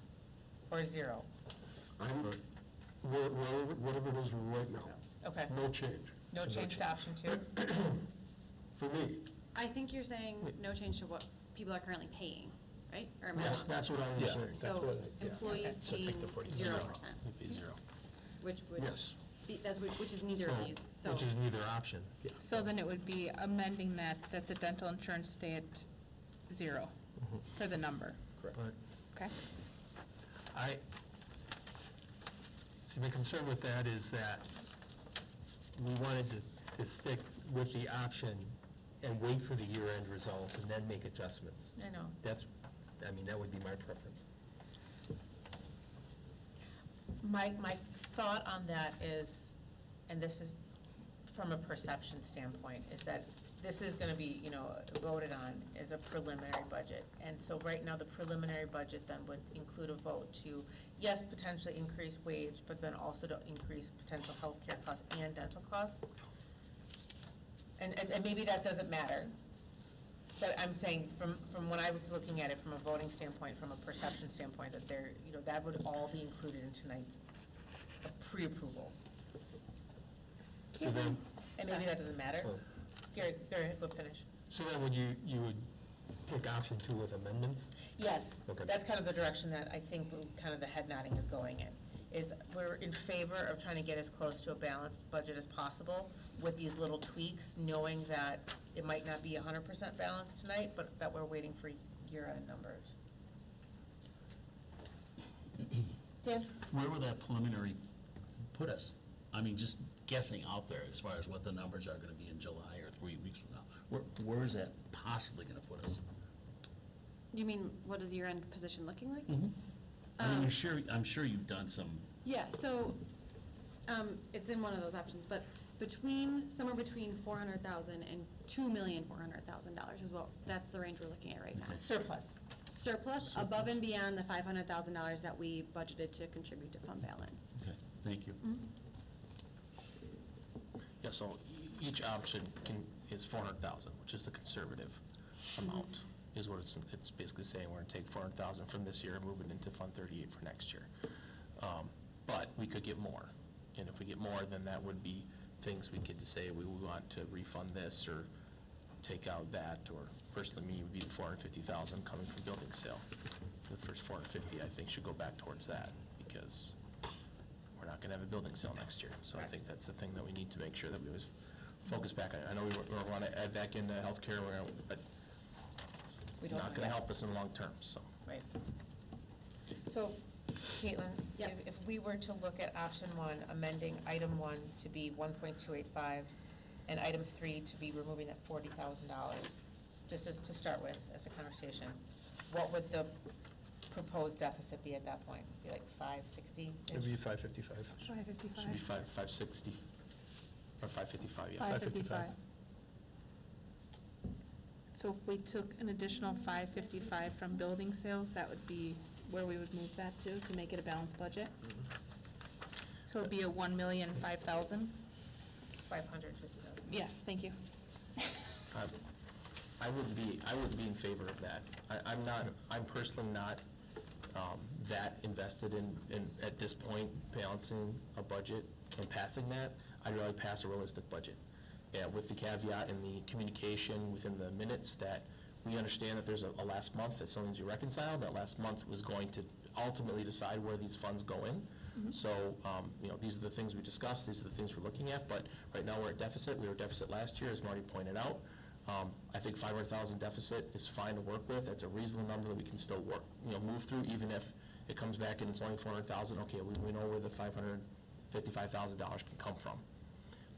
Speaker 1: or 0?
Speaker 2: Whatever it is right now.
Speaker 1: Okay,
Speaker 2: No change.
Speaker 1: no
Speaker 2: So
Speaker 1: change to option 2?
Speaker 2: For me,
Speaker 3: I think you're saying no change to what people are currently paying, right? Or am I
Speaker 2: yes,
Speaker 3: wrong?
Speaker 2: that's what I was saying. That's
Speaker 3: So
Speaker 2: what, yeah.
Speaker 3: employees
Speaker 5: So take
Speaker 3: paying
Speaker 5: the 40.
Speaker 3: 0%,
Speaker 5: It'd be 0.
Speaker 3: which would
Speaker 2: Yes.
Speaker 3: be, which is neither of these, so.
Speaker 5: Which is neither option.
Speaker 7: So then it would be amending that the dental insurance stay at 0 for the number,
Speaker 4: Correct.
Speaker 7: okay?
Speaker 5: See, my concern with that is that we wanted to stick with the option and wait for the year-end results and then make adjustments.
Speaker 1: I know.
Speaker 5: That would be my preference.
Speaker 1: My thought on that is, and this is from a perception standpoint, is that this is gonna be, voted on as a preliminary budget. And so right now, the preliminary budget then would include a vote to, yes, potentially increase wage, but then also to increase potential healthcare costs and dental costs. And maybe that doesn't matter. But I'm saying, from when I was looking at it from a voting standpoint, from a perception standpoint, that that would all be included in tonight's pre-approval.
Speaker 5: So then,
Speaker 1: And maybe that doesn't matter.
Speaker 5: Oh.
Speaker 1: Gary, we'll finish.
Speaker 5: so then would you would pick option 2 with amendments?
Speaker 1: Yes,
Speaker 5: Okay.
Speaker 1: that's kind of the direction that I think kind of the head nodding is going in, is we're in favor of trying to get as close to a balanced budget as possible with these little tweaks, knowing that it might not be 100% balanced tonight, but that we're waiting for year-end numbers. Dan?
Speaker 6: Where will that preliminary put us? I mean, just guessing out there as far as what the numbers are gonna be in July or 3 weeks from now. Where is that possibly gonna put us?
Speaker 3: You mean, what is your end position looking like?
Speaker 6: I mean, I'm sure you've done some,
Speaker 3: Yeah, so, it's in one of those options, but somewhere between $400,000 and $2,400,000 is that's the range we're looking at right now.
Speaker 6: Okay.
Speaker 1: Surplus.
Speaker 3: Surplus above and beyond the $500,000 that we budgeted to contribute to fund balance.
Speaker 6: okay, thank you.
Speaker 9: Yeah, so each option is 400,000, which is a conservative amount, is what it's basically saying. We're gonna take 400,000 from this year and move it into Fund 38 for next year. But we could get more, and if we get more, then that would be things we could say, we want to refund this or take out that, or personally, me, would be the 450,000 coming from building sale. The first 450, I think, should go back towards that, because we're not gonna have a building sale next year. So I think that's the thing that we need to make sure that we always focus back on. I know we want to add back into healthcare, but it's
Speaker 1: We don't
Speaker 9: not
Speaker 1: know
Speaker 9: gonna
Speaker 1: yet.
Speaker 9: help us in the long term, so.
Speaker 1: Right. So, Caitlin,
Speaker 3: Yep.
Speaker 1: if we were to look at option 1, amending item 1 to be 1.285, and item 3 to be removing that $40,000, just to start with, as a conversation, what would the proposed deficit be at that point? Be like 560?
Speaker 5: It'd be 555.
Speaker 9: Should be 560, or 555, yeah.
Speaker 7: 555. So if we took an additional 555 from building sales, that would be where we would move that to make it a balanced budget? So it'd be a 1,005,000?
Speaker 1: 550,000.
Speaker 7: Yes, thank you.
Speaker 9: I would be in favor of that. I'm personally not that invested in, at this point, balancing a budget and passing that. I'd rather pass a realistic budget. Yeah, with the caveat and the communication within the minutes that we understand that there's a last month that something needs to be reconciled. That last month was going to ultimately decide where these funds go in. So, these are the things we discussed, these are the things we're looking at, but right now we're at deficit. We were at deficit last year, as Marty pointed out. I think 500,000 deficit is fine to work with. That's a reasonable number that we can still work, move through, even if it comes back and it's only 400,000. Okay, we know where the $555,000 can come from.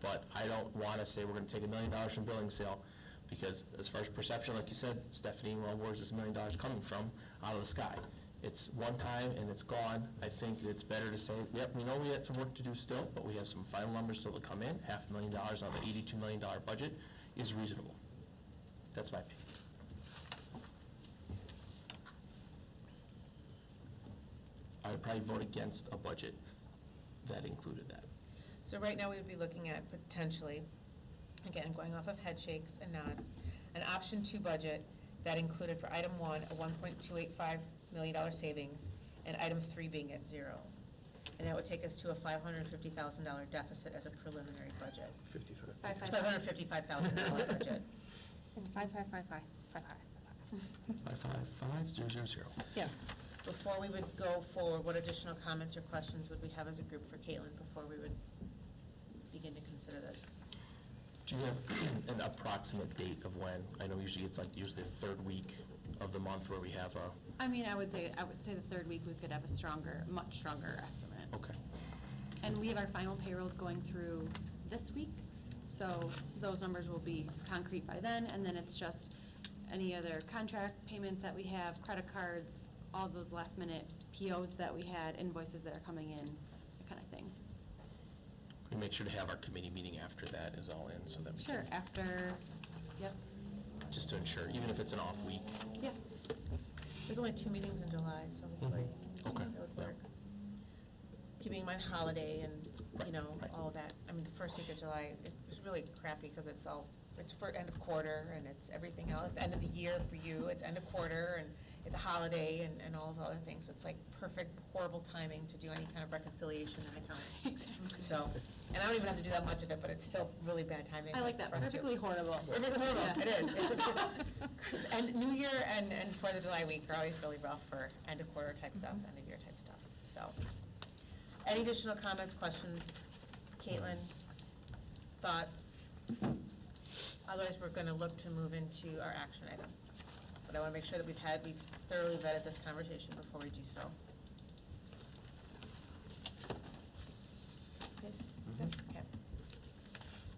Speaker 9: But I don't want to say we're going to take $1 million from building sale, because as far as perception, like you said, Stephanie, well, where's this $1 million coming from out of the sky? It's one time and it's gone. I think it's better to say, yep, we know we had some work to do still, but we have some final numbers still to come in. $500,000 on the $82 million budget is reasonable. That's my opinion. I would probably vote against a budget that included that.
Speaker 1: So right now, we would be looking at potentially, again, going off of head shakes and nods, an option 2 budget that included for item 1, a $1.285 million savings, and item 3 being at 0. And that would take us to a $550,000 deficit as a preliminary budget.
Speaker 5: 55.
Speaker 1: $555,000 budget.
Speaker 7: It's 55555.
Speaker 9: 555-000.
Speaker 7: Yes.
Speaker 1: Before we would go forward, what additional comments or questions would we have as a group for Caitlin before we would begin to consider this?
Speaker 9: Do you have an approximate date of when? I know usually it's like usually the third week of the month where we have a,
Speaker 3: I mean, I would say the third week we could have a much stronger estimate.
Speaker 9: okay.
Speaker 3: And we have our final payrolls going through this week, so those numbers will be concrete by then, and then it's just any other contract payments that we have, credit cards, all those last minute POs that we had, invoices that are coming in, that kind of thing.
Speaker 9: We make sure to have our committee meeting after that is all in, so that we
Speaker 3: Sure,
Speaker 9: can,
Speaker 3: after, yep,
Speaker 9: just to ensure, even if it's an off week.
Speaker 3: yep.
Speaker 1: There's only 2 meetings in July, so hopefully
Speaker 9: Okay.
Speaker 1: that would
Speaker 9: Yeah.
Speaker 1: work. Keeping in mind holiday and,
Speaker 9: Right.
Speaker 1: all that. I mean, the first week of July, it's really crappy because it's for end of quarter and it's everything else. It's end of the year for you, it's end of quarter, and it's a holiday and all those other things, so it's like perfect, horrible timing to do any kind of reconciliation in the county.
Speaker 3: Exactly.
Speaker 1: So, and I don't even have to do that much of it, but it's still really bad timing.
Speaker 3: I like that,
Speaker 1: for us to-
Speaker 3: perfectly horrible.
Speaker 1: Perfectly horrible,
Speaker 3: Yeah.
Speaker 1: it is. And New Year and Fourth of July week are always really rough for end of quarter type stuff, end of year type stuff, so. Any additional comments, questions? Caitlin, thoughts? Otherwise, we're gonna look to move into our action item. But I wanna make sure that we've thoroughly vetted this conversation before we do so. Okay.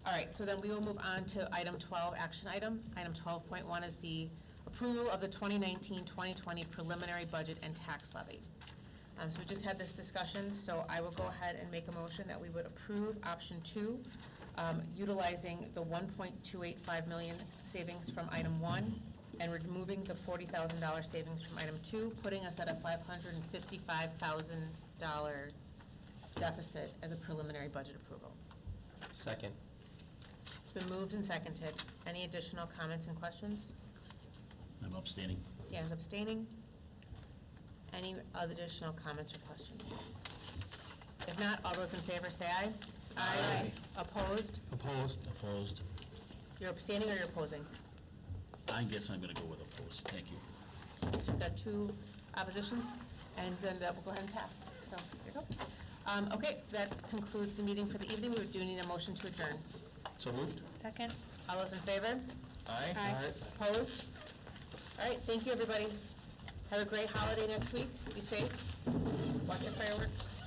Speaker 1: All right, so then we will move on to item 12, action item. Item 12.1 is the approval of the 2019-2020 preliminary budget and tax levy. So we just had this discussion, so I will go ahead and make a motion that we would approve option 2, utilizing the 1.285 million savings from item 1 and removing the $40,000 savings from item 2, putting us at a $555,000 deficit as a preliminary budget approval.
Speaker 9: Second.
Speaker 1: It's been moved and seconded. Any additional comments and questions?
Speaker 6: I'm abstaining.
Speaker 1: Dan's abstaining. Any other additional comments or questions? If not, all those in favor say aye. Aye. Opposed?
Speaker 6: Opposed.
Speaker 1: You're abstaining or you're opposing?
Speaker 6: I guess I'm gonna go with opposed. Thank you.
Speaker 1: So we've got 2 oppositions, and then that will go ahead and pass. So, there you go. Okay, that concludes the meeting for the evening. We do need a motion to adjourn.
Speaker 9: So moved?
Speaker 7: Second?
Speaker 1: All those in favor?
Speaker 9: Aye.
Speaker 1: Opposed? All right, thank you, everybody. Have a great holiday next week. Be safe. Watch your fireworks.